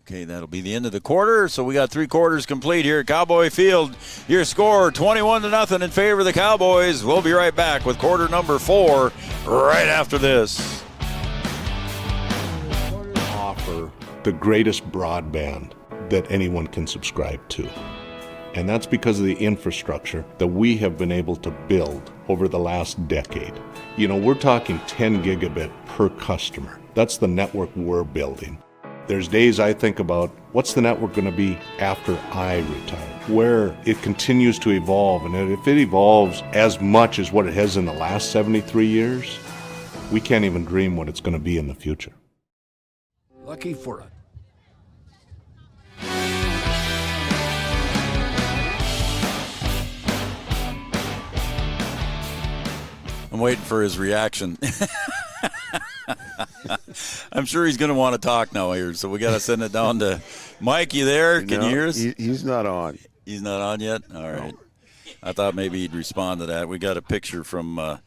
Okay, that'll be the end of the quarter. So we got 3 quarters complete here at Cowboy Field. Your score 21-0 in favor of the Cowboys. We'll be right back with quarter number 4 right after this. Offer the greatest broadband that anyone can subscribe to. And that's because of the infrastructure that we have been able to build over the last decade. We're talking 10 gigabit per customer. That's the network we're building. There's days I think about what's the network going to be after I retire, where it continues to evolve. And if it evolves as much as what it has in the last 73 years, we can't even dream what it's going to be in the future. Lucky for it. I'm waiting for his reaction. I'm sure he's going to want to talk now here, so we got to send it down to Mike. You there? Can you hear us? He's not on. He's not on yet? All right. I thought maybe he'd respond to that. We got a picture from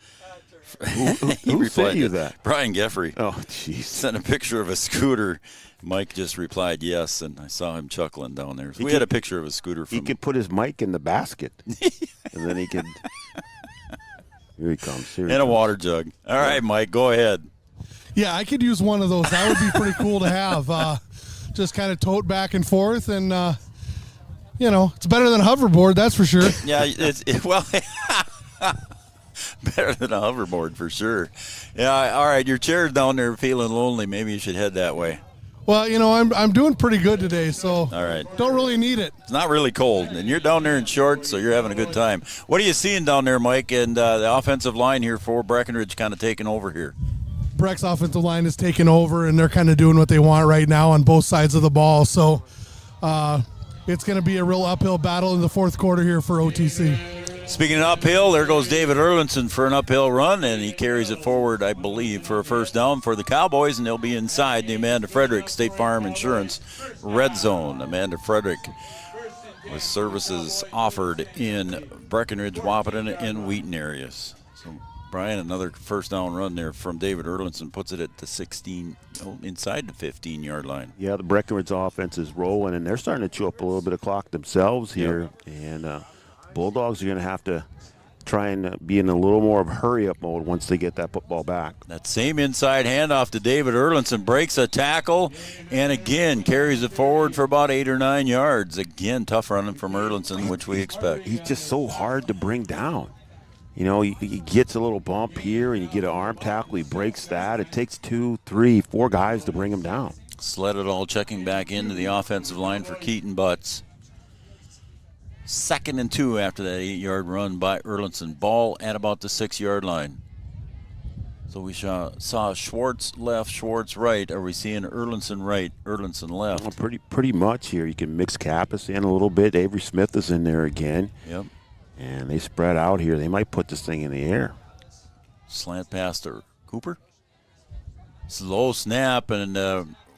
who sent you that? Brian Geffrey. Oh, jeez. Sent a picture of a scooter. Mike just replied yes, and I saw him chuckling down there. So we had a picture of a scooter. He could put his mic in the basket, and then he could. Here he comes. And a water jug. All right, Mike, go ahead. Yeah, I could use one of those. That would be pretty cool to have. Just kind of tote back and forth, and it's better than a hoverboard, that's for sure. Yeah, well, better than a hoverboard for sure. Yeah, all right, your chair's down there feeling lonely. Maybe you should head that way. Well, I'm doing pretty good today, so all right. Don't really need it. It's not really cold, and you're down there in shorts, so you're having a good time. What are you seeing down there, Mike, and the offensive line here for Breckenridge kind of taking over here? Breck's offensive line is taking over, and they're kind of doing what they want right now on both sides of the ball. So it's going to be a real uphill battle in the fourth quarter here for OTC. Speaking of uphill, there goes David Erlinson for an uphill run, and he carries it forward, I believe, for a first down for the Cowboys, and they'll be inside the Amanda Frederick State Farm Insurance red zone. Amanda Frederick with services offered in Breckenridge, Wahpeton, and Wheaton areas. So Brian, another first down run there from David Erlinson puts it at the inside the 15-yard line. Yeah, the Breckenridge offense is rolling, and they're starting to chew up a little bit of clock themselves here. Yep. And Bulldogs are going to have to try and be in a little more of hurry-up mode once they get that football back. That same inside handoff to David Erlinson breaks a tackle and, again, carries it forward for about 8 or 9 yards. Again, tough running from Erlinson, which we expect. He's just so hard to bring down. He gets a little bump here, and you get an arm tackle. He breaks that. It takes 2, 3, 4 guys to bring him down. Sled it all checking back into the offensive line for Keaton Butts. 2nd and 2 after that 8-yard run by Erlinson. Ball at about the 6-yard line. So we saw Schwartz left, Schwartz right. Are we seeing Erlinson right, Erlinson left? Well, pretty much here. You can mix Kappas in a little bit. Avery Smith is in there again. Yep. And they spread out here. They might put this thing in the air. Slant pass to Cooper. Slow snap, and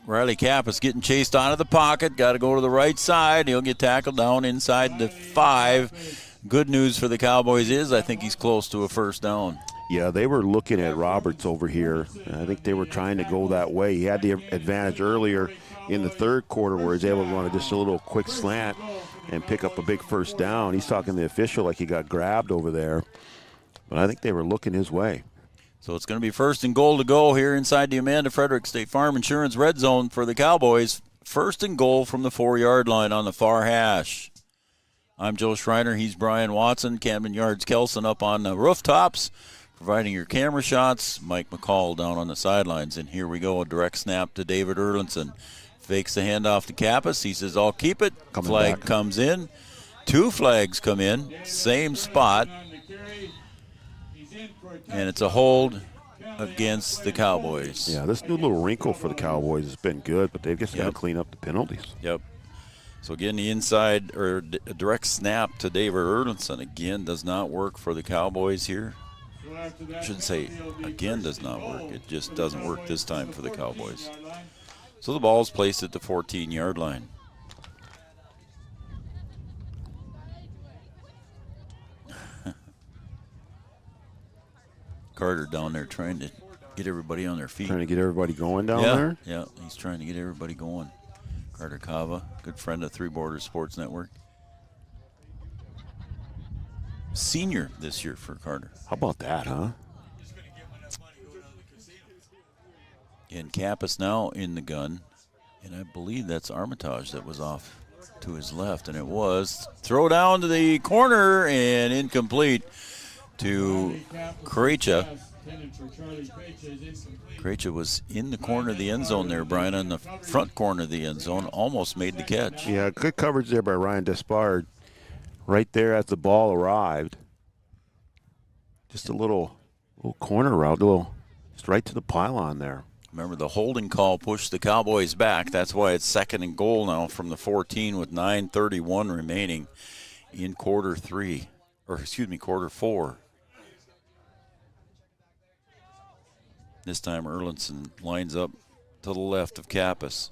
Riley Kappas getting chased out of the pocket. Got to go to the right side. He'll get tackled down inside the 5. Good news for the Cowboys is I think he's close to a first down. Yeah, they were looking at Roberts over here. I think they were trying to go that way. He had the advantage earlier in the 3rd quarter where he's able to run just a little quick slant and pick up a big first down. He's talking to the official like he got grabbed over there. But I think they were looking his way. So it's going to be 1st and goal to go here inside the Amanda Frederick State Farm Insurance red zone for the Cowboys. 1st and goal from the 4-yard line on the far hash. I'm Joe Schreiner. He's Brian Watson. Camden Yards Kelson up on the rooftops, providing your camera shots. Mike McCall down on the sidelines. And here we go, a direct snap to David Erlinson. Fakes the handoff to Kappas. He says, I'll keep it. Flag comes in. 2 flags come in. Same spot. And it's a hold against the Cowboys. Yeah, this new little wrinkle for the Cowboys has been good, but they've just got to clean up the penalties. Yep. So again, the inside or a direct snap to David Erlinson again does not work for the Cowboys here. I shouldn't say again does not work. It just doesn't work this time for the Cowboys. So the ball is placed at the 14-yard line. Carter down there trying to get everybody on their feet. Trying to get everybody going down there? Yeah, he's trying to get everybody going. Carter Cava, good friend of Three Borders Sports Network. Senior this year for Carter. How about that, huh? And Kappas now in the gun. And I believe that's Armitage that was off to his left. And it was. Throw down to the corner and incomplete to Krecha. Krecha was in the corner of the end zone there, Brian, on the front corner of the end zone. Almost made the catch. Yeah, good coverage there by Ryan Despard. Right there as the ball arrived. Just a little corner route, just right to the pylon there. Remember, the holding call pushed the Cowboys back. That's why it's 2nd and goal now from the 14 with 9:31 remaining in quarter 4. This time Erlinson lines up to the left of Kappas.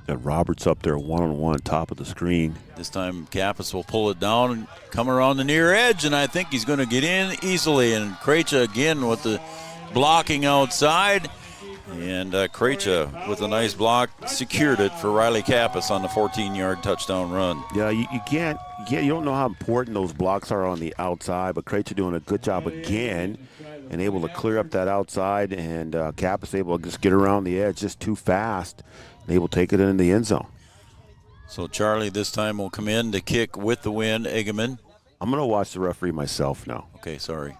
Got Roberts up there one-on-one, top of the screen. This time Kappas will pull it down and come around the near edge, and I think he's going to get in easily. And Krecha again with the blocking outside. And Krecha with a nice block secured it for Riley Kappas on the 14-yard touchdown run. Yeah, you don't know how important those blocks are on the outside, but Krecha doing a good job again and able to clear up that outside, and Kappas able to just get around the edge just too fast and able to take it in the end zone. So Charlie this time will come in to kick with the wind. Egeman. I'm going to watch the referee myself now. Okay, sorry.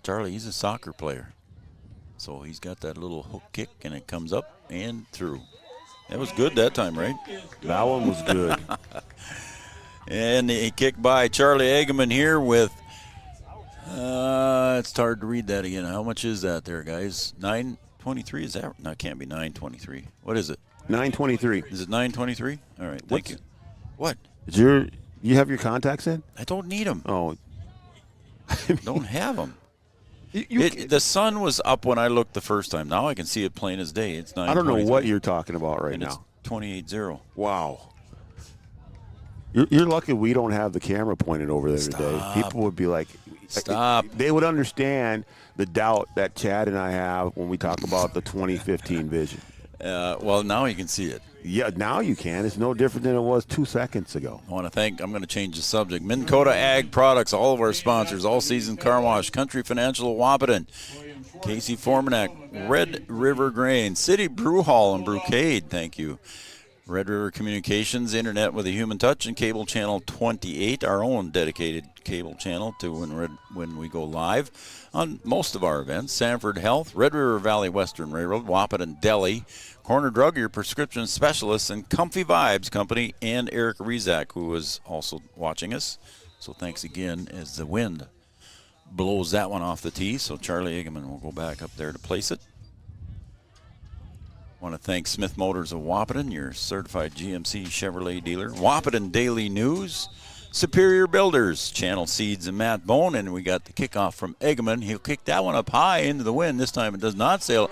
Charlie, he's a soccer player. So he's got that little hook kick, and it comes up and through. That was good that time, right? That one was good. And he kicked by Charlie Egeman here with, it's hard to read that again. How much is that there, guys? 9:23? Is that? No, it can't be 9:23. What is it? 9:23. Is it 9:23? All right, thank you. What? You have your contacts in? I don't need them. Oh. Don't have them. The sun was up when I looked the first time. Now I can see it plain as day. It's 9:23. I don't know what you're talking about right now. It's 28-0. Wow. You're lucky we don't have the camera pointed over there today. People would be like, stop. They would understand the doubt that Chad and I have when we talk about the 2015 vision. Well, now you can see it. Yeah, now you can. It's no different than it was 2 seconds ago. I want to thank, I'm going to change the subject, Minn Kota Ag Products, all of our sponsors, All Season Car Wash, Country Financial of Wapaton, Casey Formanek, Red River Grain, City Brew Hall and Brewcade, thank you. Red River Communications, internet with a human touch, and cable channel 28, our own dedicated cable channel to when we go live on most of our events. Sanford Health, Red River Valley Western Railroad, Wahpeton Deli, Corner Drug, your prescription specialist, and Comfy Vibes Company, and Eric Rizak, who is also watching us. So thanks again as the wind blows that one off the tee. So Charlie Eggman will go back up there to place it. Want to thank Smith Motors of Wahpeton, your certified GMC Chevrolet dealer. Wahpeton Daily News, Superior Builders, Channel Seeds and Matt Bone, and we got the kickoff from Eggman. He'll kick that one up high into the wind. This time it does not sail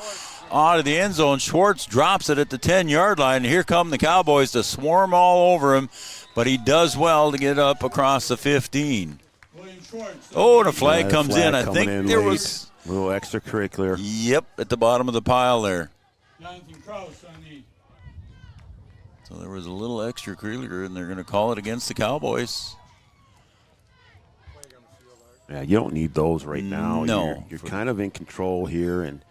out of the end zone. Schwartz drops it at the 10-yard line. And here come the Cowboys to swarm all over him, but he does well to get up across the 15. Oh, and a flag comes in. I think there was a little extracurricular. Yep, at the bottom of the pile there. So there was a little extracurricular, and they're going to call it against the Cowboys. Yeah, you don't need those right now. No. You're kind of in control here, and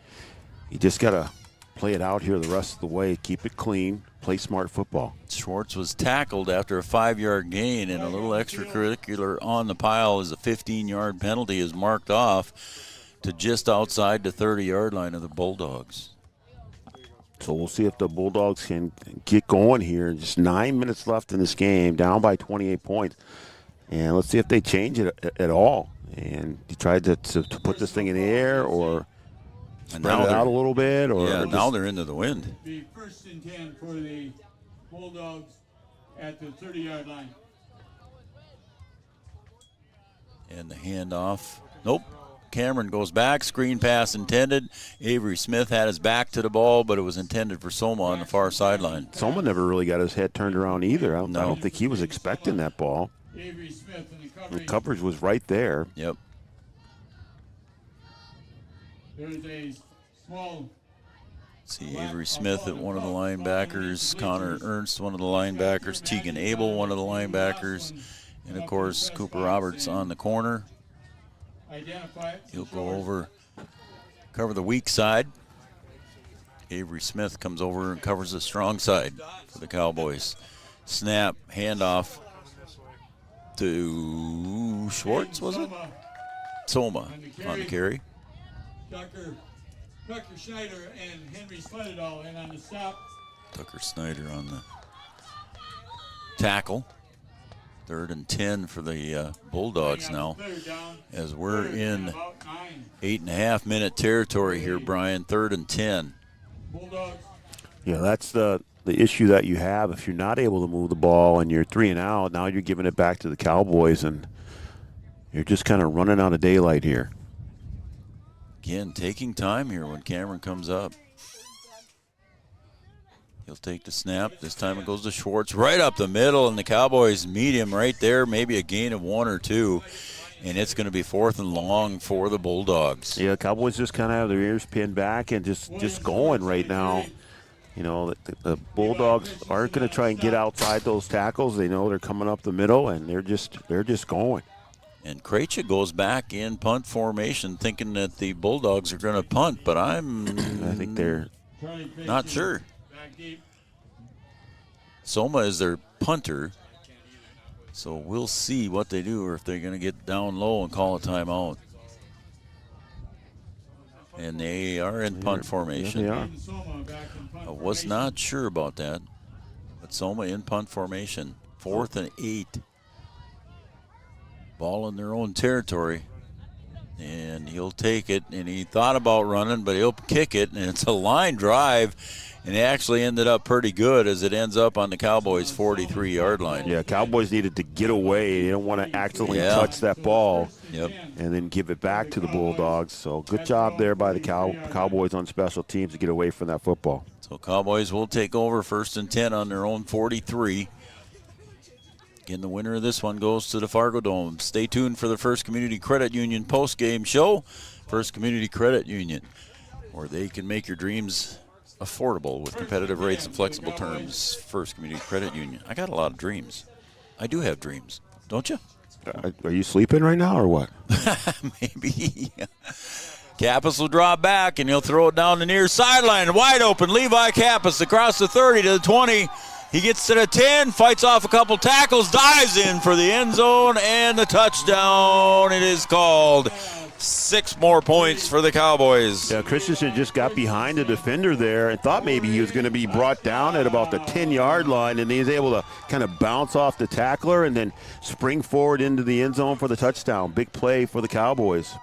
you just got to play it out here the rest of the way. Keep it clean. Play smart football. Schwartz was tackled after a 5-yard gain, and a little extracurricular on the pile as a 15-yard penalty is marked off to just outside the 30-yard line of the Bulldogs. So we'll see if the Bulldogs can get going here. Just 9 minutes left in this game, down by 28 points. And let's see if they change it at all. And you tried to put this thing in the air or spread it out a little bit. Or yeah, now they're into the wind. The 1st and 10 for the Bulldogs at the 30-yard line. And the handoff. Nope. Cameron goes back, screen pass intended. Avery Smith had his back to the ball, but it was intended for Soma on the far sideline. Soma never really got his head turned around either. I don't think he was expecting that ball. Avery Smith and the coverage was right there. Yep. There's a small. See Avery Smith at one of the linebackers, Connor Ernst, one of the linebackers, Tegan Abel, one of the linebackers, and of course Cooper Roberts on the corner. He'll go over, cover the weak side. Avery Smith comes over and covers the strong side for the Cowboys. Snap, handoff to Schwartz, was it? Soma on the carry. Tucker Schneider and Henry Sleddahl in on the stop. Tucker Snyder on the tackle. 3rd and 10 for the Bulldogs now, as we're in 8.5-minute territory here, Brian. 3rd and 10. Yeah, that's the issue that you have. If you're not able to move the ball and you're 3 and out, now you're giving it back to the Cowboys, and you're just kind of running out of daylight here. Again, taking time here when Cameron comes up. He'll take the snap. This time it goes to Schwartz right up the middle, and the Cowboys meet him right there, maybe a gain of 1 or 2, and it's going to be 4th and long for the Bulldogs. Yeah, Cowboys just kind of have their ears pinned back and just going right now. You know, the Bulldogs aren't going to try and get outside those tackles. They know they're coming up the middle, and they're just going. And Krejci goes back in punt formation, thinking that the Bulldogs are going to punt, but I think they're not sure. Soma is their punter, so we'll see what they do, or if they're going to get down low and call a timeout. And they are in punt formation. Yeah, they are. I was not sure about that, but Soma in punt formation. 4th and 8. Ball in their own territory, and he'll take it. And he thought about running, but he'll kick it, and it's a line drive. And it actually ended up pretty good as it ends up on the Cowboys' 43-yard line. Yeah, Cowboys needed to get away. They don't want to accidentally touch that ball and then give it back to the Bulldogs. So good job there by the Cowboys on special teams to get away from that football. So Cowboys will take over 1st and 10 on their own 43. Again, the winner of this one goes to the Fargo Dome. Stay tuned for the First Community Credit Union post-game show. First Community Credit Union, where they can make your dreams affordable with competitive rates and flexible terms. First Community Credit Union. I got a lot of dreams. I do have dreams, don't you? Are you sleeping right now or what? Maybe. Kappas will drop back, and he'll throw it down the near sideline. Wide open, Levi Kappas across the 30 to the 20 He gets to the 10, fights off a couple tackles, dives in for the end zone, and the touchdown. It is called. 6 more points for the Cowboys. Yeah, Christensen just got behind the defender there and thought maybe he was going to be brought down at about the 10-yard line, and he was able to kind of bounce off the tackler and then spring forward into the end zone for the touchdown. Big play for the Cowboys.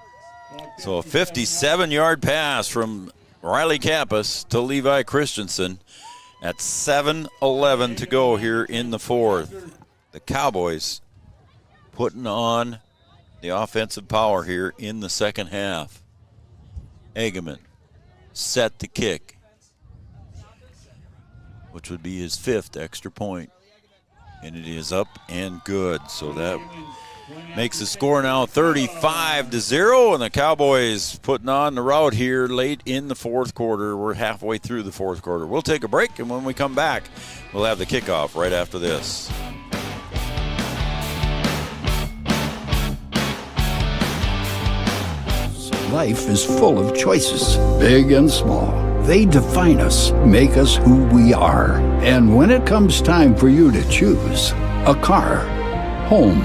So a 57-yard pass from Riley Kappas to Levi Christensen at 7:11 to go here in the fourth. The Cowboys putting on the offensive power here in the second half. Egeman set to kick, which would be his 5th extra point. And it is up and good. So that makes the score now 35-0, and the Cowboys putting on the route here late in the fourth quarter. We're halfway through the fourth quarter. We'll take a break, and when we come back, we'll have the kickoff right after this. Life is full of choices, big and small. They define us, make us who we are. And when it comes time for you to choose a car, home,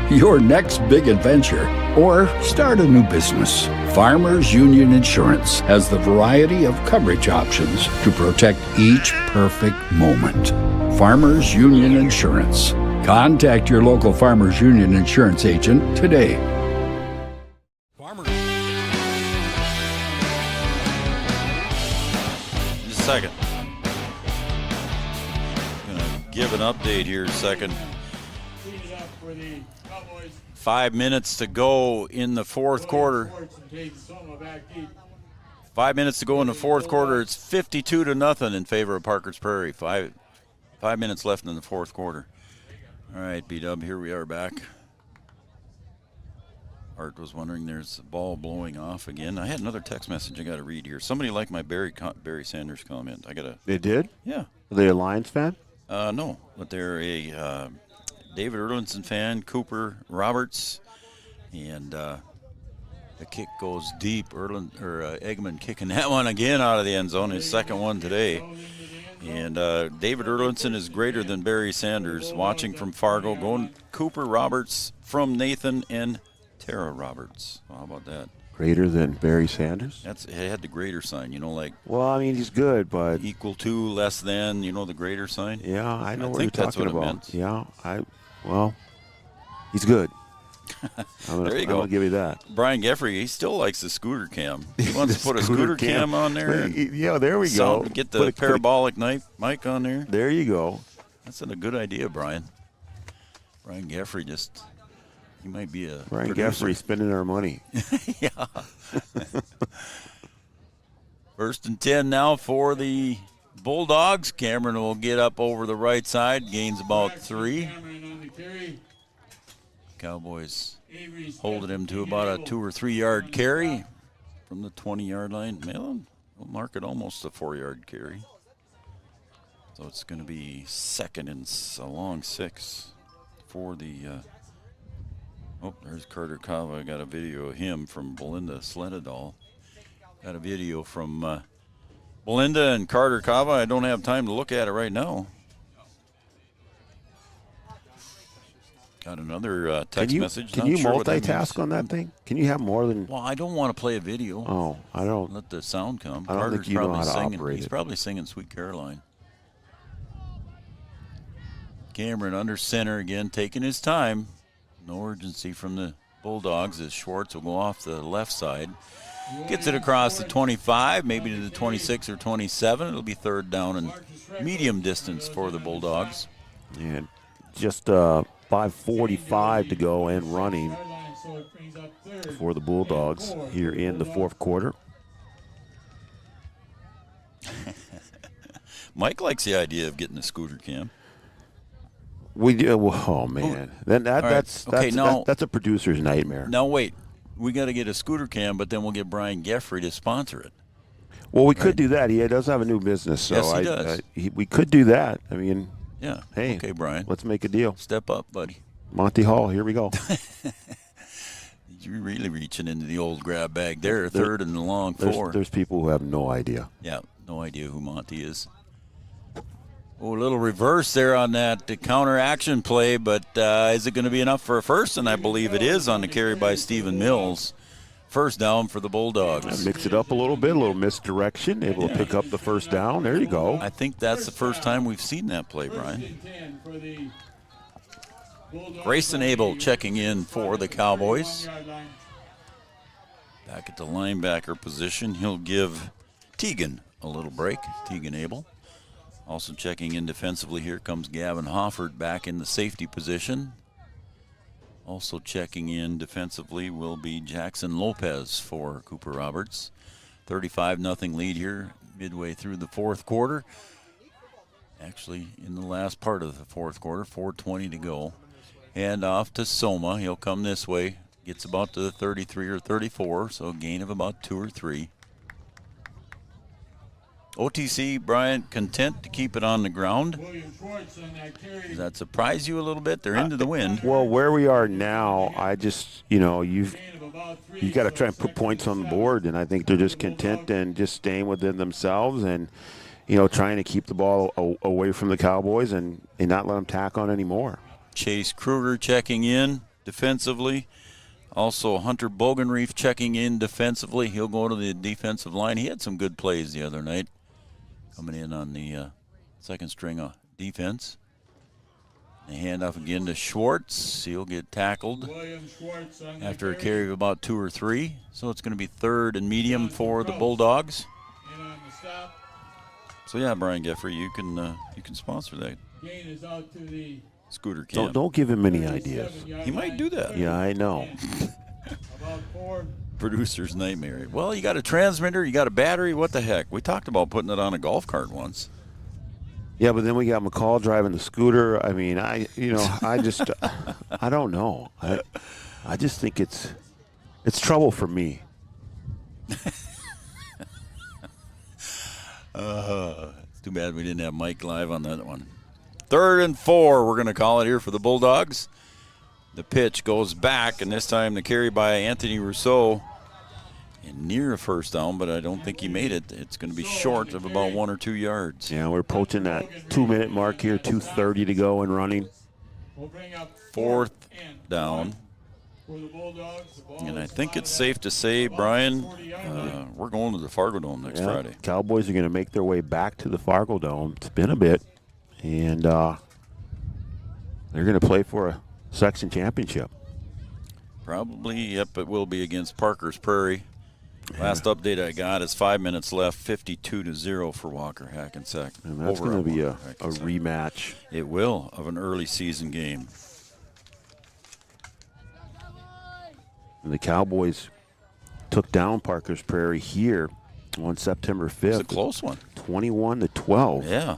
your next big adventure, or start a new business, Farmers Union Insurance has the variety of coverage options to protect each perfect moment. Farmers Union Insurance. Contact your local Farmers Union Insurance agent today. Second. Going to give an update here second. 5 minutes to go in the fourth quarter. 5 minutes to go in the fourth quarter. It's 52-0 in favor of Parker's Prairie. Five minutes left in the fourth quarter. All right, B-Dub, here we are back. Art was wondering, there's a ball blowing off again. I had another text message I got to read here. Somebody liked my Barry Sanders comment. They did? Yeah. Are they a Lions fan? No, but they're a David Erlinson fan, Cooper Roberts, and the kick goes deep. Eggman kicking that one again out of the end zone, his second one today. And David Erlinson is greater than Barry Sanders. Watching from Fargo, going Cooper Roberts from Nathan and Tara Roberts. Well, how about that? Greater than Barry Sanders? It had the greater sign, like. Well, I mean, he's good, but. Equal to, less than, the greater sign? Yeah, I know what think you're that's talking what it about. meant. Yeah, he's good. There you go. I'm going to give you that. Brian Geffrey, he still likes the scooter cam. He wants to put a scooter cam on there. Yeah, there we go. Get the parabolic mic on there. There you go. That's a good idea, Brian. Brian Geffrey he might be a Brian producer. Geffrey spending our money. Yeah. 1st and 10 now for the Bulldogs. Cameron will get up over the right side, gains about 3. Cowboys holding him to about a 2 or 3 yard carry from the 20-yard line. We'll mark it almost a 4-yard carry. So it's going to be second and a long 6 for the. There's Carter Kava. I got a video of him from Belinda Sledadal. Got a video from Belinda and Carter Kava. I don't have time to look at it right now. Got another text message. Can you multitask on that thing? Can you have more than? Well, I don't want to play a video. Oh, I don't. Let the sound come. I don't Carter's think you know how to operate He's it. probably singing Sweet Caroline. Cameron under center again, taking his time. No urgency from the Bulldogs as Schwartz will go off the left side. Gets it across the 25, maybe to the 26 or 27. It'll be 3rd down and medium distance for the Bulldogs. And just 5:45 to go and running for the Bulldogs here in the fourth quarter. Mike likes the idea of getting a scooter cam. We do. Oh man, then that's a producer's nightmare. Now wait, we got to get a scooter cam, but then we'll get Brian Geffrey to sponsor it. Well, we could do that. He does have a new business, so yes, he does. We could do that. I mean, yeah. Hey, okay, Brian, let's make a deal. Step up, buddy. Monty Hall, here we go. You're really reaching into the old grab bag there. 3rd and a long 4. There's people who have no idea. Yeah, no idea who Monty is. Oh, a little reverse there on that counter action play, but is it going to be enough for a first? And I believe it is on the carry by Stephen Mills. First down for the Bulldogs. Mix it up a little bit, a little misdirection, able to pick up the first down. There you go. I think that's the first time we've seen that play, Brian. Grayson Abel checking in for the Cowboys. Back at the linebacker position, he'll give Teagan a little break. Teagan Abel. Also checking in defensively, here comes Gavin Hofford back in the safety position. Also checking in defensively will be Jackson Lopez for Cooper Roberts. 35-0 lead here midway through the fourth quarter. Actually, in the last part of the fourth quarter, 4:20 to go. Hand off to Soma. He'll come this way. Gets about to the 33 or 34, so a gain of about 2 or 3. OTC, Brian, content to keep it on the ground. Does that surprise you a little bit? They're into the wind. Well, where we are now, I just, you got to try and put points on the board, and I think they're just content and just staying within themselves and, trying to keep the ball away from the Cowboys and not let them tack on anymore. Chase Kruger checking in defensively. Also, Hunter Bogenreef checking in defensively. He'll go to the defensive line. He had some good plays the other night. Coming in on the second string of defense. The handoff again to Schwartz. He'll get tackled after a carry of about 2 or 3. So it's going to be third and medium for the Bulldogs. So yeah, Brian Geffrey, you can sponsor that. Scooter Camp. Don't give him any ideas. He might do that. Yeah, I know. Producer's nightmare. Well, you got a transmitter, you got a battery, what the heck? We talked about putting it on a golf cart once. Yeah, but then we got McCall driving the scooter. I mean, I just, I don't know. I just think it's trouble for me. It's too bad we didn't have Mike live on that one. 3rd and 4, we're going to call it here for the Bulldogs. The pitch goes back, and this time the carry by Anthony Rousseau. And near a first down, but I don't think he made it. It's going to be short of about 1 or 2 yards. Yeah, we're approaching that 2-minute mark here, 2:30 to go and running. 4th down. And I think it's safe to say, Brian, we're going to the Fargo Dome next Friday. Cowboys are going to make their way back to the Fargo Dome. It's been a bit. And they're going to play for a section championship. Probably, yep, it will be against Parker's Prairie. Last update I got is 5 minutes left, 52-0 for Walker Hackensack. And that's going to be a rematch. It will, of an early season game. And the Cowboys took down Parker's Prairie here on September 5th. It's a close one. 21-12. Yeah.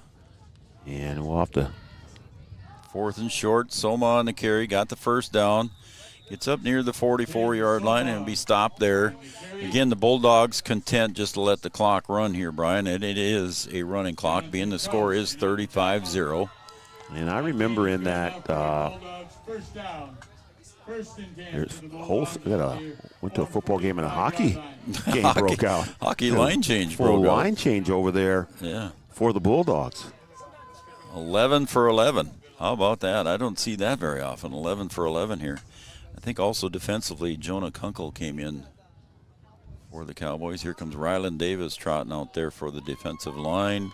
And we'll have to. 4th and short. Soma on the carry. Got the first down. Gets up near the 44-yard line and be stopped there. Again, the Bulldogs content just to let the clock run here, Brian. And it is a running clock, being the score is 35-0. And I remember in that went to a football game and a hockey game broke out. Hockey line change broke out. Full line change over there for the Bulldogs. 11 for 11. How about that? I don't see that very often. 11 for 11 here. I think also defensively, Jonah Kunkel came in for the Cowboys. Here comes Ryland Davis trotting out there for the defensive line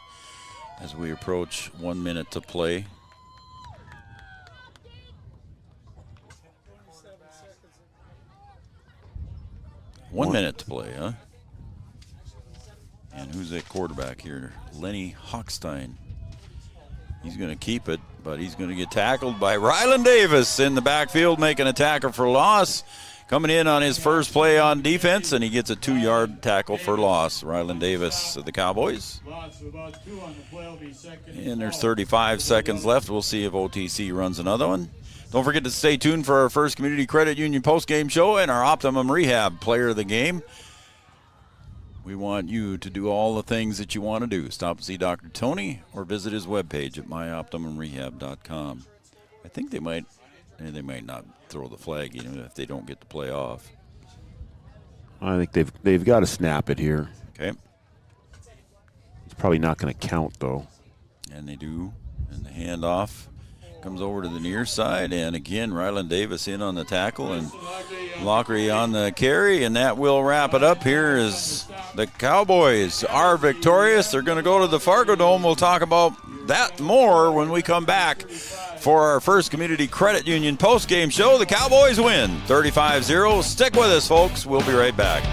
as we approach 1 minute to play. One minute to play, huh? And who's that quarterback here? Lenny Hochstein. He's going to keep it, but he's going to get tackled by Ryland Davis in the backfield, making a tackle for loss. Coming in on his first play on defense, and he gets a 2-yard tackle for loss. Ryland Davis of the Cowboys. And there's 35 seconds left. We'll see if OTC runs another one. Don't forget to stay tuned for our First Community Credit Union postgame show and our Optimum Rehab player of the game. We want you to do all the things that you want to do. Stop and see Dr. Tony or visit his webpage at myoptimumrehab.com. I think they might not throw the flag even if they don't get the play off. I think they've got to snap it here. Okay. It's probably not going to count, though. And they do. And the handoff comes over to the near side, and again, Ryland Davis in on the tackle, and Lockery on the carry, and that will wrap it up here as the Cowboys are victorious. They're going to go to the Fargo Dome. We'll talk about that more when we come back for our First Community Credit Union post-game show. The Cowboys win 35-0. Stick with us, folks. We'll be right back.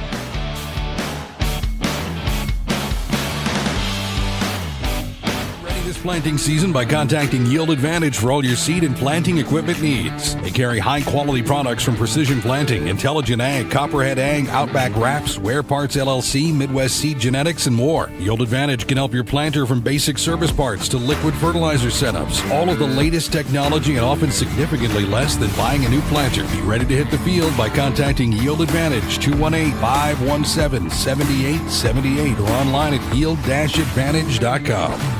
This planting season by contacting Yield Advantage for all your seed and planting equipment needs. They carry high-quality products from Precision Planting, Intelligent Ag, Copperhead Ag, Outback Wraps, Ware Parts LLC, Midwest Seed Genetics, and more. Yield Advantage can help your planter from basic service parts to liquid fertilizer setups. All of the latest technology and often significantly less than buying a new planter. Be ready to hit the field by contacting Yield Advantage 218-517-7878 or online at yield-advantage.com.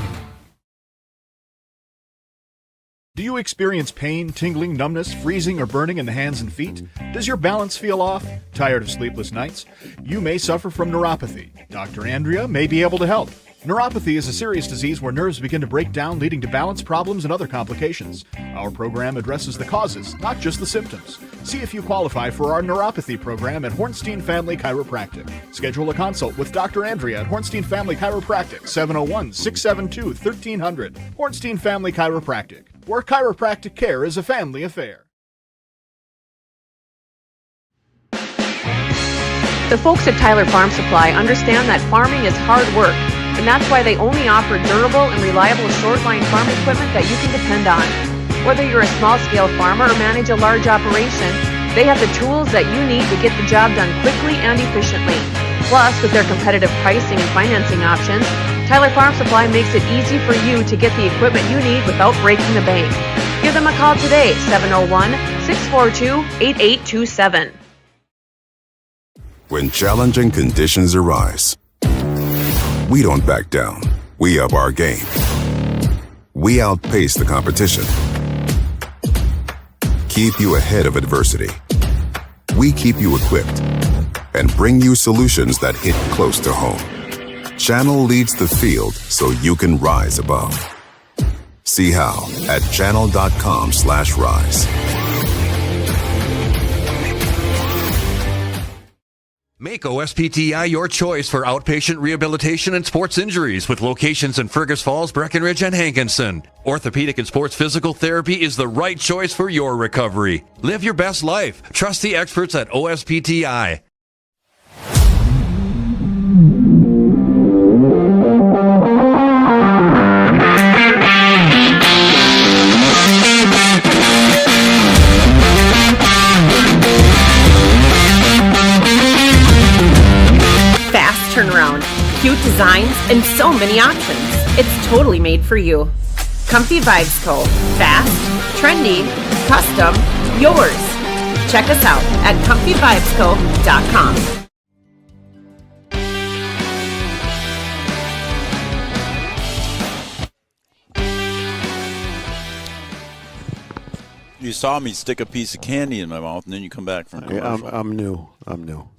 Do you experience pain, tingling, numbness, freezing, or burning in the hands and feet? Does your balance feel off? Tired of sleepless nights? You may suffer from neuropathy. Dr. Andrea may be able to help. Neuropathy is a serious disease where nerves begin to break down, leading to balance problems and other complications. Our program addresses the causes, not just the symptoms. See if you qualify for our neuropathy program at Hornstein Family Chiropractic. Schedule a consult with Dr. Andrea at Hornstein Family Chiropractic, 701-672-1300. Hornstein Family Chiropractic, where chiropractic care is a family affair. The folks at Tyler Farm Supply understand that farming is hard work, and that's why they only offer durable and reliable short-line farm equipment that you can depend on. Whether you're a small-scale farmer or manage a large operation, they have the tools that you need to get the job done quickly and efficiently. Plus, with their competitive pricing and financing options, Tyler Farm Supply makes it easy for you to get the equipment you need without breaking the bank. Give them a call today, 701-642-8827. When challenging conditions arise, we don't back down. We up our game. We outpace the competition. Keep you ahead of adversity. We keep you equipped and bring you solutions that hit close to home. Channel leads the field so you can rise above. See how at channel.com/rise. Make OSPTI your choice for outpatient rehabilitation and sports injuries with locations in Fergus Falls, Breckenridge, and Hankinson. Orthopedic and sports physical therapy is the right choice for your recovery. Live your best life. Trust the experts at OSPTI. Turnaround, cute designs, and so many options. It's totally made for you. Comfy Vibes Co. Fast, trendy, custom, yours. Check us out at comfyvibesco.com. You saw me stick a piece of candy in my mouth, and then you come back from commercial. I'm new.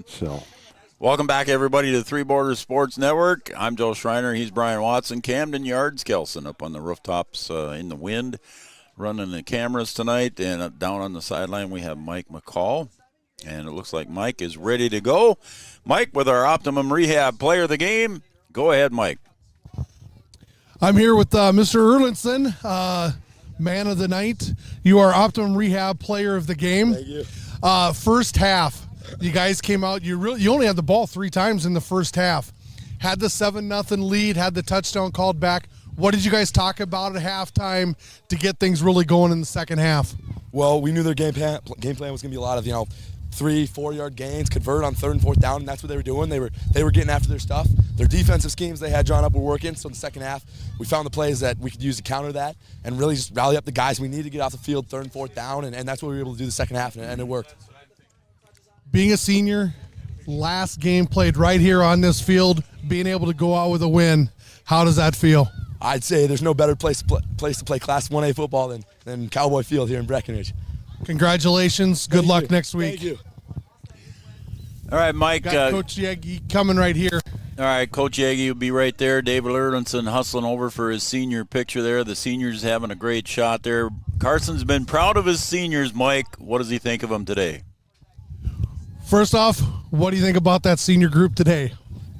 So... Welcome back, everybody, to the Three Borders Sports Network. I'm Joe Schreiner. He's Brian Watson. Camden Yards, Kelson up on the rooftops in the wind, running the cameras tonight. And down on the sideline, we have Mike McCall. And it looks like Mike is ready to go. Mike with our Optimum Rehab Player of the Game. Go ahead, Mike. I'm here with Mr. Erlinson, man of the night. You are Optimum Rehab Player of the Game. Thank you. First half. You guys came out. You only had the ball 3 times in the first half. Had the 7-0 lead. Had the touchdown called back. What did you guys talk about at halftime to get things really going in the second half? Well, we knew their game plan was going to be a lot of 3-4 yard gains, convert on 3rd and 4th down, and that's what they were doing. They were getting after their stuff. Their defensive schemes they had drawn up were working. So in the second half, we found the plays that we could use to counter that and really just rally up the guys we need to get off the field 3rd and 4th down, and that's what we were able to do the second half, and it worked. Being a senior, last game played right here on this field, being able to go out with a win, how does that feel? I'd say there's no better place to play Class 1A football than Cowboy Field here in Breckenridge. Congratulations. Good luck next week. Thank you. All right, Mike. Got Coach Yegi coming right here. All right, Coach Yagi will be right there. David Erlinson hustling over for his senior picture there. The seniors having a great shot there. Carson's been proud of his seniors, Mike. What does he think of them today? First off, what do you think about that senior group today?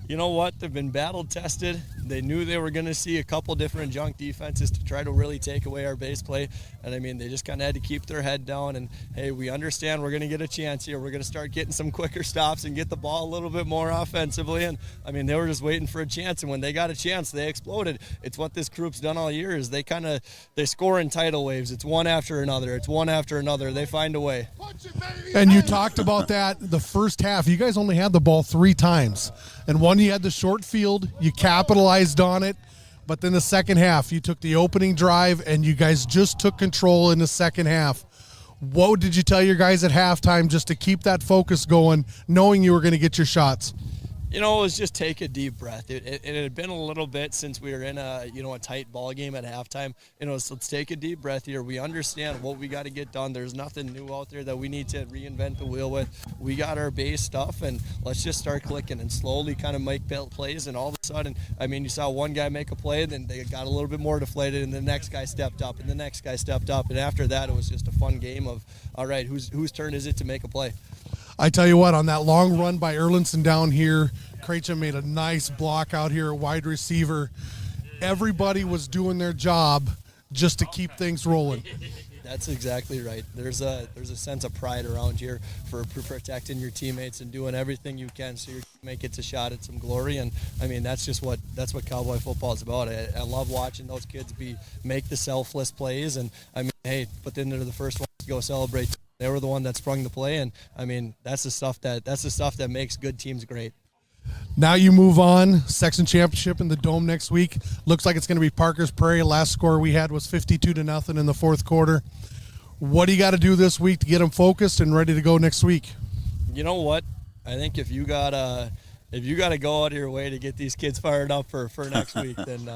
You know what? They've been battle tested. They knew they were going to see a couple different junk defenses to try to really take away our base play. And, I mean, they just kind of had to keep their head down. And, hey, we understand we're going to get a chance here. We're going to start getting some quicker stops and get the ball a little bit more offensively. And, I mean, they were just waiting for a chance. And when they got a chance, they exploded. It's what this group's done all year is they score in tidal waves. It's one after another. It's one after another. They find a way. And you talked about that the first half. You guys only had the ball 3 times. And one, you had the short field. You capitalized on it. But then the second half, you took the opening drive, and you guys just took control in the second half. What did you tell your guys at halftime just to keep that focus going, knowing you were going to get your shots? You know, it was just take a deep breath. It had been a little bit since we were in a tight ball game at halftime. So let's take a deep breath here. We understand what we got to get done. There's nothing new out there that we need to reinvent the wheel with. We got our base stuff, and let's just start clicking and slowly kind of make plays. And all of a sudden, I mean, you saw one guy make a play, then they got a little bit more deflated, and the next guy stepped up, and the next guy stepped up. And after that, it was just a fun game of, all right, whose turn is it to make a play? I tell you what, on that long run by Erlinson down here, Krejci made a nice block out here, a wide receiver. Everybody was doing their job just to keep things rolling. That's exactly right. There's a sense of pride around here for protecting your teammates and doing everything you can so you make it a shot at some glory. And I mean, that's what Cowboy football is about. I love watching those kids make the selfless plays. And I mean, hey, but then they're the first ones to go celebrate. They were the one that sprung the play, and I mean, that's the stuff that makes good teams great. Now you move on, section championship in the Dome next week. Looks like it's going to be Parker's Prairie. Last score we had was 52-0 in the fourth quarter. What do you got to do this week to get them focused and ready to go next week? You know what? I think if you got to go out of your way to get these kids fired up for next week, then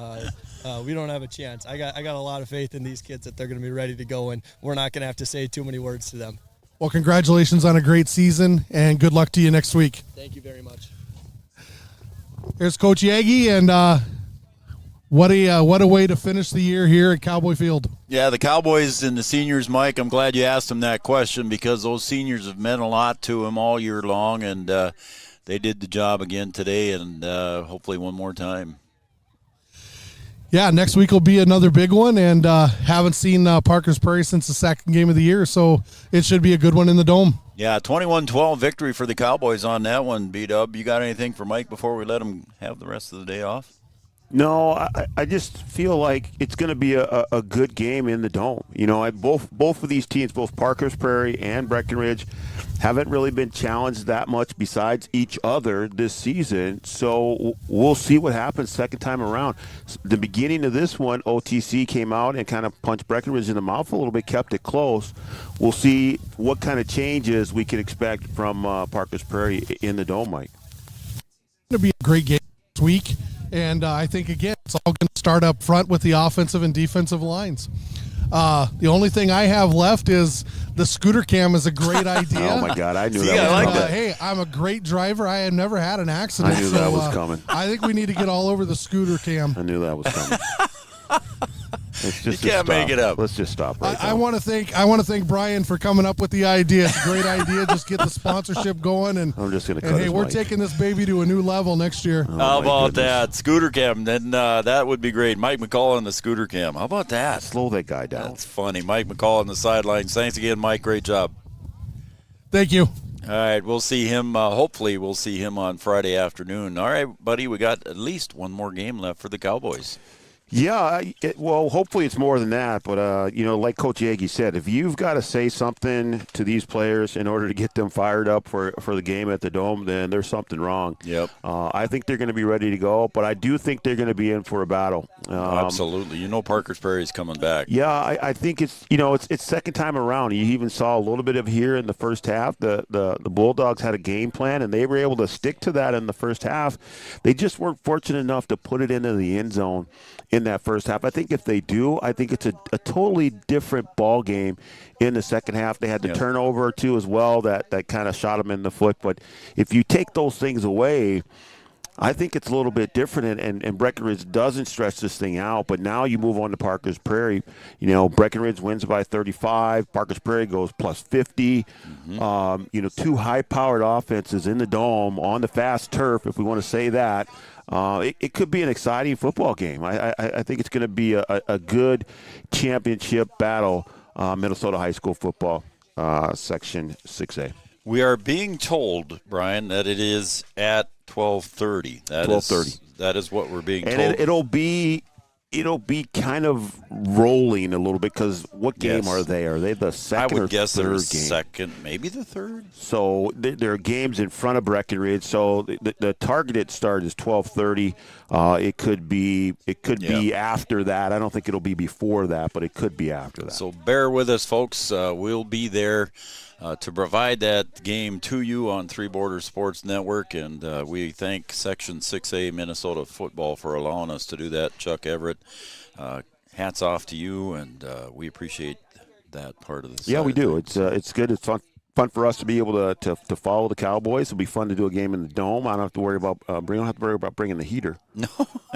we don't have a chance. I got a lot of faith in these kids that they're going to be ready to go, and we're not going to have to say too many words to them. Well, congratulations on a great season, and good luck to you next week. Thank you very much. Here's Coach Yagi, and what a way to finish the year here at Cowboy Field. Yeah, the Cowboys and the seniors, Mike, I'm glad you asked them that question because those seniors have meant a lot to them all year long, and they did the job again today and hopefully one more time. Yeah, next week will be another big one, and haven't seen Parker's Prairie since the second game of the year, so it should be a good one in the Dome. Yeah, 21-12 victory for the Cowboys on that one, B-Dub. You got anything for Mike before we let him have the rest of the day off? No, I just feel like it's going to be a good game in the Dome. You know, both of these teams, both Parker's Prairie and Breckenridge, haven't really been challenged that much besides each other this season. So we'll see what happens second time around. The beginning of this one, OTC came out and kind of punched Breckenridge in the mouth a little bit, kept it close. We'll see what kind of changes we can expect from Parker's Prairie in the Dome, Mike. It's going to be a great game this week. And I think, again, it's all going to start up front with the offensive and defensive lines. The only thing I have left is the scooter cam is a great idea. Oh, my God. I knew that was coming. Hey, I'm a great driver. I have never had an accident. I knew that was coming. I think we need to get all over the scooter cam. I knew that was coming. You can't make it up. Let's just stop right I want to thank Brian for coming up with the idea. It's a great idea. Just get the sponsorship going, and I'm just going to cut hey, we're taking this baby to a new level next year. How about that scooter cam? Then that would be great. Mike McCall on the scooter cam. How about that? Slow that guy down. That's funny. Mike McCall on the sidelines. Thanks again, Mike. Great job. Thank you. All right, we'll see him. Hopefully, we'll see him on Friday afternoon. All right, buddy, we got at least one more game left for the Cowboys. Yeah, well, hopefully it's more than that. But, like Coach Yagi said, if you've got to say something to these players in order to get them fired up for the game at the Dome, then there's something wrong. Yep. I think they're going to be ready to go, but I do think they're going to be in for a battle. Absolutely. Parker's Prairie is coming back. Yeah, I think it's second time around. You even saw a little bit of here in the first half. The Bulldogs had a game plan, and they were able to stick to that in the first half. They just weren't fortunate enough to put it into the end zone in that first half. I think if they do, I think it's a totally different ball game in the second half. They had the turnover or two as well that kind of shot them in the foot. But if you take those things away, I think it's a little bit different, and Breckenridge doesn't stretch this thing out. But now you move on to Parker's Prairie. Breckenridge wins by 35. Parker's Prairie goes plus 50. Two high-powered offenses in the dome on the fast turf, if we want to say that. It could be an exciting football game. I think it's going to be a good championship battle, Minnesota high school football, Section 6A. We are being told, Brian, that it is at 12:30. 12:30. That is what we're being told. And it'll be kind of rolling a little bit because what game are they? Are they the second or I would guess third they're game? second, maybe the third. So there are games in front of Breckenridge. So the targeted start is 12:30. It could be after that. I don't think it'll be before that, but it could be after that. So bear with us, folks. We'll be there to provide that game to you on Three Borders Sports Network, and we thank Section 6A Minnesota Football for allowing us to do that. Chuck Everett, hats off to you, and we appreciate that part of this. Yeah, we do. It's good. It's fun for us to be able to follow the Cowboys. It'll be fun to do a game in the dome. I don't have to worry about bringing the heater. No,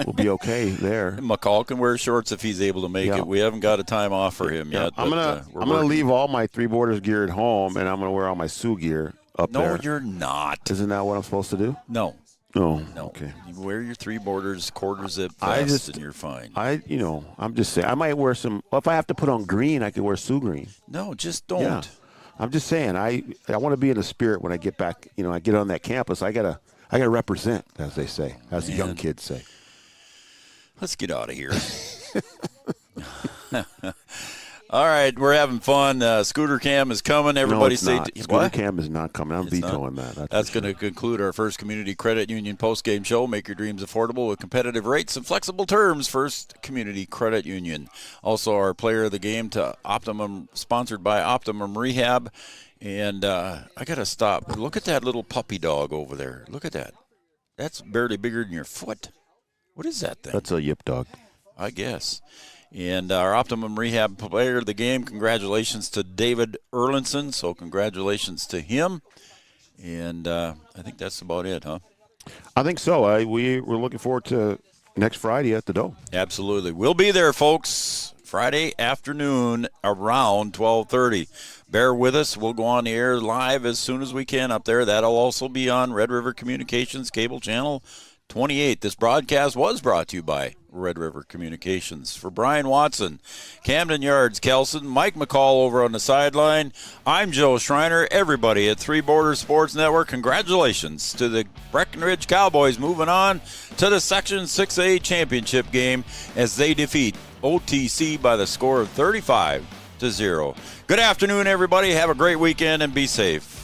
we'll be okay there. McCall can wear shorts if he's able to make it. We haven't got a time off for him yet. I'm gonna leave all my Three Borders gear at home, and I'm gonna wear all my Sioux gear up there. No, you're not. Isn't that what I'm supposed to do? No. Oh, no. Okay. You wear your Three Borders quarter zip vest, and you're fine. I'm just saying. I might wear some. Well, if I have to put on green, I could wear Sioux green. No, just don't. Yeah. I'm just saying. I want to be in the spirit when I get back. I get on that campus. I gotta represent, as they say, as the young kids say. Let's get out of here. All right, we're having fun. Scooter Cam is coming. Everybody stay. Scooter Cam is not coming. I'm vetoing that. That's going to conclude our First Community Credit Union postgame show. Make your dreams affordable with competitive rates and flexible terms. First Community Credit Union. Also, our player of the game to Optimum, sponsored by Optimum Rehab. And I got to stop. Look at that little puppy dog over there. Look at that. That's barely bigger than your foot. What is that thing? That's a yip dog, I guess. And our Optimum Rehab player of the game, congratulations to David Erlinson. So congratulations to him. And I think that's about it, huh? I think so. We're looking forward to next Friday at the Dome. Absolutely. We'll be there, folks, Friday afternoon around 12:30. Bear with us. We'll go on the air live as soon as we can up there. That'll also be on Red River Communications Cable Channel 28. This broadcast was brought to you by Red River Communications. For Brian Watson, Camden Yards, Kelson, Mike McCall over on the sideline, I'm Joe Schreiner. Everybody at Three Borders Sports Network, congratulations to the Breckenridge Cowboys moving on to the Section 6A championship game as they defeat OTC by the score of 35-0. Good afternoon, everybody. Have a great weekend and be safe.